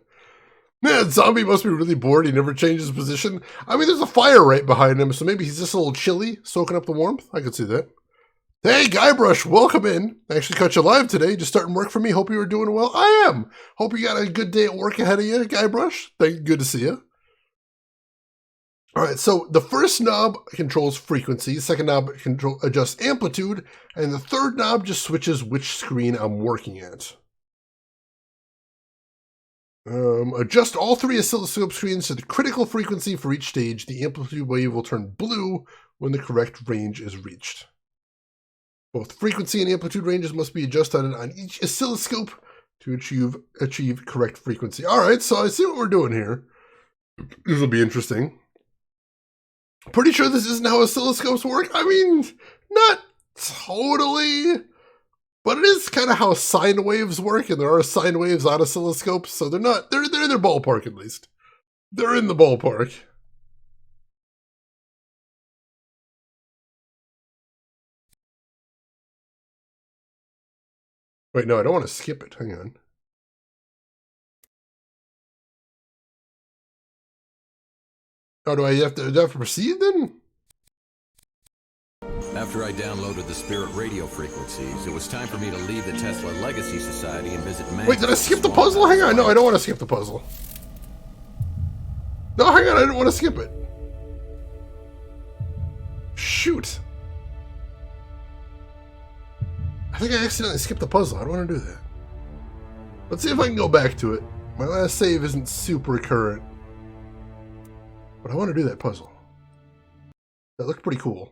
Man, zombie must be really bored, he never changes position. I mean, there's a fire right behind him, so maybe he's just a little chilly, soaking up the warmth. I could see that. Hey, Guybrush, welcome in. I actually caught you live today, just starting work for me. Hope you were doing well. I am. Hope you got a good day at work ahead of you, Guybrush. Good to see you. All right, so the first knob controls frequency, second knob adjusts amplitude, and the third knob just switches which screen I'm working at. Adjust all 3 oscilloscope screens to the critical frequency for each stage. The amplitude wave will turn blue when the correct range is reached. Both frequency and amplitude ranges must be adjusted on each oscilloscope to achieve correct frequency. All right, so I see what we're doing here. This will be interesting. Pretty sure this isn't how oscilloscopes work. I mean, not totally, but it is kind of how sine waves work, and there are sine waves on oscilloscopes, so they're in their ballpark at least. They're in the ballpark. Wait, no, I don't want to skip it. Hang on. Oh, do I have to proceed then? After I downloaded the Spirit radio frequencies, it was time for me to leave the Tesla Legacy Society and visit Manhattan. Wait, did I skip the puzzle? Hang on, no, I don't want to skip the puzzle. No, hang on, I didn't want to skip it. Shoot. I think I accidentally skipped the puzzle. I don't want to do that. Let's see if I can go back to it. My last save isn't super current. But I want to do that puzzle. That looked pretty cool.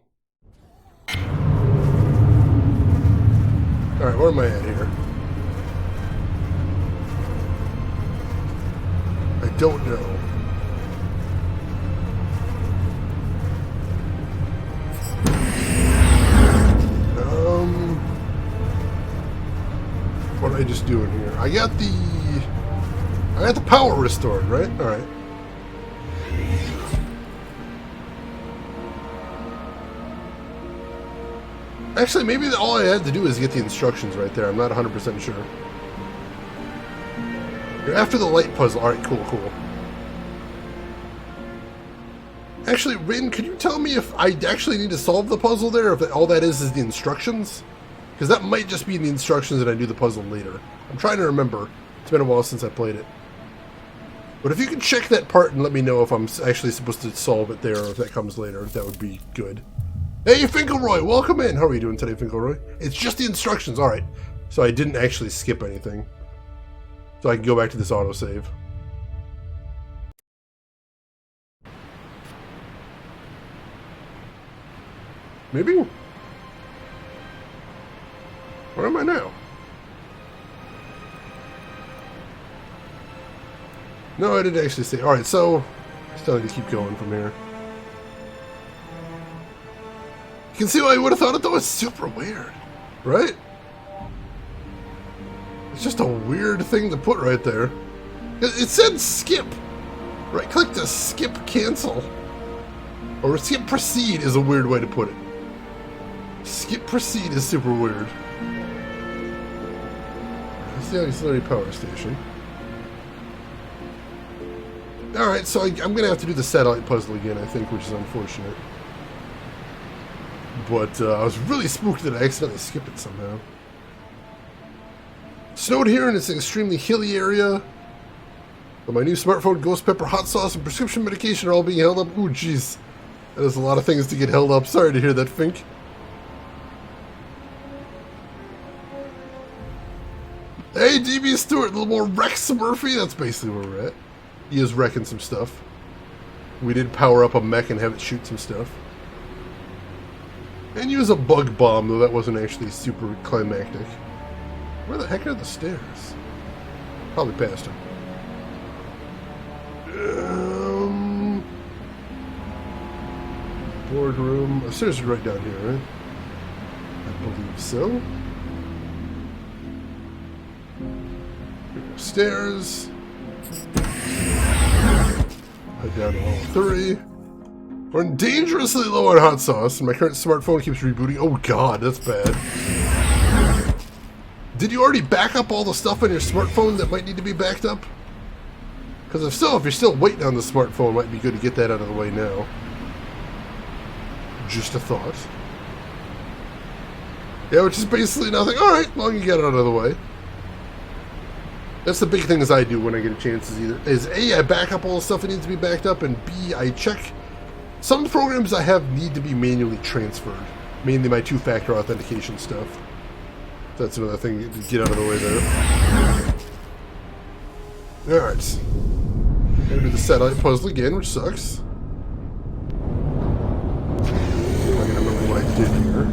Alright, where am I at here? I don't know. What am I just doing here? I got the power restored, right? All right. Actually, maybe all I had to do is get the instructions right there. I'm not 100% sure. You're after the light puzzle. All right, cool, cool. Actually, Rin, could you tell me if I actually need to solve the puzzle there, or if all that is the instructions? Because that might just be the instructions and I do the puzzle later. I'm trying to remember. It's been a while since I played it. But if you can check that part and let me know if I'm actually supposed to solve it there or if that comes later, that would be good. Hey, Finkelroy, welcome in. How are you doing today, Finkelroy? It's just the instructions. All right. So I didn't actually skip anything. So I can go back to this autosave. Maybe? Where am I now? No, I didn't actually see. Alright, so I still need to keep going from here. You can see why I would have thought it though. It's super weird, right? It's just a weird thing to put right there. It said skip. Right click to skip cancel. Or skip proceed is a weird way to put it. Skip proceed is super weird. That's the auxiliary power station. Alright, so I'm going to have to do the satellite puzzle again, I think, which is unfortunate. But I was really spooked that I accidentally skipped it somehow. Snowed here in this extremely hilly area. But my new smartphone, Ghost Pepper, hot sauce, and prescription medication are all being held up. Ooh, jeez. That is a lot of things to get held up. Sorry to hear that, Fink. Hey, DB Stewart, a little more Rex Murphy. That's basically where we're at. He is wrecking some stuff. We did power up a mech and have it shoot some stuff. And use a bug bomb, though that wasn't actually super climactic. Where the heck are the stairs? Probably past him. Boardroom. The stairs are right down here, right? I believe so. Stairs. Head down to all three. We're dangerously low on hot sauce, and my current smartphone keeps rebooting. Oh god, that's bad. Did you already back up all the stuff on your smartphone that might need to be backed up? Because if so, if you're still waiting on the smartphone, it might be good to get that out of the way now. Just a thought. Yeah, which is basically nothing. Alright, long you get it out of the way. That's the big things I do when I get a chance is A, I back up all the stuff that needs to be backed up, and B, I check. Some programs I have need to be manually transferred. Mainly my two-factor authentication stuff. That's another thing to get out of the way there. Alright. Gotta do the satellite puzzle again, which sucks. I'm not gonna remember what I did here.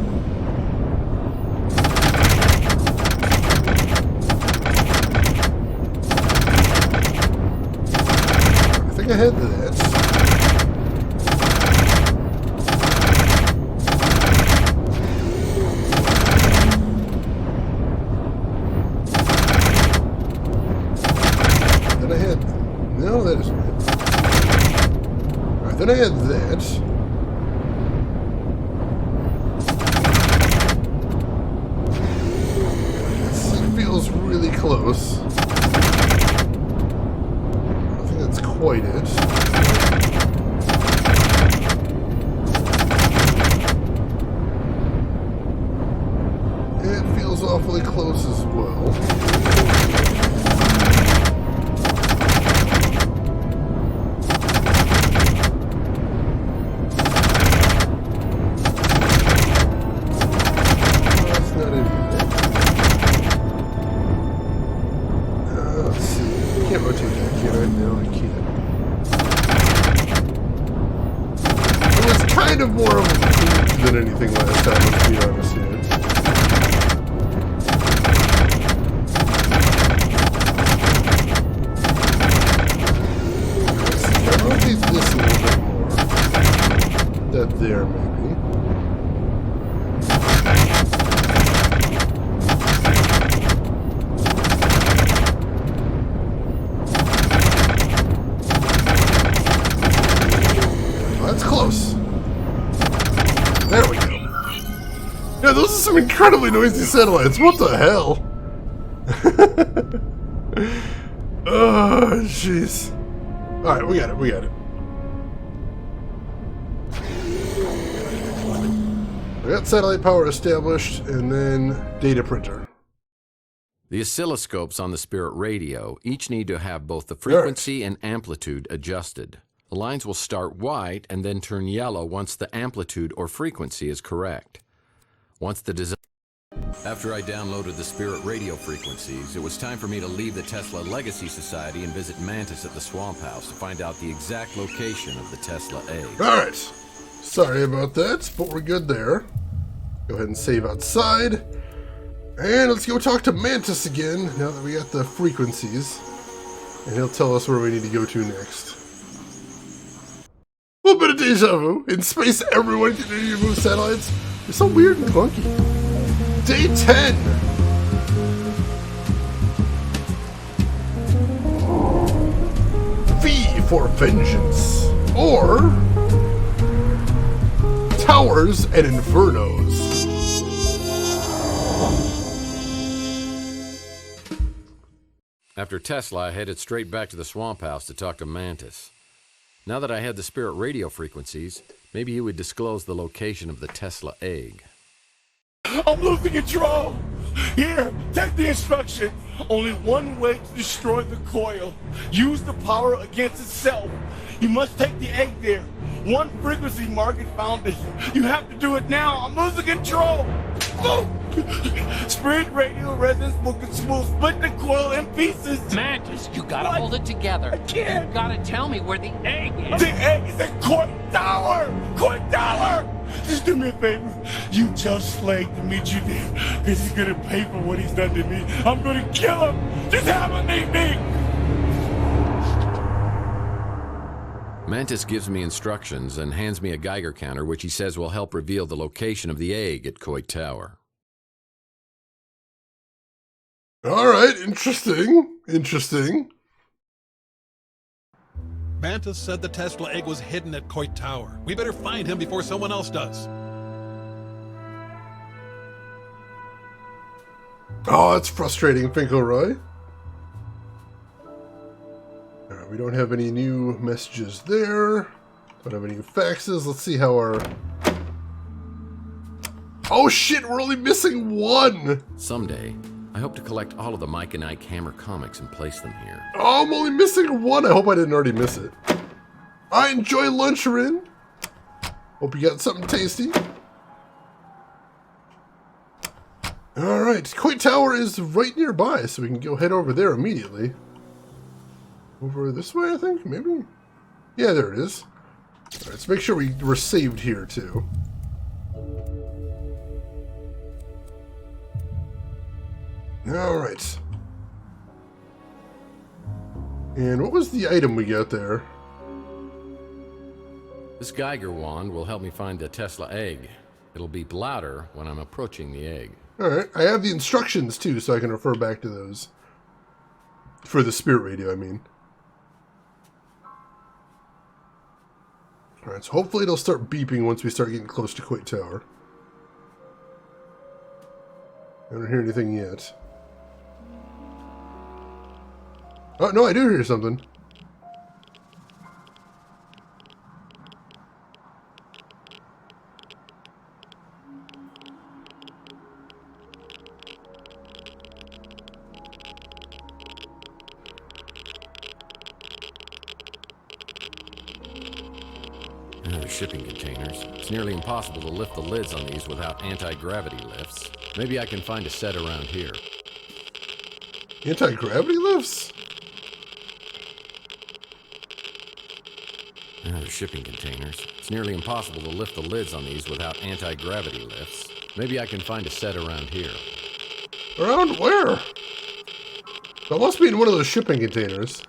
I had that. Then I had... No, that isn't it. Alright, then I had that. This feels really close. Quite it. It feels awfully close as well. That's not it. Let's see. I can't rotate that, can I? No, I can't. Kind of more of a fluke than anything last time, let's be honest here. Yeah, those are some incredibly noisy satellites. What the hell? Oh, jeez. Alright, we got it, we got it. We got satellite power established, and then data printer. The oscilloscopes on the Spirit radio each need to have both the frequency and amplitude adjusted. The lines will start white and then turn yellow once the amplitude or frequency is correct. After I downloaded the Spirit radio frequencies, it was time for me to leave the Tesla Legacy Society and visit Mantis at the Swamp House to find out the exact location of the Tesla egg. Alright. Sorry about that, but we're good there. Go ahead and save outside. And let's go talk to Mantis again, now that we got the frequencies. And he'll tell us where we need to go to next. A little bit of deja vu. In space, everyone can move satellites. It's so weird and clunky. Day 10. V for Vengeance. Or Towers and Infernos. After Tesla, I headed straight back to the Swamp House to talk to Mantis. Now that I had the Spirit radio frequencies, maybe he would disclose the location of the Tesla egg. I'm losing control! Here, take the instruction. Only one way to destroy the coil. Use the power against itself. You must take the egg there. One frequency market found it. You have to do it now. I'm losing control. Oh! Spirit radio resonance will split the coil in pieces. Mantis, you gotta hold it together. I can't. You gotta tell me where the egg is. The egg is at Court Tower! Court Tower! Just do me a favor. You tell Slade to meet you there. Because he's gonna pay for what he's done to me. I'm gonna kill him. Just have him meet me. Mantis gives me instructions and hands me a Geiger counter, which he says will help reveal the location of the egg at Coit Tower. Alright, interesting. Interesting. Mantis said the Tesla egg was hidden at Coit Tower. We better find him before someone else does. Oh, it's frustrating, Finkelroy. Alright, we don't have any new messages there. Don't have any new faxes. Let's see how our... Oh shit, we're only missing one! Someday, I hope to collect all of the Mike and Ike Hammer comics and place them here. Oh, I'm only missing one. I hope I didn't already miss it. I enjoy lunch, Rin. Hope you got something tasty. Alright, Coit Tower is right nearby, so we can go head over there immediately. Over this way, I think, maybe? Yeah, there it is. Alright, let's make sure we're saved here, too. Alright. And what was the item we got there? This Geiger wand will help me find the Tesla egg. It'll beep louder when I'm approaching the egg. Alright, I have the instructions too, so I can refer back to those. For the Spirit radio, I mean. Alright, so hopefully it'll start beeping once we start getting close to Coit Tower. I don't hear anything yet. Oh, no, I do hear something. Shipping containers. It's nearly impossible to lift the lids on these without anti-gravity lifts. Maybe I can find a set around here. Anti-gravity lifts? Shipping containers. It's nearly impossible to lift the lids on these without anti-gravity lifts. Maybe I can find a set around here. Around where? That must be in one of those shipping containers.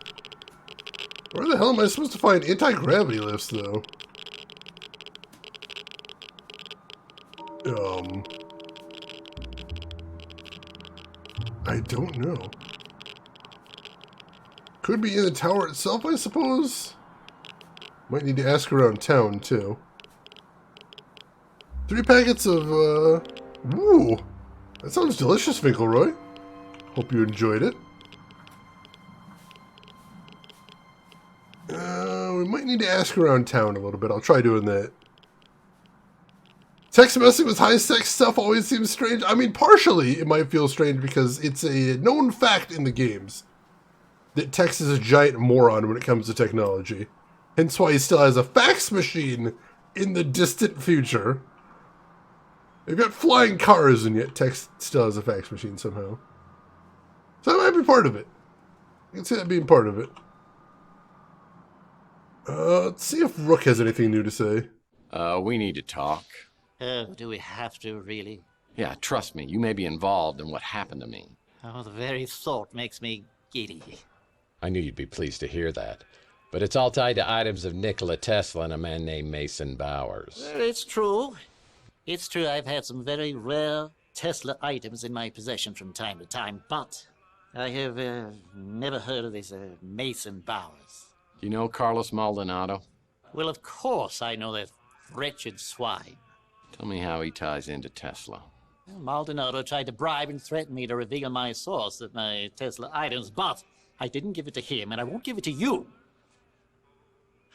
Where the hell am I supposed to find anti-gravity lifts, though? I don't know. Could be in the tower itself, I suppose? Might need to ask around town, too. 3 packets of, Ooh, that sounds delicious, Finkelroy. Hope you enjoyed it. We might need to ask around town a little bit. I'll try doing that. Text messing with high-sex stuff always seems strange. I mean, partially it might feel strange because it's a known fact in the games that Tex is a giant moron when it comes to technology. Hence why he still has a fax machine in the distant future. They've got flying cars, and yet Tex still has a fax machine somehow. So that might be part of it. I can see that being part of it. Let's see if Rook has anything new to say. We need to talk. Oh, do we have to, really? Yeah, trust me, you may be involved in what happened to me. Oh, the very thought makes me giddy. I knew you'd be pleased to hear that. But it's all tied to items of Nikola Tesla and a man named Mason Bowers. Well, it's true. It's true I've had some very rare Tesla items in my possession from time to time, but I have never heard of this Mason Bowers. You know Carlos Maldonado? Well, of course I know that wretched swine. Tell me how he ties into Tesla. Well, Maldonado tried to bribe and threaten me to reveal my source of my Tesla items, but I didn't give it to him, and I won't give it to you.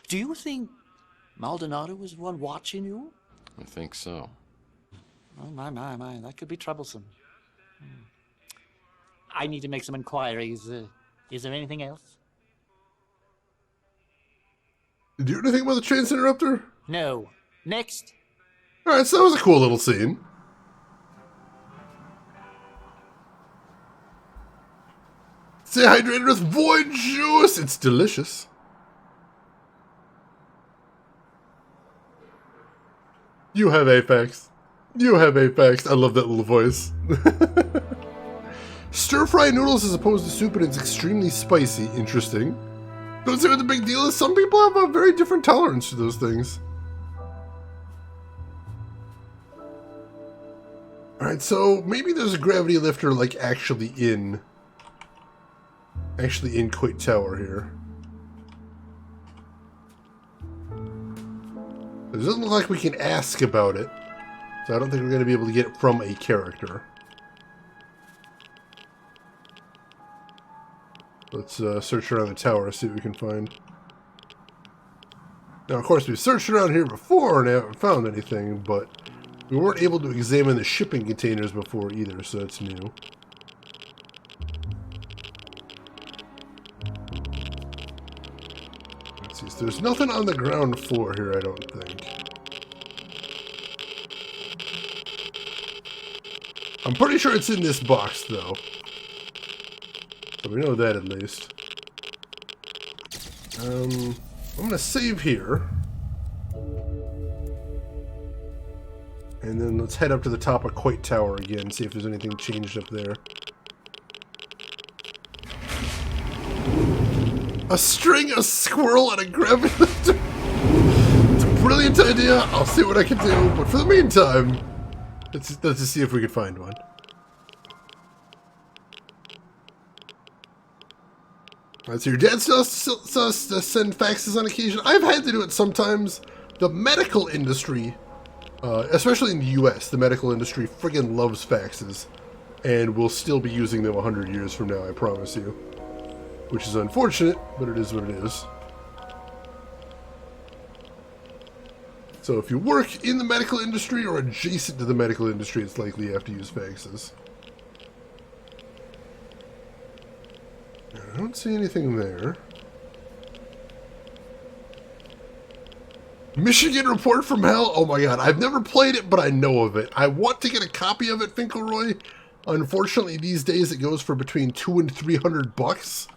Do you think Maldonado was the one watching you? I think so. Oh, my, that could be troublesome. I need to make some inquiries. Is there anything else? Did you do anything about the Chance Interrupter? No. Next. Alright, so that was a cool little scene. Stay hydrated with Void Juice! It's delicious. You have Apex. You have Apex. I love that little voice. Stir-fry noodles as opposed to soup, and it's extremely spicy. Interesting. Don't see what the big deal is. Some people have a very different tolerance to those things. Alright, so maybe there's a gravity lifter, like, actually in Quake Tower here. It doesn't look like we can ask about it, so I don't think we're going to be able to get it from a character. Let's search around the tower, see what we can find. Now, of course, we've searched around here before and haven't found anything, but we weren't able to examine the shipping containers before either, so that's new. Let's see, so there's nothing on the ground floor here, I don't think. I'm pretty sure it's in this box, though. So we know that at least. I'm gonna save here. And then let's head up to the top of Quake Tower again, see if there's anything changed up there. A string, a squirrel, and a gravity lifter. It's a brilliant idea. I'll see what I can do. But for the meantime, let's just see if we can find one. Alright, so your dad still has to send faxes on occasion. I've had to do it sometimes. The medical industry, especially in the US, the medical industry friggin' loves faxes. And we'll still be using them 100 years from now, I promise you. Which is unfortunate, but it is what it is. So if you work in the medical industry or adjacent to the medical industry, it's likely you have to use faxes. I don't see anything there. Michigan Report from Hell? Oh my god, I've never played it, but I know of it. I want to get a copy of it, Finkelroy. Unfortunately, these days it goes for between $200 and $300.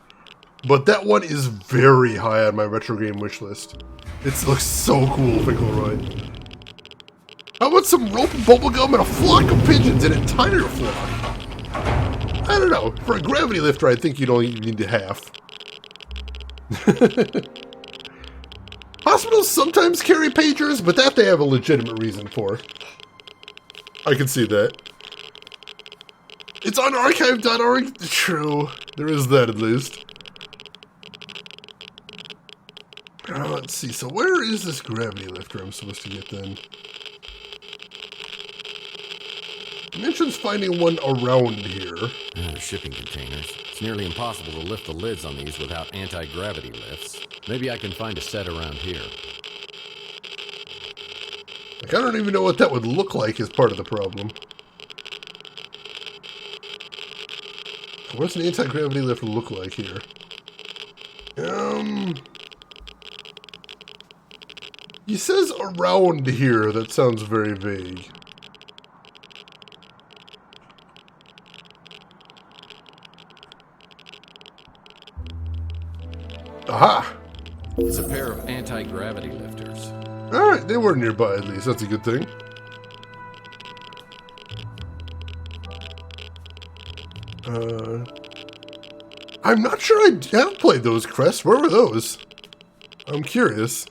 But that one is very high on my retro game wish list. It looks so cool, Finkelroy. How about some rope, bubblegum, and a flock of pigeons, an entire flock? I don't know. For a gravity lifter, I think you'd only need to half. Hospitals sometimes carry pagers, but that they have a legitimate reason for. I can see that. It's on archive.org. True. There is that, at least. Let's see. So where is this gravity lifter I'm supposed to get, then? mentions finding one around here. They're shipping containers. It's nearly impossible to lift the lids on these without anti-gravity lifts. Maybe I can find a set around here. Like, I don't even know what that would look like as part of the problem. What's an anti-gravity lift look like here? He says around here. That sounds very vague. Aha! It's a pair of anti-gravity lifters. Alright, they were nearby at least. That's a good thing. I'm not sure I have played those, Crest. Where were those? I'm curious.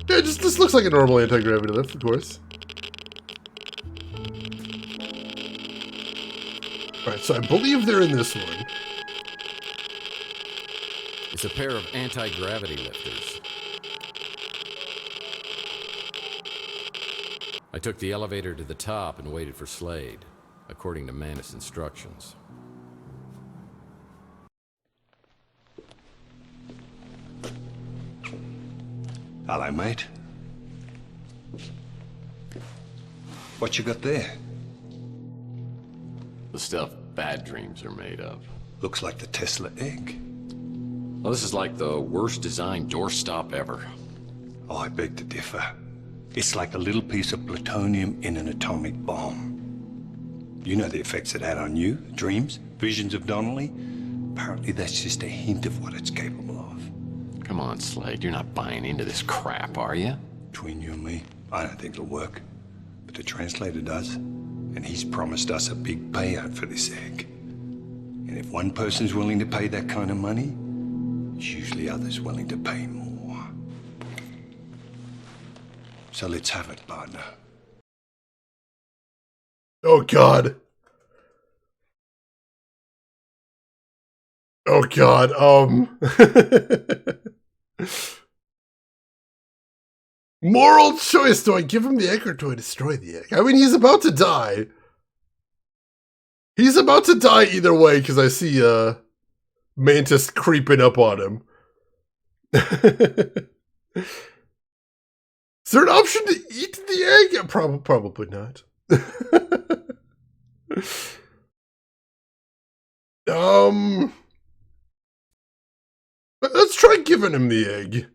Yeah, this looks like a normal anti-gravity lift, of course. Alright, so I believe they're in this one. It's a pair of anti-gravity lifters. I took the elevator to the top and waited for Slade, according to Manus' instructions. Hello, mate. What you got there? The stuff bad dreams are made of. Looks like the Tesla egg. Well, this is like the worst designed doorstop ever. Oh, I beg to differ. It's like a little piece of plutonium in an atomic bomb. You know the effects it had on you, dreams, visions of Donnelly? Apparently that's just a hint of what it's capable of. Come on, Slade, you're not buying into this crap, are you? Between you and me, I don't think it'll work. But the translator does, and he's promised us a big payout for this egg. And if one person's willing to pay that kind of money, there's usually others willing to pay more. So let's have it, partner. Oh, God. Oh, God, Moral choice. Do I give him the egg or do I destroy the egg? I mean, he's about to die. He's about to die either way because I see, Mantis creeping up on him. Is there an option to eat the egg? Probably not. Let's try giving him the egg.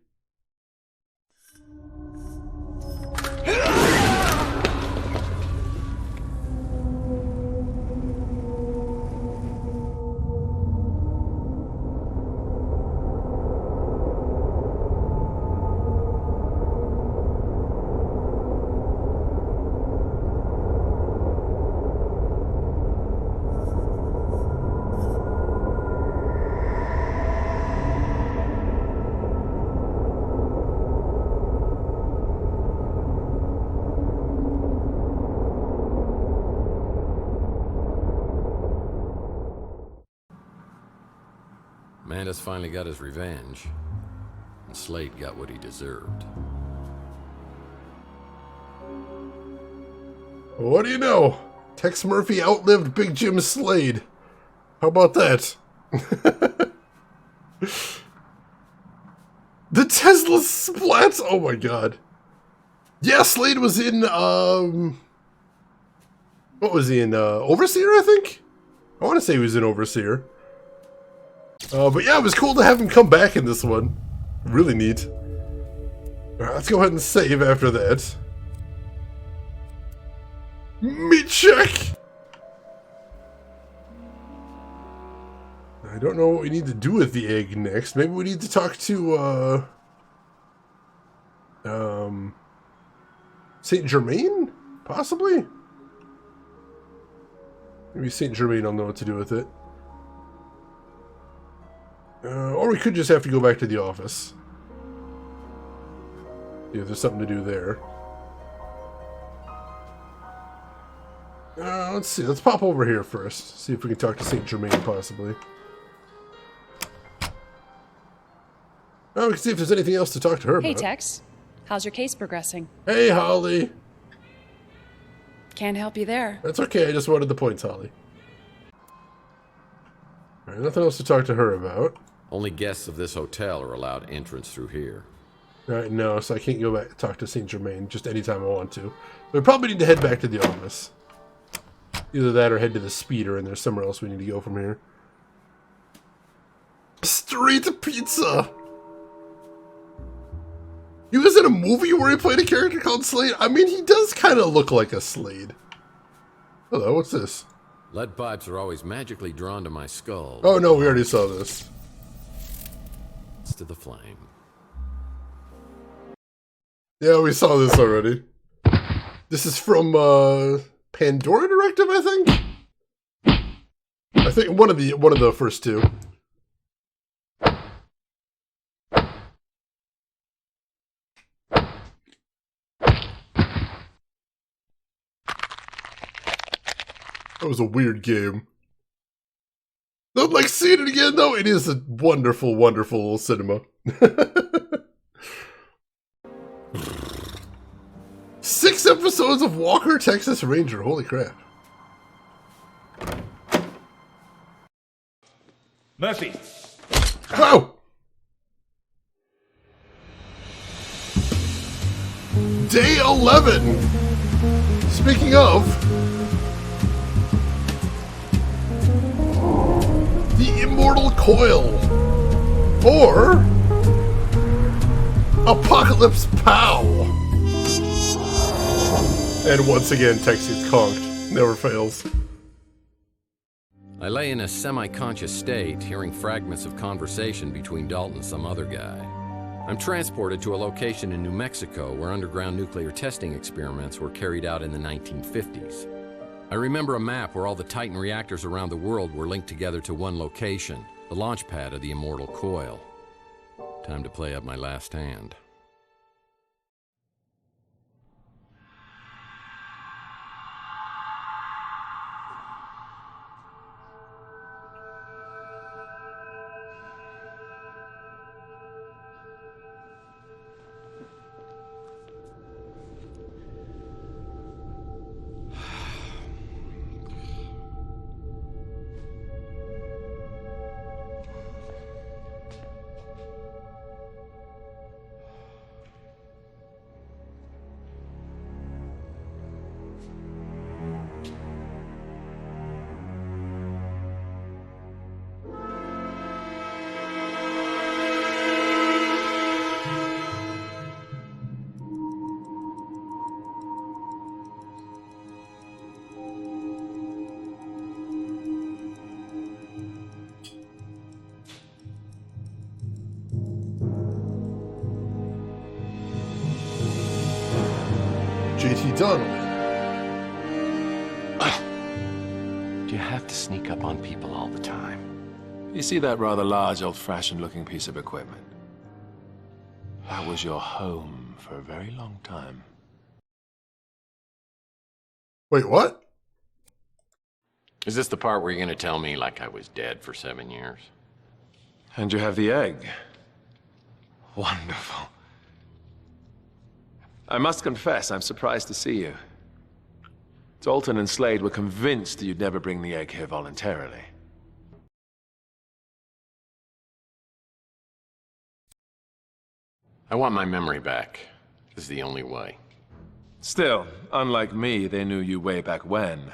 Manus finally got his revenge, and Slade got what he deserved. What do you know? Tex Murphy outlived Big Jim Slade. How about that? The Tesla splats? Oh my god. Yeah, Slade was in, what was he in, Overseer, I think? I want to say he was in Overseer. But yeah, it was cool to have him come back in this one. Really neat. Alright, let's go ahead and save after that. Meat check! I don't know what we need to do with the egg next. Maybe we need to talk to, Saint Germain? Possibly? Maybe Saint Germain will know what to do with it. Or we could just have to go back to the office. Yeah, there's something to do there. Let's see. Let's pop over here first. See if we can talk to Saint Germain, possibly. Oh, we can see if there's anything else to talk to her about. Hey, Tex. How's your case progressing? Hey, Holly. Can't help you there. That's okay, I just wanted the points, Holly. Alright, nothing else to talk to her about. Only guests of this hotel are allowed entrance through here. Alright, no, so I can't go back and talk to St. Germain just anytime I want to. We probably need to head back to the office. Either that or head to the speeder, and there's somewhere else we need to go from here. Street pizza! He was in a movie where he played a character called Slade? I mean, he does kind of look like a Slade. Hello, what's this? Lead pipes are always magically drawn to my skull. Oh no, we already saw this. It's to the flame. Yeah, we saw this already. This is from Pandora Directive, I think. I think one of the first two. That was a weird game. Don't like seeing it again though. It is a wonderful, wonderful cinema. 6 episodes of Walker, Texas Ranger. Holy crap. Murphy. Wow. Day 11. Speaking of, the Immortal Coil, or Apocalypse Pow. And once again, Tex gets conked. Never fails. I lay in a semi-conscious state, hearing fragments of conversation between Dalton and some other guy. I'm transported to a location in New Mexico where underground nuclear testing experiments were carried out in the 1950s. I remember a map where all the Titan reactors around the world were linked together to one location, the launch pad of the Immortal Coil. Time to play up my last hand. JT Donnelly. Do you have to sneak up on people all the time? You see that rather large, old-fashioned looking piece of equipment? That was your home for a very long time. Wait, what? Is this the part where you're going to tell me like I was dead for 7 years? And you have the egg. Wonderful. I must confess, I'm surprised to see you. Dalton and Slade were convinced you'd never bring the egg here voluntarily. I want my memory back. This is the only way. Still, unlike me, they knew you way back when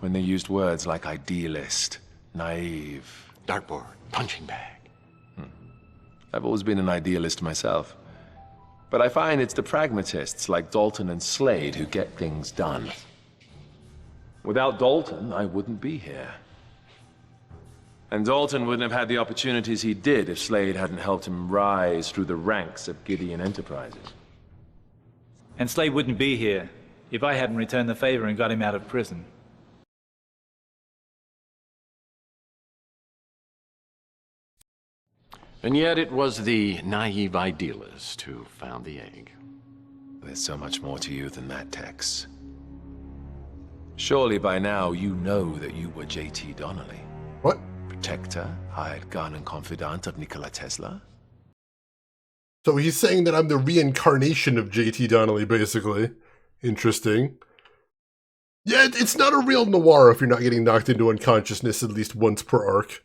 they used words like idealist, naive. Dartboard, punching bag. I've always been an idealist myself. But I find it's the pragmatists like Dalton and Slade who get things done. Without Dalton, I wouldn't be here. And Dalton wouldn't have had the opportunities he did if Slade hadn't helped him rise through the ranks of Gideon Enterprises. And Slade wouldn't be here if I hadn't returned the favor and got him out of prison. And yet it was the naive idealist who found the egg. There's so much more to you than that, Tex. Surely by now you know that you were J.T. Donnelly. What? Protector, hired gun and confidant of Nikola Tesla. So he's saying that I'm the reincarnation of J.T. Donnelly, basically. Interesting. Yeah, it's not a real noir if you're not getting knocked into unconsciousness at least once per arc.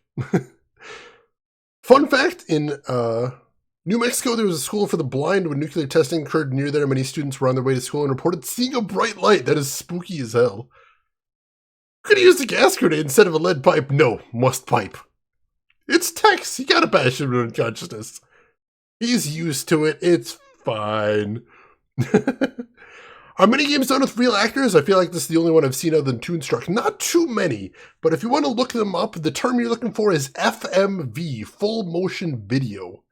Fun fact, in New Mexico, there was a school for the blind. When nuclear testing occurred near there, many students were on their way to school and reported seeing a bright light. That is spooky as hell. Could have used a gas grenade instead of a lead pipe. No, must pipe. It's Tex. You gotta bash him into unconsciousness. He's used to it. It's fine. Are many games done with real actors? I feel like this is the only one I've seen other than Toonstruck. Not too many, but if you want to look them up, the term you're looking for is FMV, full motion video.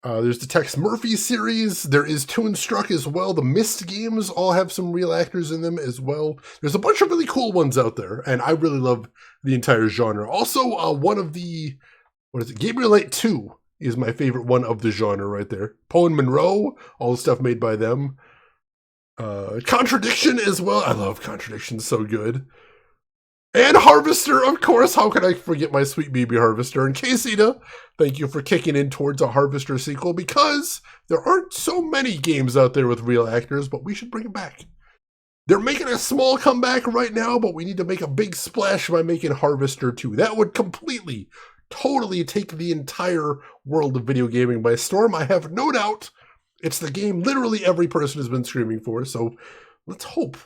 There's the Tex Murphy series. There is Toonstruck as well. The Myst games all have some real actors in them as well. There's a bunch of really cool ones out there, and I really love the entire genre. Also, one of the, Gabriel Knight 2 is my favorite one of the genre right there. Poe and Monroe, all the stuff made by them. Contradiction as well. I love Contradiction, so good. And Harvester, of course. How can I forget my sweet baby Harvester? And Casita, thank you for kicking in towards a Harvester sequel, because there aren't so many games out there with real actors, but we should bring it back. They're making a small comeback right now, but we need to make a big splash by making Harvester 2. That would completely, totally take the entire world of video gaming by storm. I have no doubt. It's the game literally every person has been screaming for, so let's hope.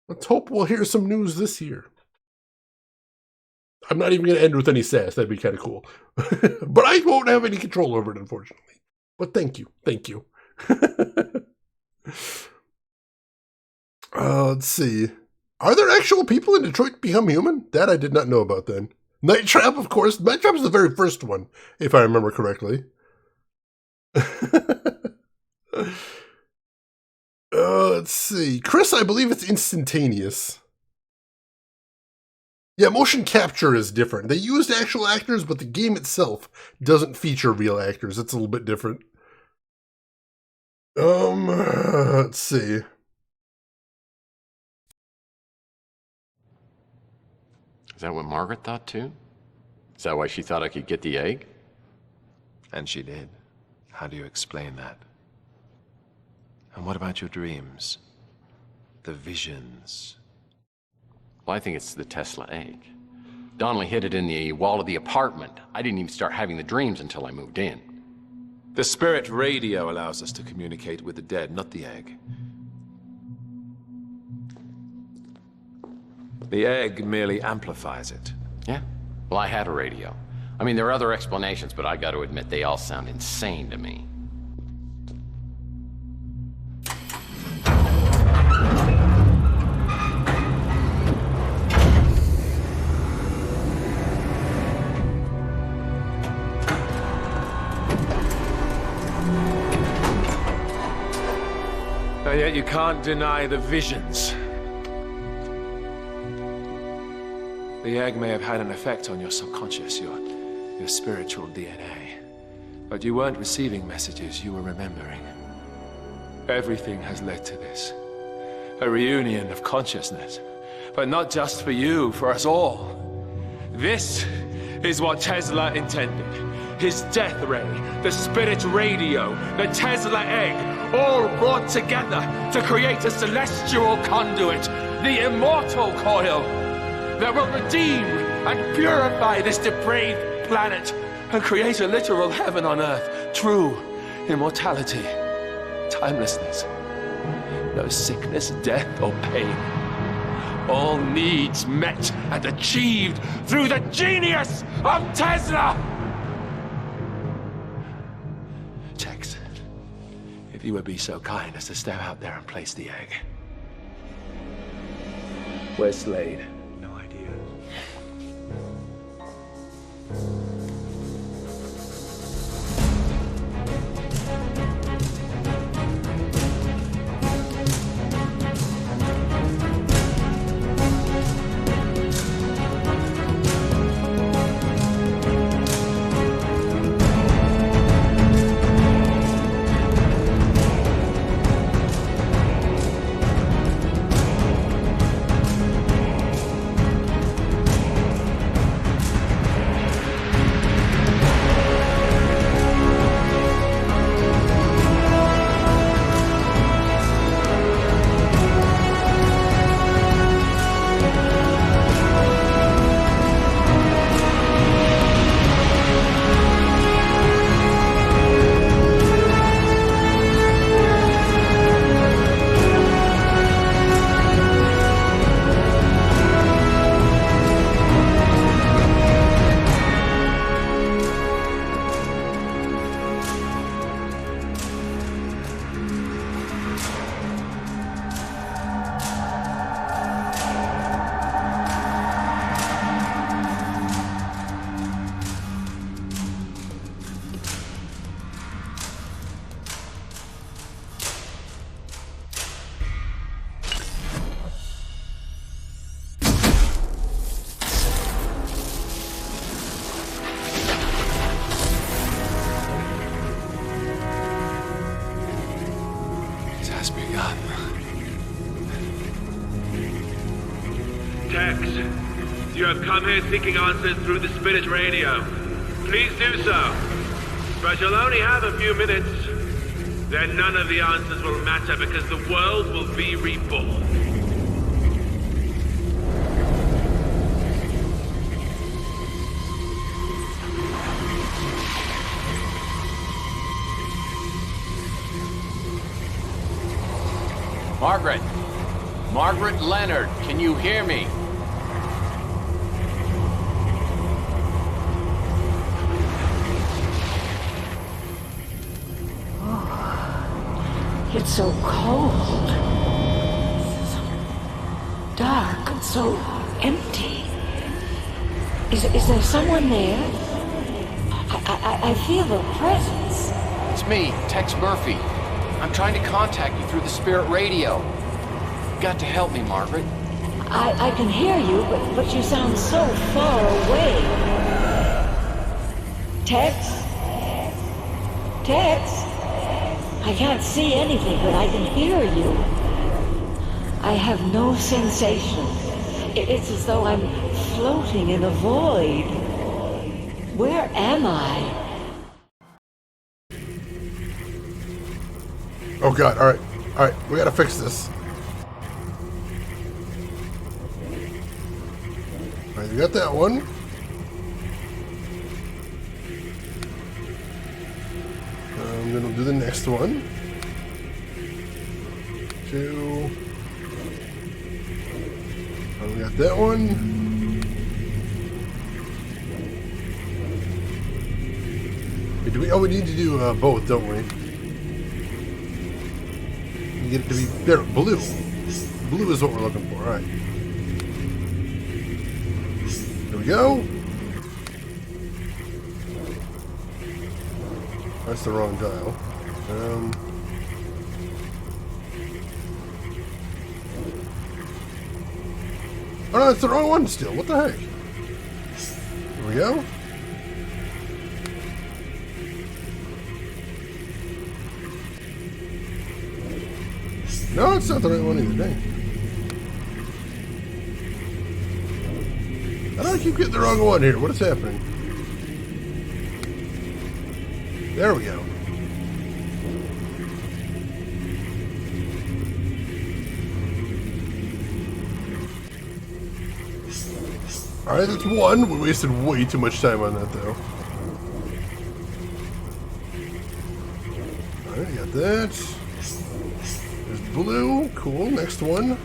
Let's hope we'll hear some news this year. I'm not even going to end with any sass. That'd be kind of cool. But I won't have any control over it, unfortunately. But thank you. Thank you. Let's see. Are there actual people in Detroit Become Human? That I did not know about then. Night Trap, of course. Night Trap is the very first one, if I remember correctly. Let's see. Chris, I believe it's instantaneous. Yeah, motion capture is different. They used actual actors, but the game itself doesn't feature real actors. It's a little bit different. Let's see. Is that what Margaret thought too? Is that why she thought I could get the egg? And she did. How do you explain that? And what about your dreams? The visions? Well, I think it's the Tesla egg. Donnelly hid it in the wall of the apartment. I didn't even start having the dreams until I moved in. The spirit radio allows us to communicate with the dead, not the egg. The egg merely amplifies it. Yeah? Well, I had a radio. I mean, there are other explanations, but I got to admit they all sound insane to me. And yet you can't deny the visions. The egg may have had an effect on your subconscious, your spiritual DNA. But you weren't receiving messages, you were remembering. Everything has led to this. A reunion of consciousness. But not just for you, for us all. This is what Tesla intended. His death ray, the spirit radio, the Tesla egg, all brought together to create a celestial conduit, the immortal coil, that will redeem and purify this depraved planet and create a literal heaven on earth. True immortality, timelessness, no sickness, death, or pain. All needs met and achieved through the genius of Tesla! Tex, if you would be so kind as to step out there and place the egg. Where's Slade? No idea. Tex, you have come here seeking answers through the Spirit Radio. Please do so. But you'll only have a few minutes. Then none of the answers will matter because the world will be reborn. Margaret! Margaret Leonard, can you hear me? It's so cold. Dark and so empty. Is there someone there? I feel a presence. It's me, Tex Murphy. I'm trying to contact you through the Spirit Radio. You've got to help me, Margaret. I can hear you, but you sound so far away. Tex? Tex? I can't see anything, but I can hear you. I have no sensation. It's as though I'm floating in a void. Where am I? Oh god, alright. Alright, we gotta fix this. Alright, we got that one. Then we'll do the next one. 2. Oh, we got that one. Do we? Oh, we need to do both, don't we? We get it to be there. Blue. Blue is what we're looking for. All right. There we go. That's the wrong dial. Oh no, it's the wrong one still. What the heck? There we go. No, it's not the right one either. Dang. How do I keep getting the wrong one here? What is happening? There we go. Alright, that's one. We wasted way too much time on that, though. Alright, got that. There's blue. Cool. Next one.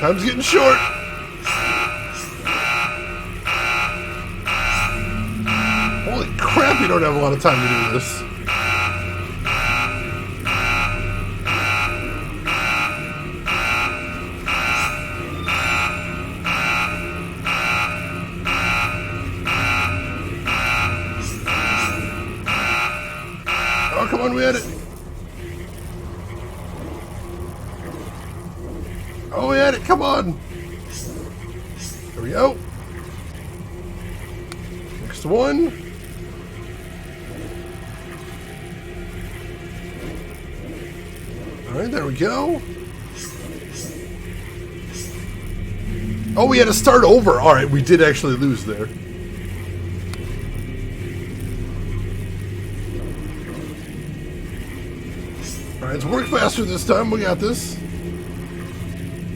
Time's getting short. Holy crap, you don't have a lot of time to do this. Oh, come on, we had it. Oh, we had it, come on. There we go. Next one. Alright, there we go. Oh, we had to start over. Alright, we did actually lose there. Alright, let's work faster this time. We got this.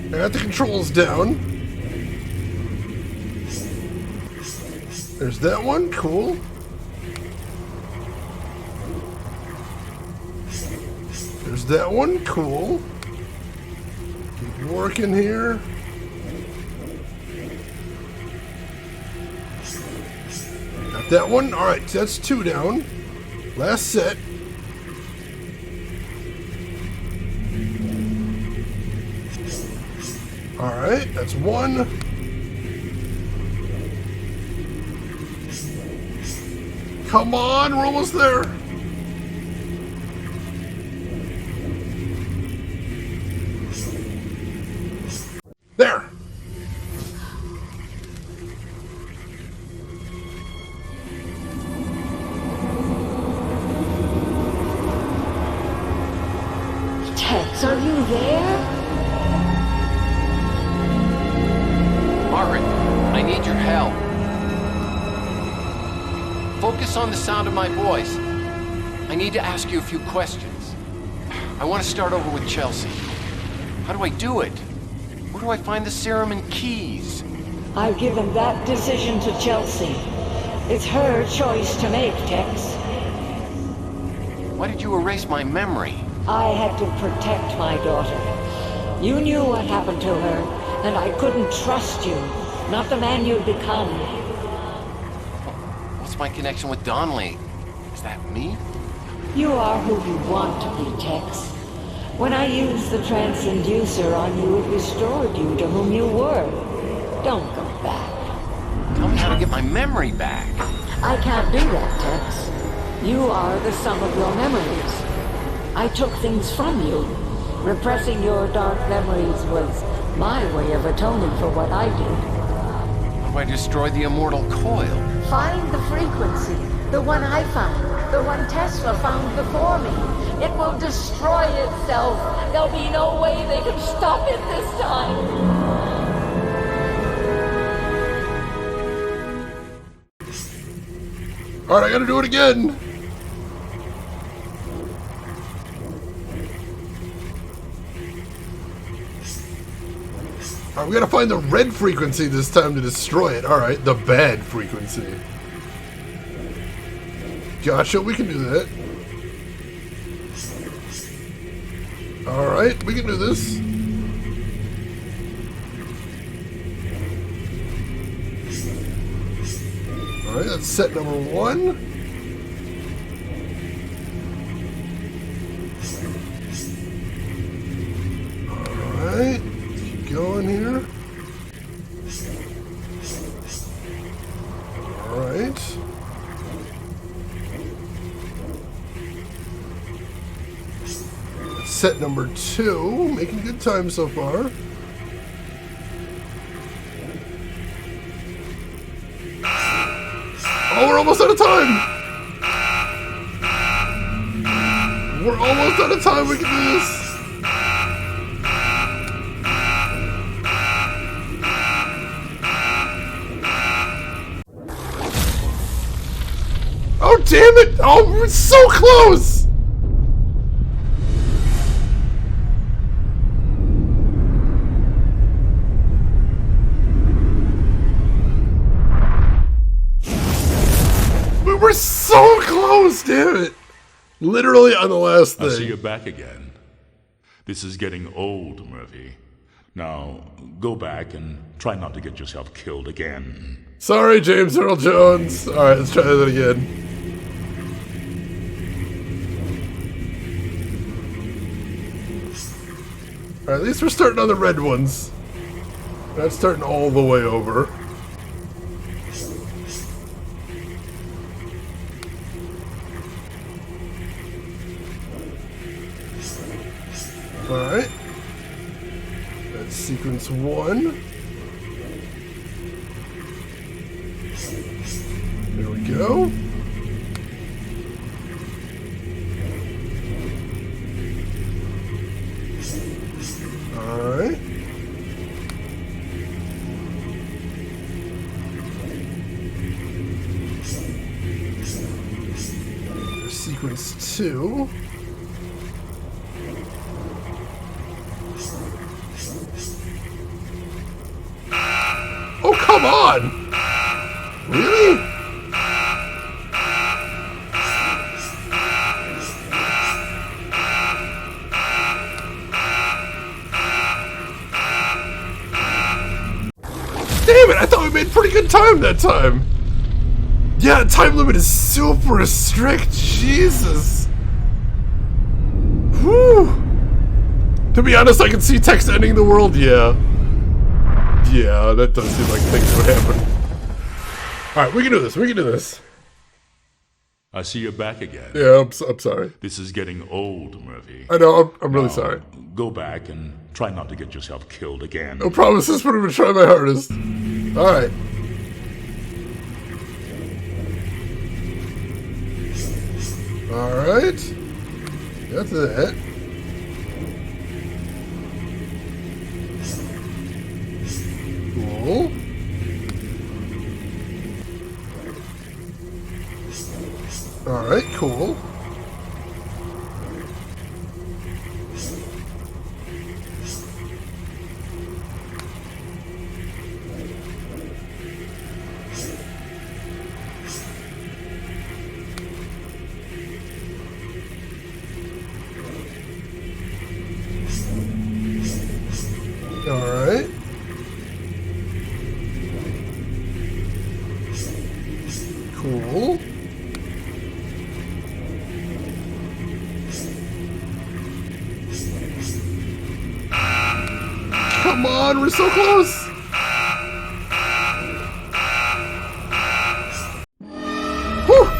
I got the controls down. There's that one. Cool. There's that one. Cool. Keep working here. Got that one. Alright, so that's 2 down. Last set. Alright, that's 1. Come on, we're almost there. There. Tex, are you there? Margaret, I need your help. Focus on the sound of my voice. I need to ask you a few questions. I want to start over with Chelsea. How do I do it? Where do I find the serum and keys? I've given that decision to Chelsea. It's her choice to make, Tex. Why did you erase my memory? I had to protect my daughter. You knew what happened to her, and I couldn't trust you. Not the man you've become. What's my connection with Donnelly? Is that me? You are who you want to be, Tex. When I used the transducer on you, it restored you to whom you were. Don't go back. Tell me how to get my memory back. I can't do that, Tex. You are the sum of your memories. I took things from you. Repressing your dark memories was my way of atoning for what I did. How do I destroy the immortal coil? Find the frequency. The one I found. The one Tesla found before me. It will destroy itself. There'll be no way they can stop it this time. Alright, I gotta do it again! Alright, we gotta find the red frequency this time to destroy it. Alright, the bad frequency. Gotcha, we can do that. Alright, we can do this. Alright, that's set number 1. Alright, keep going here. Alright. Set number 2, making good time so far. Oh, we're almost out of time! We're almost out of time, we can do this! Oh, damn it! Oh, we're so close! We're so close, damn it! Literally on the last thing. I see you're back again. This is getting old, Murphy. Now, go back and try not to get yourself killed again. Sorry, James Earl Jones. Alright, let's try that again. Alright, at least we're starting on the red ones. Not starting all the way over. Alright. That's sequence 1. There we go. Alright. There's sequence 2. Oh, come on! Really? Damn it, I thought we made pretty good time that time. Yeah, time limit is super strict, Jesus. Whew. To be honest, I can see Tex ending the world, yeah. Yeah, that does seem like things would happen. Alright, we can do this, we can do this. I see you're back again. Yeah, I'm sorry. This is getting old, Murphy. I know, I'm really sorry. Go back and try not to get yourself killed again. No promises, but I'm gonna try my hardest. Alright. Alright. Got that. Alright. Cool. Come on, we're so close! Whew!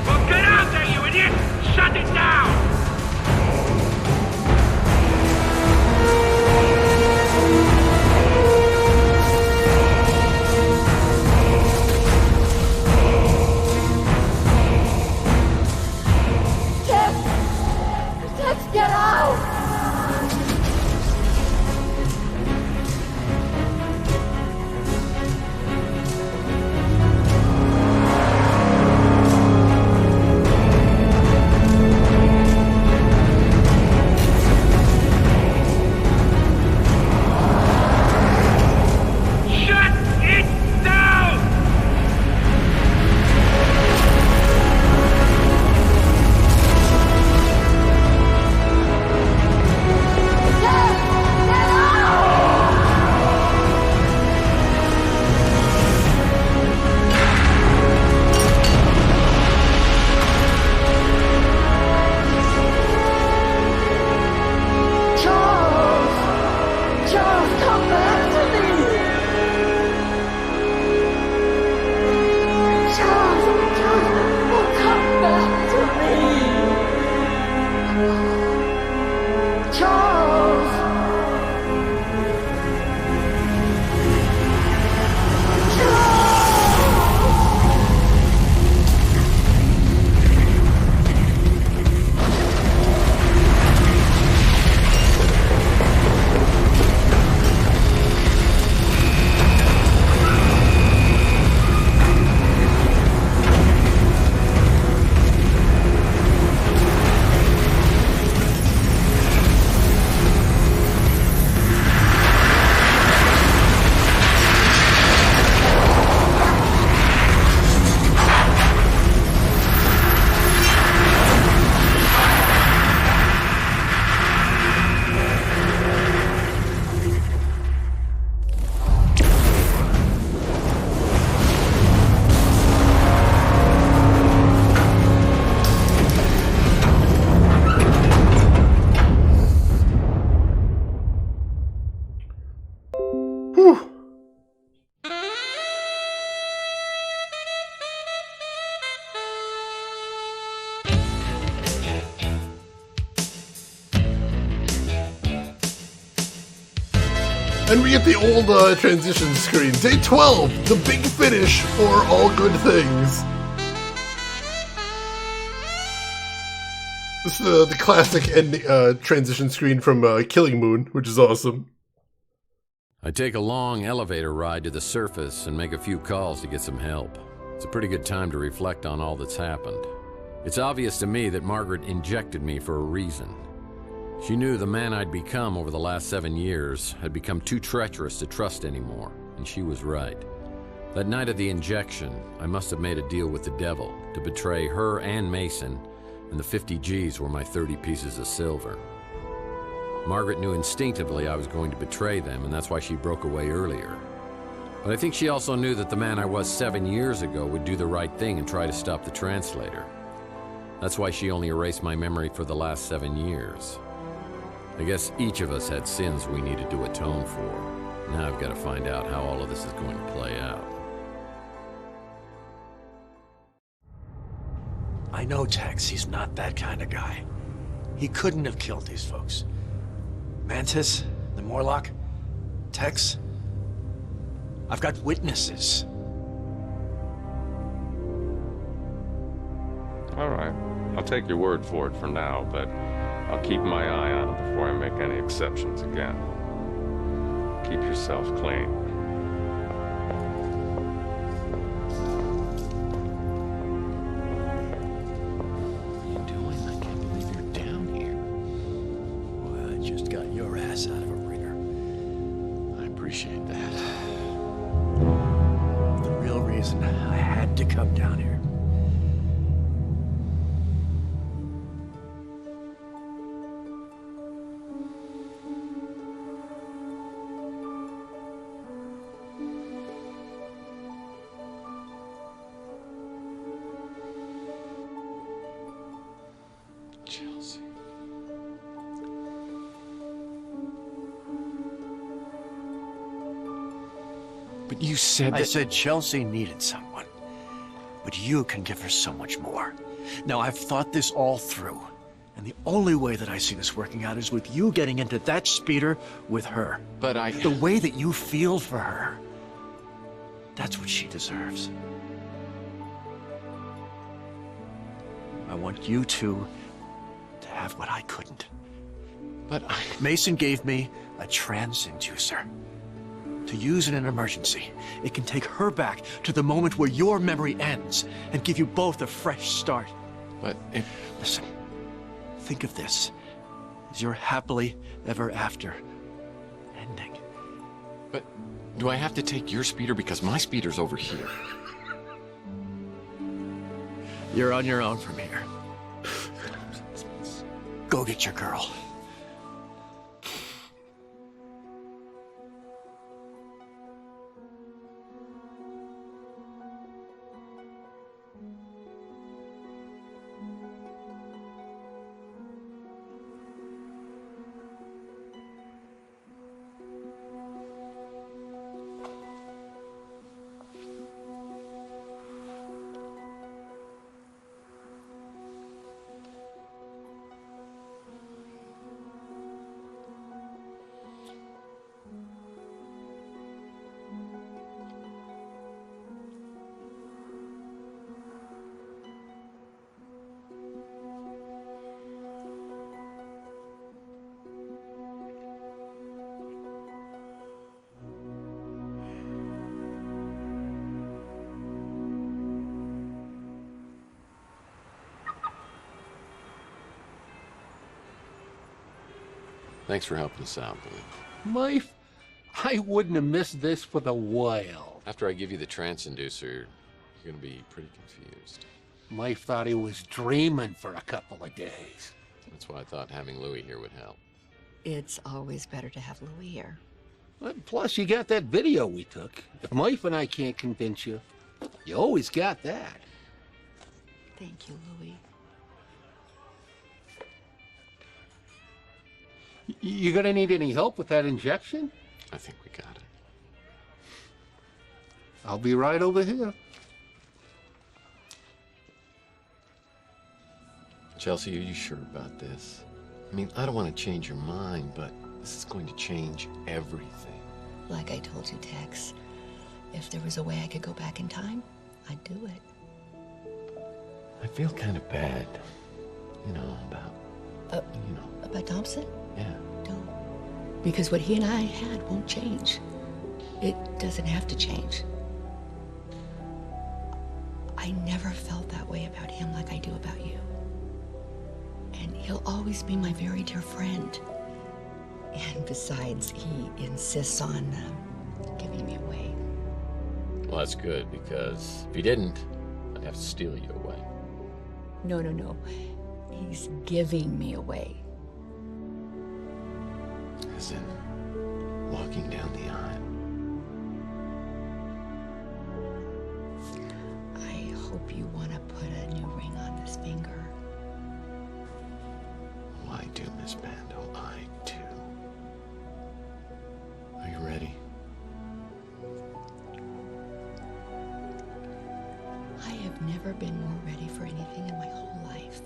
Well, get out there, you idiot! Shut it down! Let's get out! Shut it down! Charles, come back to me! Charles, oh, come back to me! Charles! Whew. And we get the old transition screen. Day 12, the big finish for all good things. This is the classic ending, transition screen from Killing Moon, which is awesome. I take a long elevator ride to the surface and make a few calls to get some help. It's a pretty good time to reflect on all that's happened. It's obvious to me that Margaret injected me for a reason. She knew the man I'd become over the last 7 years had become too treacherous to trust anymore, and she was right. That night of the injection, I must have made a deal with the devil to betray her and Mason, and the 50 G's were my 30 pieces of silver. Margaret knew instinctively I was going to betray them, and that's why she broke away earlier. But I think she also knew that the man I was 7 years ago would do the right thing and try to stop the translator. That's why she only erased my memory for the last 7 years. I guess each of us had sins we needed to atone for. Now I've got to find out how all of this is going to play out. I know Tex, he's not that kind of guy. He couldn't have killed these folks. Mantis, the Morlock, Tex, I've got witnesses. All right, I'll take your word for it for now, but I'll keep my eye on it before I make any exceptions again. keep yourself clean. Well, I just got your ass out of a ringer. I appreciate that. The real reason I had to come down here. Chelsea. But you said I said Chelsea needed someone. But you can give her so much more. Now, I've thought this all through. And the only way that I see this working out is with you getting into that speeder with her. But the way that you feel for her. That's what she deserves. I want you two to have what I couldn't. But Mason gave me a transinducer to use in an emergency. It can take her back to the moment where your memory ends and give you both a fresh start. But listen, think of this as your happily ever after ending. But do I have to take your speeder because my speeder's over here? You're on your own from here. Go get your girl. Thanks for helping us out, Billy. Murph, I wouldn't have missed this for the world. After I give you the transinducer, you're gonna be pretty confused. Murph thought he was dreaming for a couple of days. That's why I thought having Louis here would help. It's always better to have Louis here. Plus, you got that video we took. If Murph and I can't convince you, you always got that. Thank you, Louis. You gonna need any help with that injection? I think we got it. I'll be right over here. Chelsea, are you sure about this? I mean, I don't want to change your mind, but this is going to change everything. Like I told you, Tex, if there was a way I could go back in time, I'd do it. I feel kind of bad, you know, About Thompson? Yeah. Don't. Because what he and I had won't change. It doesn't have to change. I never felt that way about him like I do about you. And he'll always be my very dear friend. And besides, he insists on giving me away. Well, that's good, because if he didn't, I'd have to steal you away. No. He's giving me away. As in, walking down the aisle. I hope you want to put a new ring on this finger. Oh, I do, Miss Bando, I do. Are you ready? I have never been more ready for anything in my whole life.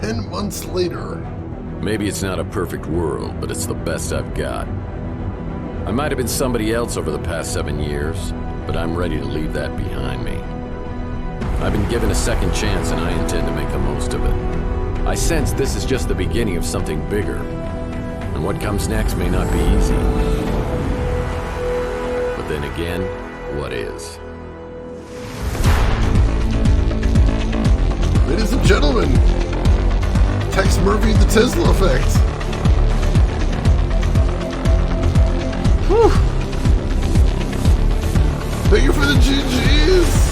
10 months later. Maybe it's not a perfect world, but it's the best I've got. I might have been somebody else over the past 7 years, but I'm ready to leave that behind me. I've been given a second chance and I intend to make the most of it. I sense this is just the beginning of something bigger, and what comes next may not be easy. But then again, what is? Ladies and gentlemen, Tex Murphy, the Tesla Effect. Whew. Thank you for the GGs.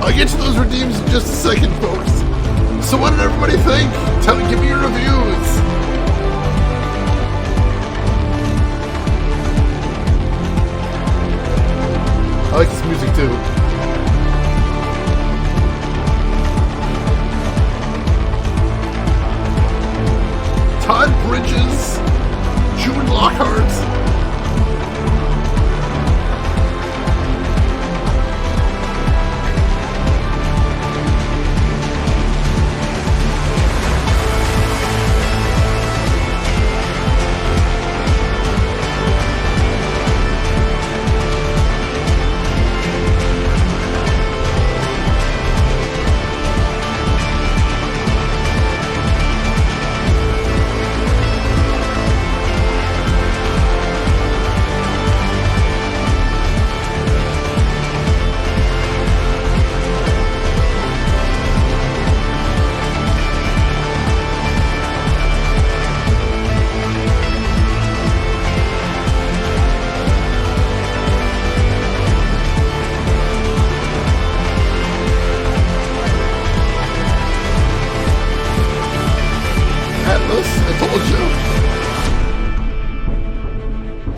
I'll get to those redeems in just a second, folks. So what did everybody think? Give me your reviews. I like this music too. Todd Bridges, June Lockhart.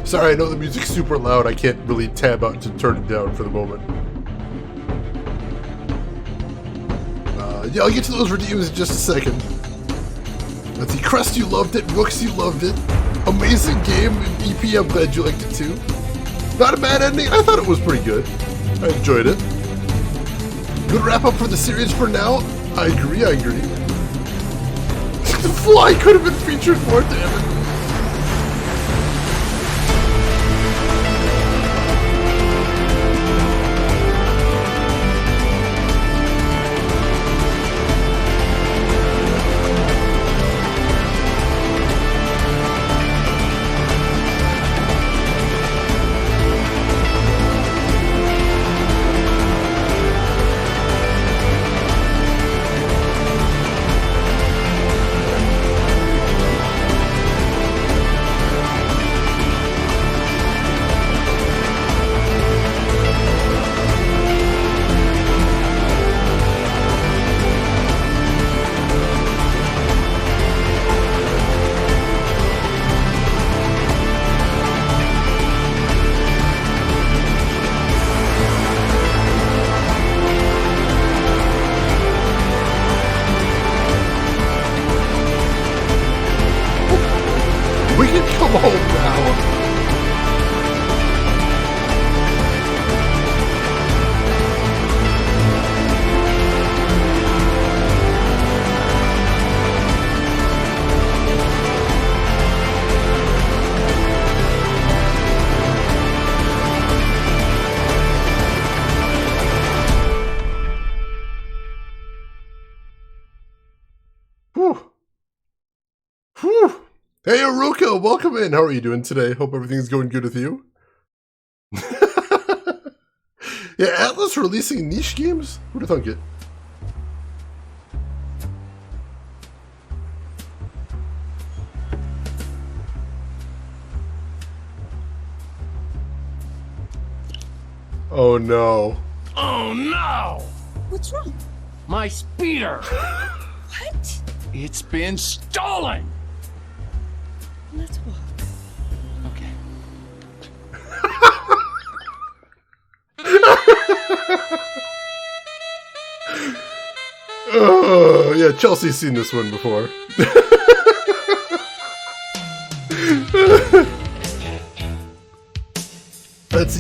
Sorry, I know the music's super loud. I can't really tab out to turn it down for the moment. Yeah, I'll get to those redeems in just a second. Let's see. Crest, you loved it. Brooks, you loved it. Amazing game. And EP, I'm glad you liked it too. Not a bad ending. I thought it was pretty good. I enjoyed it. Good wrap up for the series for now. I agree. The Fly could have been featured more, damn it. Hey, Aruka, welcome in. How are you doing today? Hope everything's going good with you. Yeah, Atlas releasing niche games? Who'd have thunk it? Oh no. Oh no! What's wrong? My speeder! What? It's been stolen! Let's walk. Okay. Oh, yeah, Chelsea's seen this one before.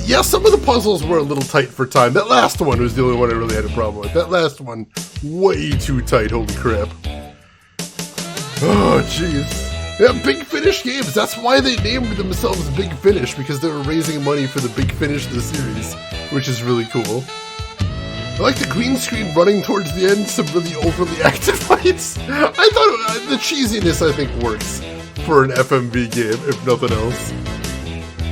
Yeah, some of the puzzles were a little tight for time. That last one was the only one I really had a problem with. That last one, way too tight, holy crap. Oh, jeez. Yeah, Big Finish Games. That's why they named themselves Big Finish, because they were raising money for the Big Finish of the series, which is really cool. I like the green screen running towards the end, some really overly active fights. I thought the cheesiness, I think, works for an FMV game, if nothing else.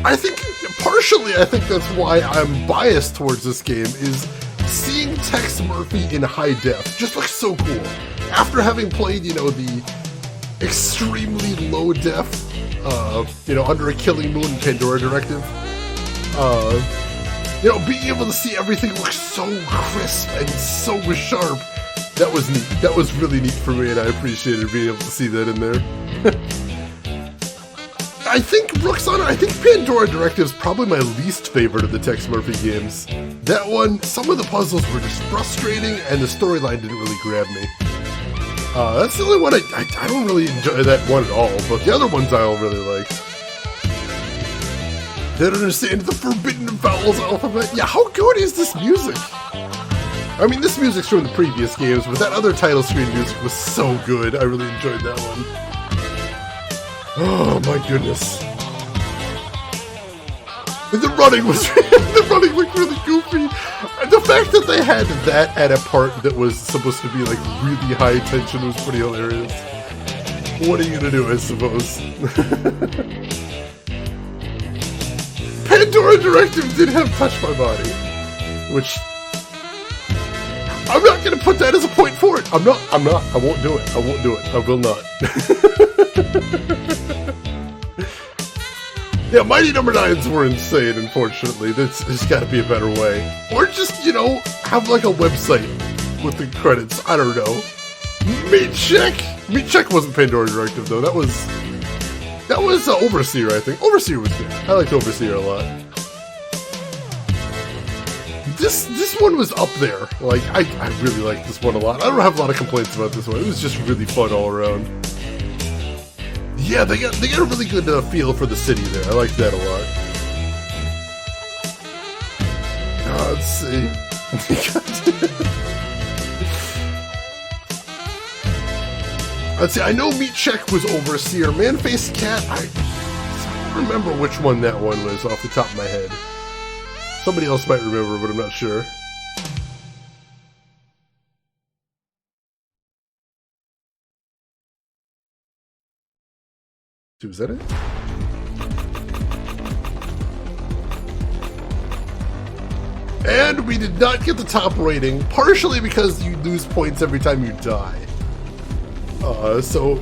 I think, partially, I think that's why I'm biased towards this game, is seeing Tex Murphy in high def just looks so cool. After having played, you know, the extremely low def, you know, Under a Killing Moon Pandora Directive, you know, being able to see everything look so crisp and so sharp, that was neat. That was really neat for me, and I appreciated being able to see that in there. I think Roxana, I think Pandora Directive is probably my least favorite of the Tex Murphy games. That one, some of the puzzles were just frustrating, and the storyline didn't really grab me. That's the only one I don't really enjoy that one at all, but the other ones I all really liked. Didn't understand the Forbidden Vowels alphabet. Yeah, how good is this music? I mean, this music's from the previous games, but that other title screen music was so good. I really enjoyed that one. Oh my goodness. The running was the running looked really goofy. The fact that they had that at a part that was supposed to be like really high tension was pretty hilarious. What are you gonna do, I suppose? Pandora Directive did have Touch My Body, which I'm not gonna put that as a point for it. I'm not. I won't do it. I won't do it. I will not. Yeah, Mighty Number 9s were insane, unfortunately. There's gotta be a better way. Or just, you know, have like a website with the credits. I don't know. Meat Check! Meat Check wasn't Pandora Directive, though. That was Overseer, I think. Overseer was good. I liked Overseer a lot. This one was up there. Like, I really liked this one a lot. I don't have a lot of complaints about this one. It was just really fun all around. Yeah, they got a really good feel for the city there. I like that a lot. Let's see. Let's see. I know Meat Check was Overseer. Man-Faced Cat. I don't remember which one that one was off the top of my head. Somebody else might remember, but I'm not sure. Was that it? And we did not get the top rating, partially because you lose points every time you die. So,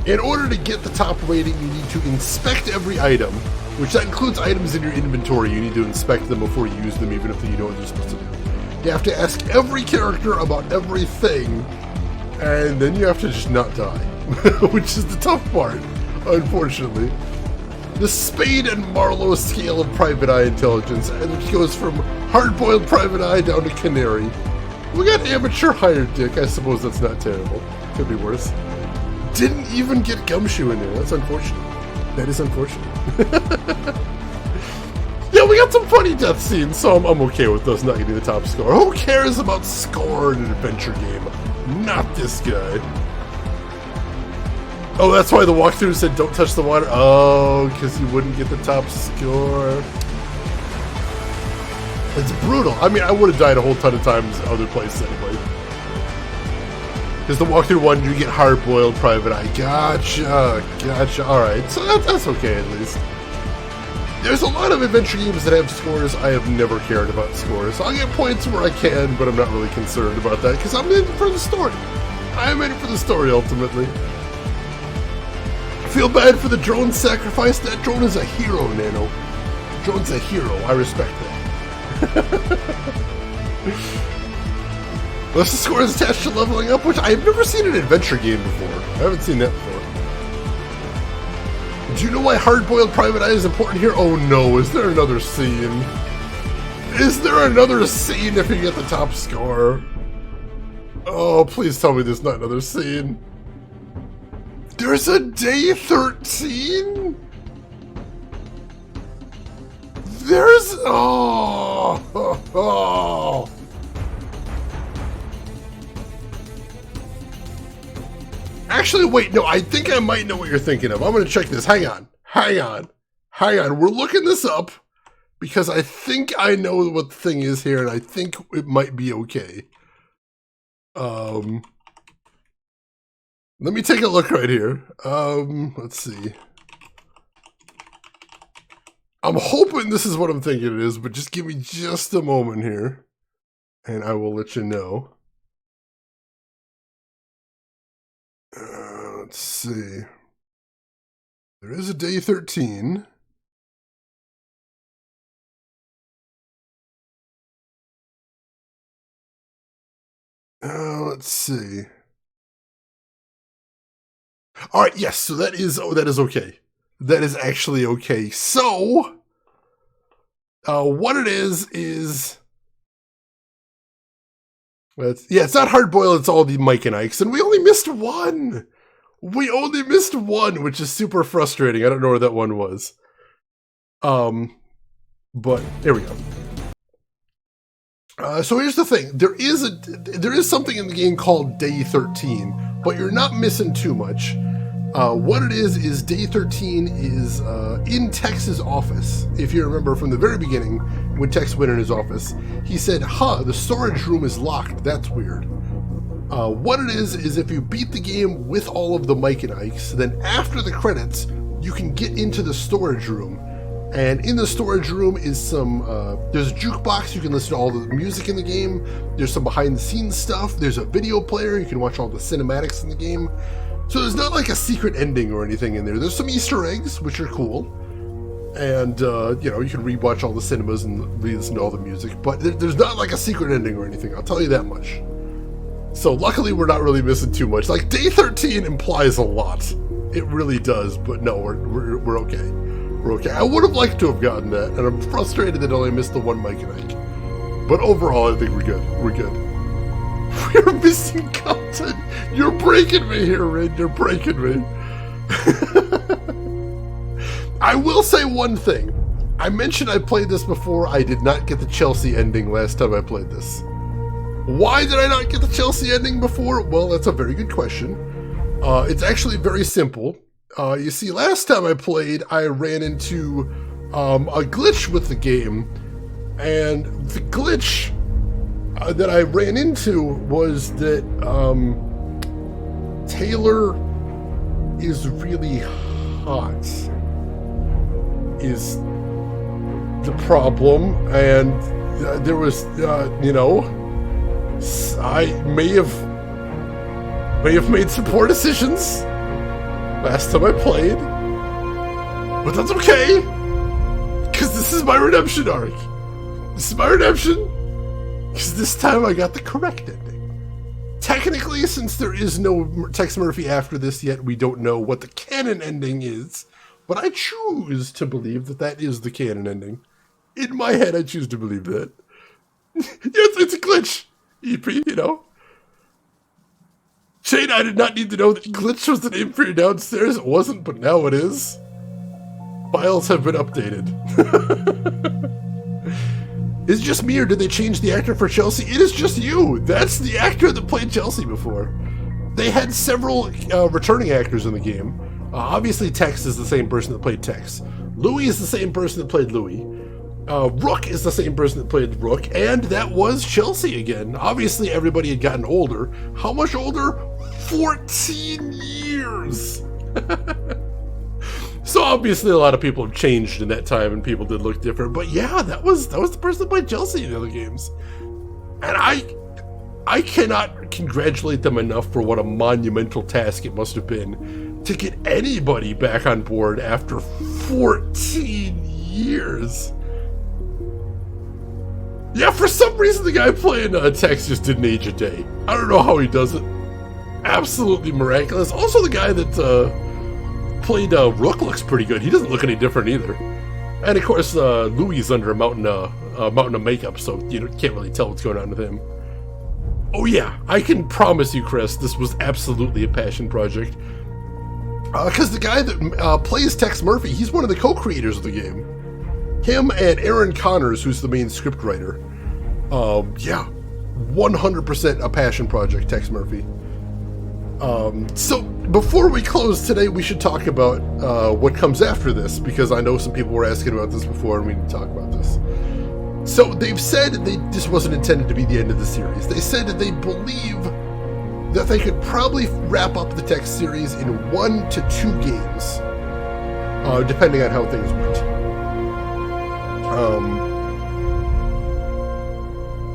in order to get the top rating, you need to inspect every item, which that includes items in your inventory. You need to inspect them before you use them, even if you know what they're supposed to do. You have to ask every character about everything, and then you have to just not die, which is the tough part. Unfortunately. The Spade and Marlowe scale of Private Eye intelligence, and it goes from hard-boiled Private Eye down to Canary. We got Amateur Hired Dick. I suppose that's not terrible. Could be worse. Didn't even get Gumshoe in there. That's unfortunate. That is unfortunate. Yeah, we got some funny death scenes, so I'm okay with those not getting the top score. Who cares about score in an adventure game? Not this guy. Oh, that's why the walkthrough said don't touch the water. Oh, because you wouldn't get the top score. It's brutal. I mean, I would have died a whole ton of times other places anyway. Because the walkthrough one, you get hard-boiled Private Eye. Gotcha. Alright, so that's okay at least. There's a lot of adventure games that have scores. I have never cared about scores. I'll get points where I can, but I'm not really concerned about that because I'm in it for the story. I'm in it for the story, ultimately. I feel bad for the drone sacrifice. That drone is a hero, Nano. Drone's a hero. I respect that. Unless the score is attached to leveling up, which I've never seen in an adventure game before. I haven't seen that before. Do you know why hard-boiled Private Eye is important here? Oh no, is there another scene? Is there another scene if you get the top score? Oh, please tell me there's not another scene. There's a day 13? There's... Oh. Actually, wait, no, I think I might know what you're thinking of. I'm going to check this. Hang on. We're looking this up because I think I know what the thing is here, and I think it might be okay. Let me take a look right here. Let's see. I'm hoping this is what I'm thinking it is, but just give me just a moment here, and I will let you know. Let's see. There is a day 13. Let's see. All right, yes, so that is okay. That is actually okay. So, what it is it's not hard boiled, it's all the Mike and Ikes, and we only missed one. Which is super frustrating. I don't know where that one was. But there we go. So here's the thing. There is something in the game called Day 13, but you're not missing too much. What it is Day 13 is in Tex's office. If you remember from the very beginning, when Tex went in his office, he said, the storage room is locked. That's weird. What it is if you beat the game with all of the Mike and Ikes, then after the credits, you can get into the storage room. And in the storage room is there's a jukebox, you can listen to all the music in the game. There's some behind the scenes stuff. There's a video player, you can watch all the cinematics in the game. So there's not like a secret ending or anything in there. There's some Easter eggs, which are cool. And, you can rewatch all the cinemas and listen to all the music. But there's not like a secret ending or anything, I'll tell you that much. So luckily we're not really missing too much. Like, Day 13 implies a lot. It really does, but no, we're okay. We're okay. I would have liked to have gotten that, and I'm frustrated that I only missed the one Mike and Ike. But overall, I think we're good. We're good. We're missing content. You're breaking me here, Rin. You're breaking me. I will say one thing. I mentioned I played this before. I did not get the Chelsea ending last time I played this. Why did I not get the Chelsea ending before? Well, that's a very good question. It's actually very simple. You see, last time I played, I ran into a glitch with the game. And the glitch that I ran into was that Taylor is really hot, is the problem. And there was, I may have made some poor decisions last time I played, but that's okay, because this is my redemption arc. This is my redemption, because this time I got the correct ending. Technically, since there is no Tex Murphy after this yet, we don't know what the canon ending is, but I choose to believe that that is the canon ending. In my head, I choose to believe that. It's a glitch. EP, Shane, I did not need to know that glitch was the name for you downstairs. It wasn't, but now it is. Files have been updated. Is it just me, or did they change the actor for Chelsea? It is just you. That's the actor that played Chelsea before. They had several returning actors in the game. Obviously, Tex is the same person that played Tex. Louis is the same person that played Louis. Rook is the same person that played Rook, and that was Chelsea again. Obviously, everybody had gotten older. How much older? 14 years! So obviously a lot of people have changed in that time, and people did look different. But yeah, that was the person that played Chelsea in the other games. And I cannot congratulate them enough for what a monumental task it must have been to get anybody back on board after 14 years. Yeah, for some reason the guy playing Tex just didn't age a day. I don't know how he does it. Absolutely miraculous. Also, the guy that played Rook looks pretty good. He doesn't look any different either. And of course, Louis is under a mountain of makeup, so you can't really tell what's going on with him. Oh yeah, I can promise you, Chris, this was absolutely a passion project. Because the guy that plays Tex Murphy, he's one of the co-creators of the game. Him and Aaron Connors, who's the main scriptwriter. Yeah, 100% a passion project, Tex Murphy. So before we close today, we should talk about what comes after this, because I know some people were asking about this before, and we need to talk about this. So they've said this wasn't intended to be the end of the series. They said that they believe that they could probably wrap up the Tex series in 1 to 2 games, depending on how things went.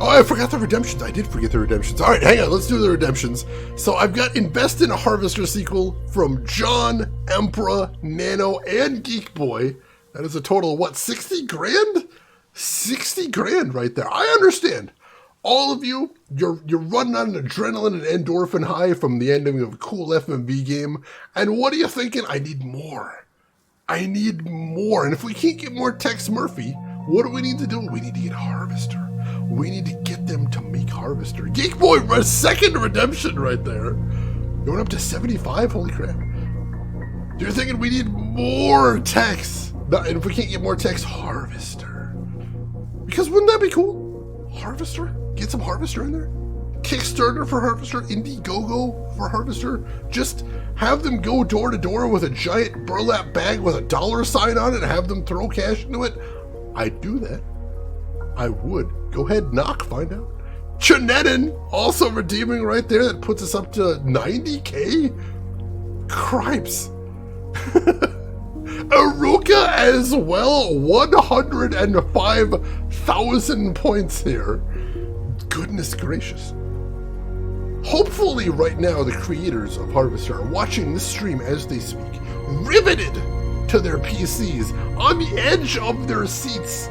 Oh, I forgot the redemptions. I did forget the redemptions. All right, hang on. Let's do the redemptions. So I've got Invest in a Harvester sequel from John, Emperor, Nano, and Geek Boy. That is a total of what, 60 grand? 60 grand right there. I understand. All of you, you're running on an adrenaline and endorphin high from the ending of a cool FMV game. And what are you thinking? I need more. I need more. And if we can't get more Tex Murphy, what do we need to do? We need to get Harvester. We need to get them to make Harvester. Geek Boy, a second redemption right there. Going up to 75? Holy crap. You're thinking we need more Tex. And if we can't get more Tex, Harvester. Because wouldn't that be cool? Harvester? Get some Harvester in there? Kickstarter for Harvester? Indiegogo for Harvester? Just have them go door to door with a giant burlap bag with a dollar sign on it and have them throw cash into it? I'd do that. I would. Go ahead, knock, find out. Chanetin also redeeming right there. That puts us up to 90K? Cripes. Aruka as well, 105,000 points here. Goodness gracious. Hopefully right now the creators of Harvester are watching this stream as they speak, riveted to their PCs, on the edge of their seats,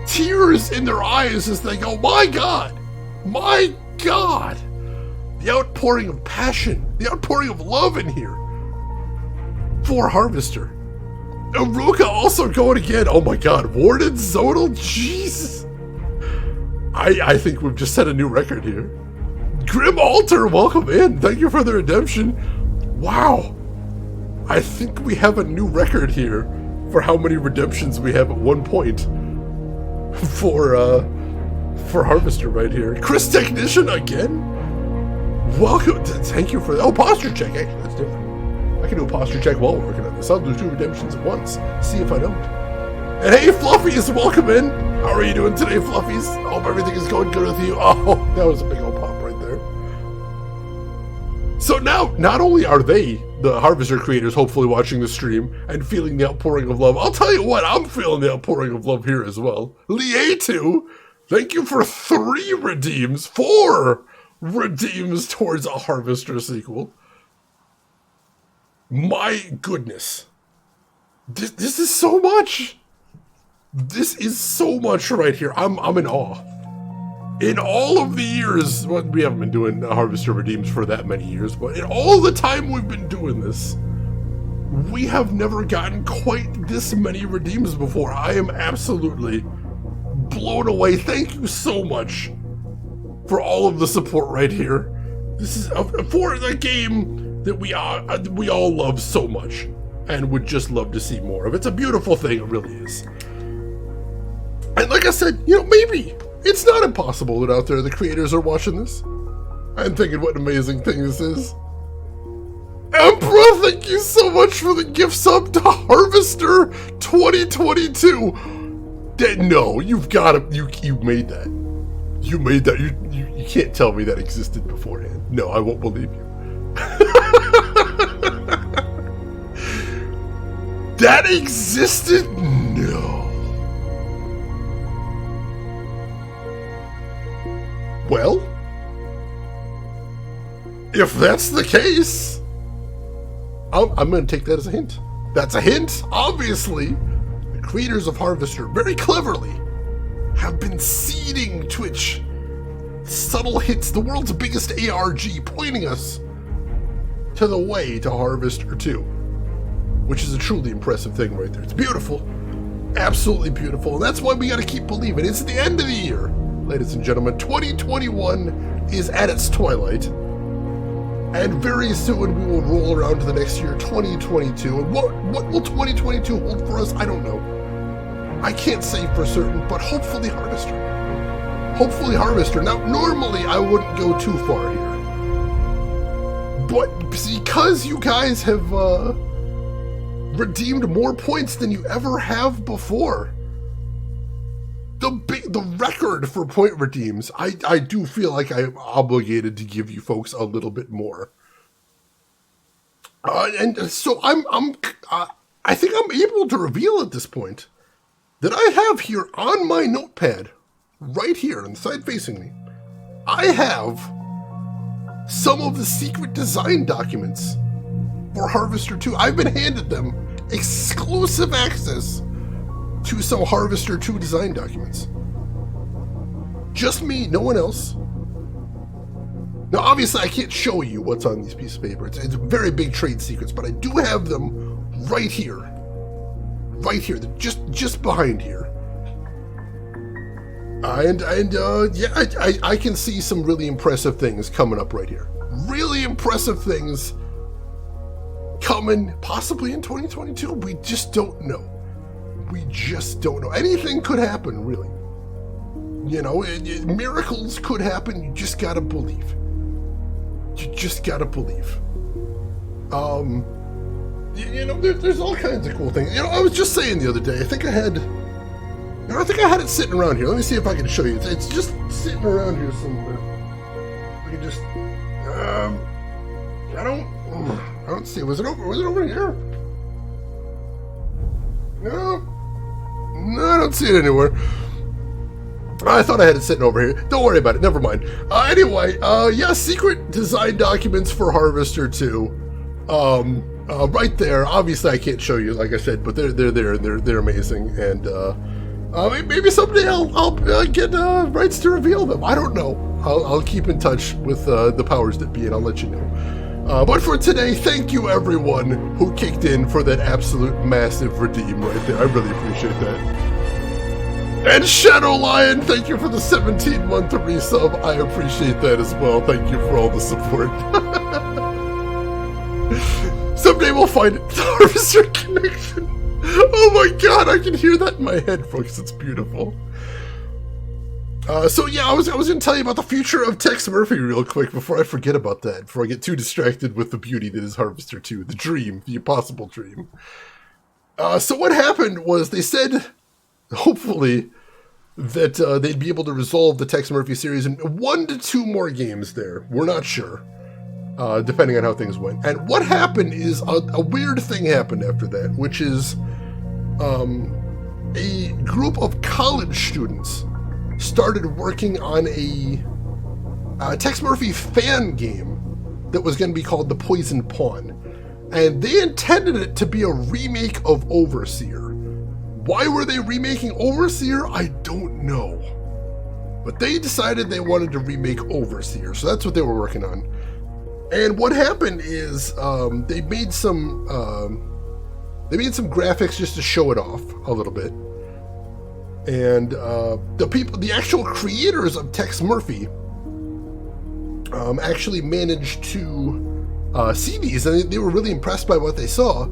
tears in their eyes as they go, my God, my God. The outpouring of passion, the outpouring of love in here for Harvester. Aruka also going again. Oh my God, Warden Zonal, Jesus. I think we've just set a new record here. Grim Altar, welcome in. Thank you for the redemption. Wow. I think we have a new record here for how many redemptions we have at one point for Harvester right here. Chris Technician again. Welcome. Thank you for that. Oh, posture check. Actually, let's do it. I can do a posture check while we're working on this. I'll do 2 redemptions at once. See if I don't. And hey, Fluffies, welcome in. How are you doing today, Fluffies? Hope everything is going good with you. Oh, that was a big old pop right there. So now, not only are they, the Harvester creators, hopefully watching the stream and feeling the outpouring of love, I'll tell you what, I'm feeling the outpouring of love here as well. Lietu, thank you for 3 redeems, 4 redeems towards a Harvester sequel. My goodness. This is so much. This is so much right here. I'm in awe. In all of the years, well, we haven't been doing Harvester Redeems for that many years, but in all the time we've been doing this, we have never gotten quite this many redeems before. I am absolutely blown away. Thank you so much for all of the support right here. This is for the game that we all love so much and would just love to see more of. It's a beautiful thing, it really is. And like I said, maybe it's not impossible that out there the creators are watching this. I'm thinking what an amazing thing this is. Emperor, thank you so much for the gift sub to Harvester 2022. No, you've got to, you made that. You made that. You can't tell me that existed beforehand. No, I won't believe you. That existed? No. Well, if that's the case, I'm going to take that as a hint. That's a hint. Obviously, the creators of Harvester very cleverly have been seeding Twitch subtle hits, the world's biggest ARG, pointing us to the way to Harvester 2, which is a truly impressive thing right there. It's beautiful. Absolutely beautiful. And that's why we got to keep believing. It's the end of the year. Ladies and gentlemen, 2021 is at its twilight. And very soon we will roll around to the next year, 2022. And what will 2022 hold for us? I don't know. I can't say for certain, but hopefully Harvester. Hopefully Harvester. Now, normally I wouldn't go too far here. But because you guys have redeemed more points than you ever have before, the record for point redeems, I do feel like I'm obligated to give you folks a little bit more. And so I think I'm able to reveal at this point that I have here on my notepad, right here on the side facing me, I have some of the secret design documents for Harvester 2. I've been handed them exclusive access to some Harvester 2 design documents. Just me, no one else. Now, obviously, I can't show you what's on these pieces of paper. It's very big trade secrets, but I do have them right here. Right here, just behind here. I can see some really impressive things coming up right here. Really impressive things coming possibly in 2022. We just don't know. We just don't know. Anything could happen, really. You know, miracles could happen. You just gotta believe. You just gotta believe. You know, there's all kinds of cool things. You know, I was just saying the other day, I think I had it sitting around here. Let me see if I can show you. It's just sitting around here somewhere. We can just, I don't see. Was it over here? No, I don't see it anywhere. I thought I had it sitting over here. Don't worry about it. Never mind. Anyway, yeah, secret design documents for Harvester 2. Right there. Obviously, I can't show you, like I said, but they're there. They're amazing, and maybe someday I'll get rights to reveal them. I don't know. I'll keep in touch with the powers that be, and I'll let you know. But for today, thank you everyone who kicked in for that absolute massive redeem right there. I really appreciate that. And Shadow Lion, thank you for the 17-month resub. I appreciate that as well. Thank you for all the support. Someday we'll find it. Harvester Connection. Oh my god, I can hear that in my head, folks. It's beautiful. So yeah, I was going to tell you about the future of Tex Murphy real quick before I forget about that, before I get too distracted with the beauty that is Harvester 2, the dream, the impossible dream. So what happened was they said, hopefully, that they'd be able to resolve the Tex Murphy series in 1 to 2 more games there. We're not sure, depending on how things went. And what happened is a weird thing happened after that, which is a group of college students started working on a Tex Murphy fan game that was going to be called The Poison Pawn. And they intended it to be a remake of Overseer. Why were they remaking Overseer? I don't know. But they decided they wanted to remake Overseer, so that's what they were working on. And what happened is they made some graphics just to show it off a little bit. And the actual creators of Tex Murphy actually managed to see these, and they were really impressed by what they saw.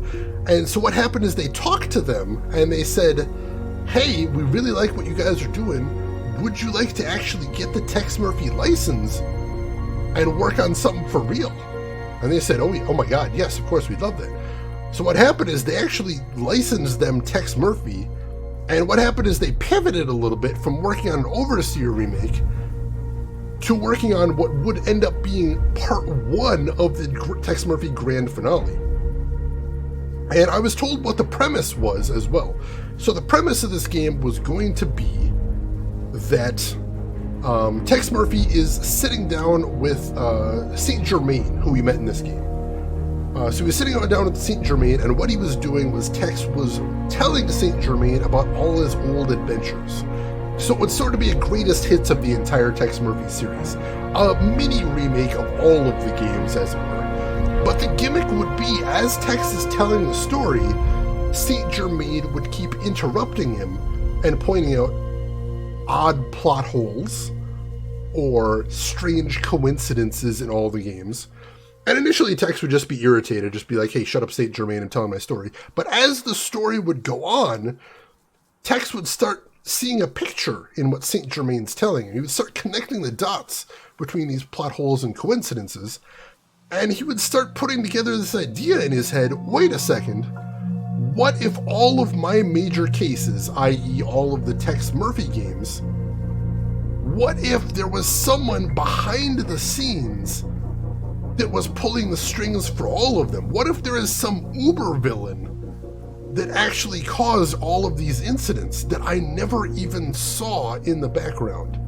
And so what happened is they talked to them and they said, hey, we really like what you guys are doing. Would you like to actually get the Tex Murphy license and work on something for real? And they said, oh my god, yes, of course, we'd love that. So what happened is they actually licensed them Tex Murphy, and what happened is they pivoted a little bit from working on an Overseer remake to working on what would end up being part 1 of the Tex Murphy grand finale. And I was told what the premise was as well. So the premise of this game was going to be that Tex Murphy is sitting down with Saint Germain, who we met in this game. So he was sitting down with Saint Germain, and what he was doing was Tex was telling Saint Germain about all his old adventures. So it would sort of be a greatest hits of the entire Tex Murphy series. A mini remake of all of the games, as it were. But the gimmick would be, as Tex is telling the story, Saint Germain would keep interrupting him and pointing out odd plot holes or strange coincidences in all the games. And initially Tex would just be irritated, just be like, hey, shut up Saint Germain and tell my story. But as the story would go on, Tex would start seeing a picture in what Saint Germain's telling him. He would start connecting the dots between these plot holes and coincidences. And he would start putting together this idea in his head, wait a second, what if all of my major cases, i.e. all of the Tex Murphy games, what if there was someone behind the scenes that was pulling the strings for all of them? What if there is some uber villain that actually caused all of these incidents that I never even saw in the background?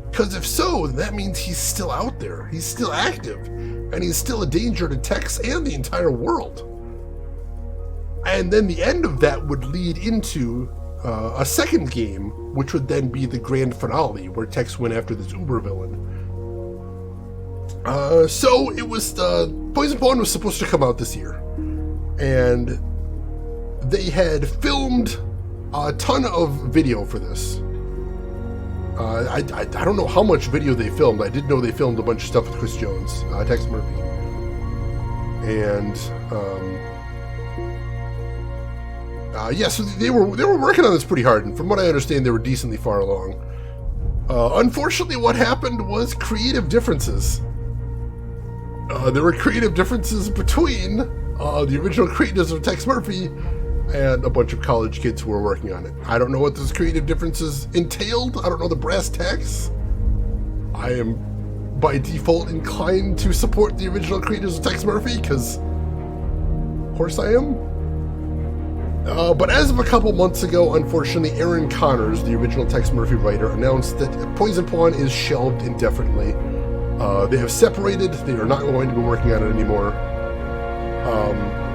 Because if so, that means he's still out there, he's still active, and he's still a danger to Tex and the entire world. And then the end of that would lead into a second game, which would then be the grand finale, where Tex went after this uber villain. So it was, Poison Pawn was supposed to come out this year, and they had filmed a ton of video for this. I don't know how much video they filmed. I did know they filmed a bunch of stuff with Chris Jones, Tex Murphy. And, yeah, so they were working on this pretty hard, and from what I understand, they were decently far along. Unfortunately, what happened was creative differences. There were creative differences between the original creators of Tex Murphy and a bunch of college kids who were working on it. I don't know what those creative differences entailed. I don't know the brass tacks. I am, by default, inclined to support the original creators of Tex Murphy, because, of course I am. But as of a couple months ago, unfortunately, Aaron Connors, the original Tex Murphy writer, announced that Poison Pawn is shelved indefinitely. They have separated. They are not going to be working on it anymore.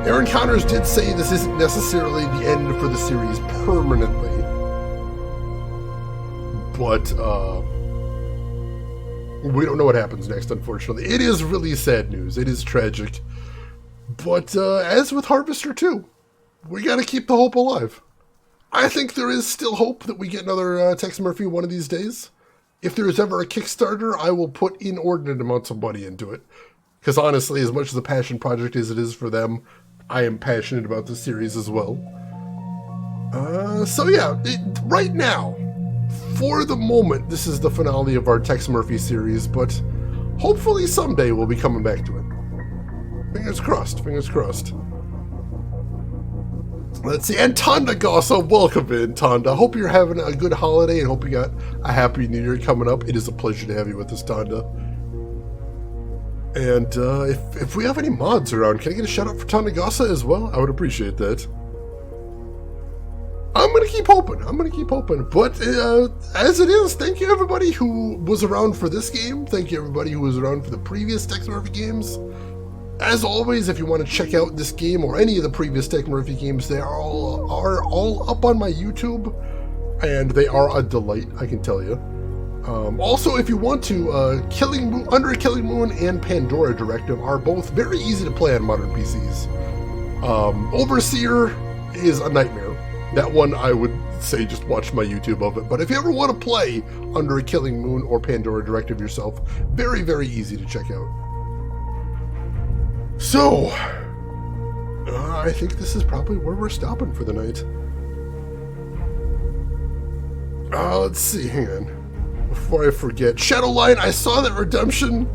Aaron Connors did say this isn't necessarily the end for the series permanently. But, we don't know what happens next, unfortunately. It is really sad news. It is tragic. But, as with Harvester 2, we gotta keep the hope alive. I think there is still hope that we get another Tex Murphy one of these days. If there is ever a Kickstarter, I will put inordinate amounts of money into it. Because honestly, as much as a passion project as it is for them, I am passionate about the series as well. So yeah, right now, for the moment, this is the finale of our Tex Murphy series, but hopefully someday we'll be coming back to it. Fingers crossed, fingers crossed. Let's see, and Tonda Gossa, welcome in, Tonda. Hope you're having a good holiday and hope you got a happy new year coming up. It is a pleasure to have you with us, Tonda. And if we have any mods around, can I get a shout out for Tonda Gossa as well? I would appreciate that. I'm going to keep hoping. But as it is, thank you everybody who was around for this game. Thank you everybody who was around for the previous Tex Murphy games. As always, if you want to check out this game or any of the previous Tex Murphy games, they are all up on my YouTube, and they are a delight, I can tell you. Also, if you want to, Under a Killing Moon and Pandora Directive are both very easy to play on modern PCs. Overseer is a nightmare. That one, I would say just watch my YouTube of it. But if you ever want to play Under a Killing Moon or Pandora Directive yourself, very, very easy to check out. So, I think this is probably where we're stopping for the night. Let's see, hang on. Before I forget, Shadowline, I saw that Redemption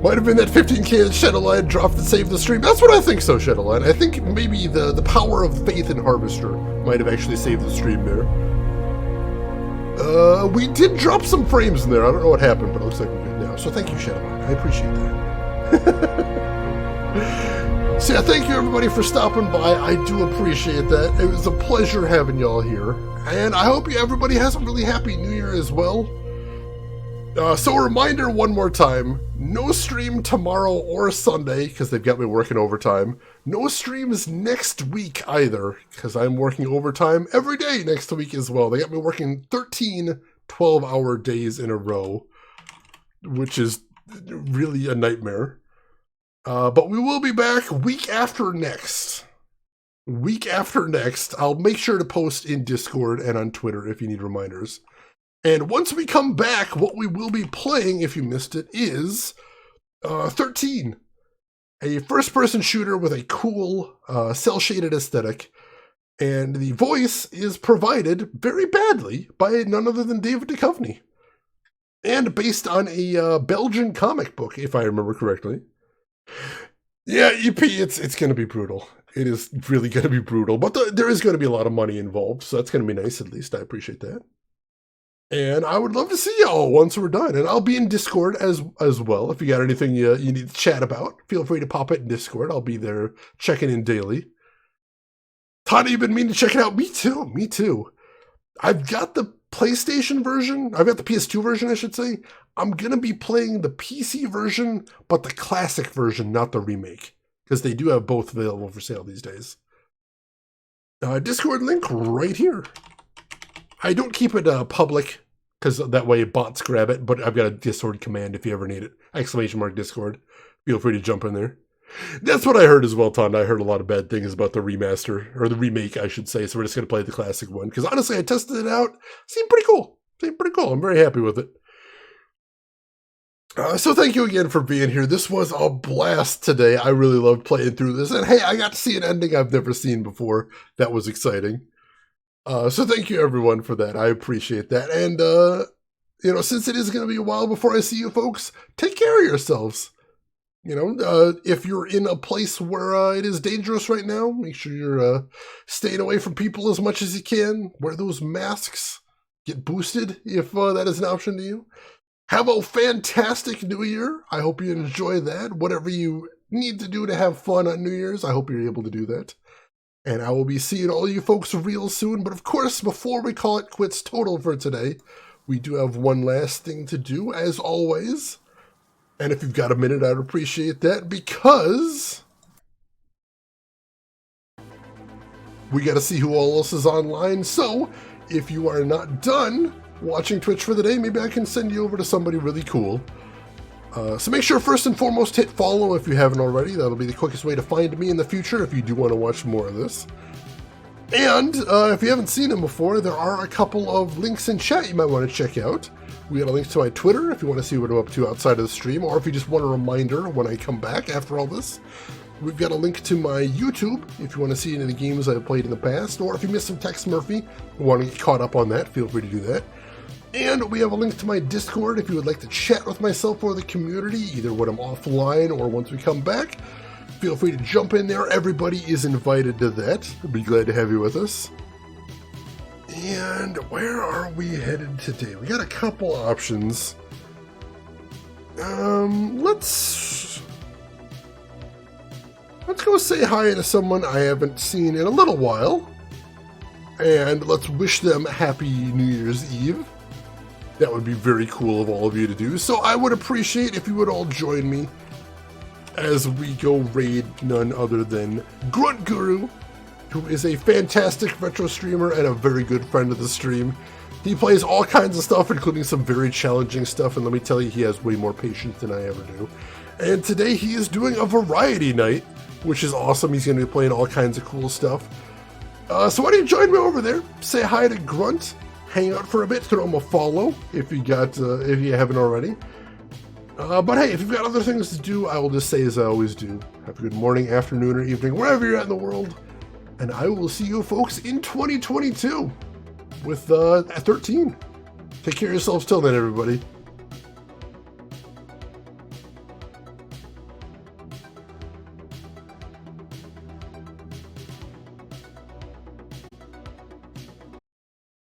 might have been that 15k that Shadowline dropped that saved the stream. That's what I think so, Shadowline. I think maybe the power of faith in Harvester might have actually saved the stream there. We did drop some frames in there. I don't know what happened, but it looks like we're good now. So thank you, Shadowline. I appreciate that. So yeah, thank you everybody for stopping by. I do appreciate that. It was a pleasure having y'all here. And I hope everybody has a really happy New Year as well. So a reminder one more time, no stream tomorrow or Sunday, because they've got me working overtime. No streams next week either, because I'm working overtime every day next week as well. They got me working 13 12-hour days in a row, which is really a nightmare. But we will be back week after next. week after next. I'll make sure to post in Discord and on Twitter if you need reminders. And once we come back, what we will be playing, if you missed it, is 13. A first-person shooter with a cool cel-shaded aesthetic. And the voice is provided very badly by none other than David Duchovny. And based on a Belgian comic book, if I remember correctly. Yeah, EP, it's going to be brutal. It is really going to be brutal. But there is going to be a lot of money involved, so that's going to be nice at least. I appreciate that. And I would love to see y'all once we're done. And I'll be in Discord as well. If you got anything you need to chat about, feel free to pop it in Discord. I'll be there checking in daily. Tana, you've been meaning to check it out. Me too. I've got the PlayStation version. I've got the PS2 version, I should say. I'm going to be playing the PC version, but the classic version, not the remake. Because they do have both available for sale these days. Discord link right here. I don't keep it public, because that way bots grab it, but I've got a Discord command if you ever need it. !Discord. Feel free to jump in there. That's what I heard as well, Ton. I heard a lot of bad things about the remaster, or the remake, I should say, so we're just going to play the classic one. Because honestly, I tested it out. Seemed pretty cool. I'm very happy with it. So thank you again for being here. This was a blast today. I really loved playing through this. And hey, I got to see an ending I've never seen before. That was exciting. So thank you everyone for that. I appreciate that. And, since it is going to be a while before I see you folks, take care of yourselves. If you're in a place where it is dangerous right now, make sure you're staying away from people as much as you can. Wear those masks. Get boosted if that is an option to you. Have a fantastic New Year. I hope you enjoy that. Whatever you need to do to have fun on New Year's, I hope you're able to do that. And I will be seeing all you folks real soon. But of course, before we call it quits total for today, we do have one last thing to do, as always. And if you've got a minute, I'd appreciate that, because we got to see who all else is online. So if you are not done watching Twitch for the day, maybe I can send you over to somebody really cool. So make sure first and foremost hit follow if you haven't already. That'll be the quickest way to find me in the future if you do want to watch more of this. And if you haven't seen them before, there are a couple of links in chat you might want to check out. We got a link to my Twitter if you want to see what I'm up to outside of the stream, or if you just want a reminder when I come back after all this. We've got a link to my YouTube if you want to see any of the games I've played in the past, or if you missed some Tex Murphy and want to get caught up on that, feel free to do that. And we have a link to my Discord if you would like to chat with myself or the community, either when I'm offline or once we come back. Feel free to jump in there. Everybody is invited to that. I'd be glad to have you with us. And where are we headed today? We got a couple options. Let's go say hi to someone I haven't seen in a little while. And let's wish them happy New Year's Eve. That would be very cool of all of you to do. So I would appreciate if you would all join me as we go raid none other than Grunt Guru, who is a fantastic retro streamer and a very good friend of the stream. He plays all kinds of stuff, including some very challenging stuff, and let me tell you, he has way more patience than I ever do. And today he is doing a variety night, which is awesome. He's going to be playing all kinds of cool stuff. So why don't you join me over there? Say hi to Grunt, hang out for a bit, throw him a follow if you haven't already. But hey, if you've got other things to do, I will just say as I always do, have a good morning, afternoon, or evening, wherever you're at in the world. And I will see you folks in 2022 with 13. Take care of yourselves till then, everybody.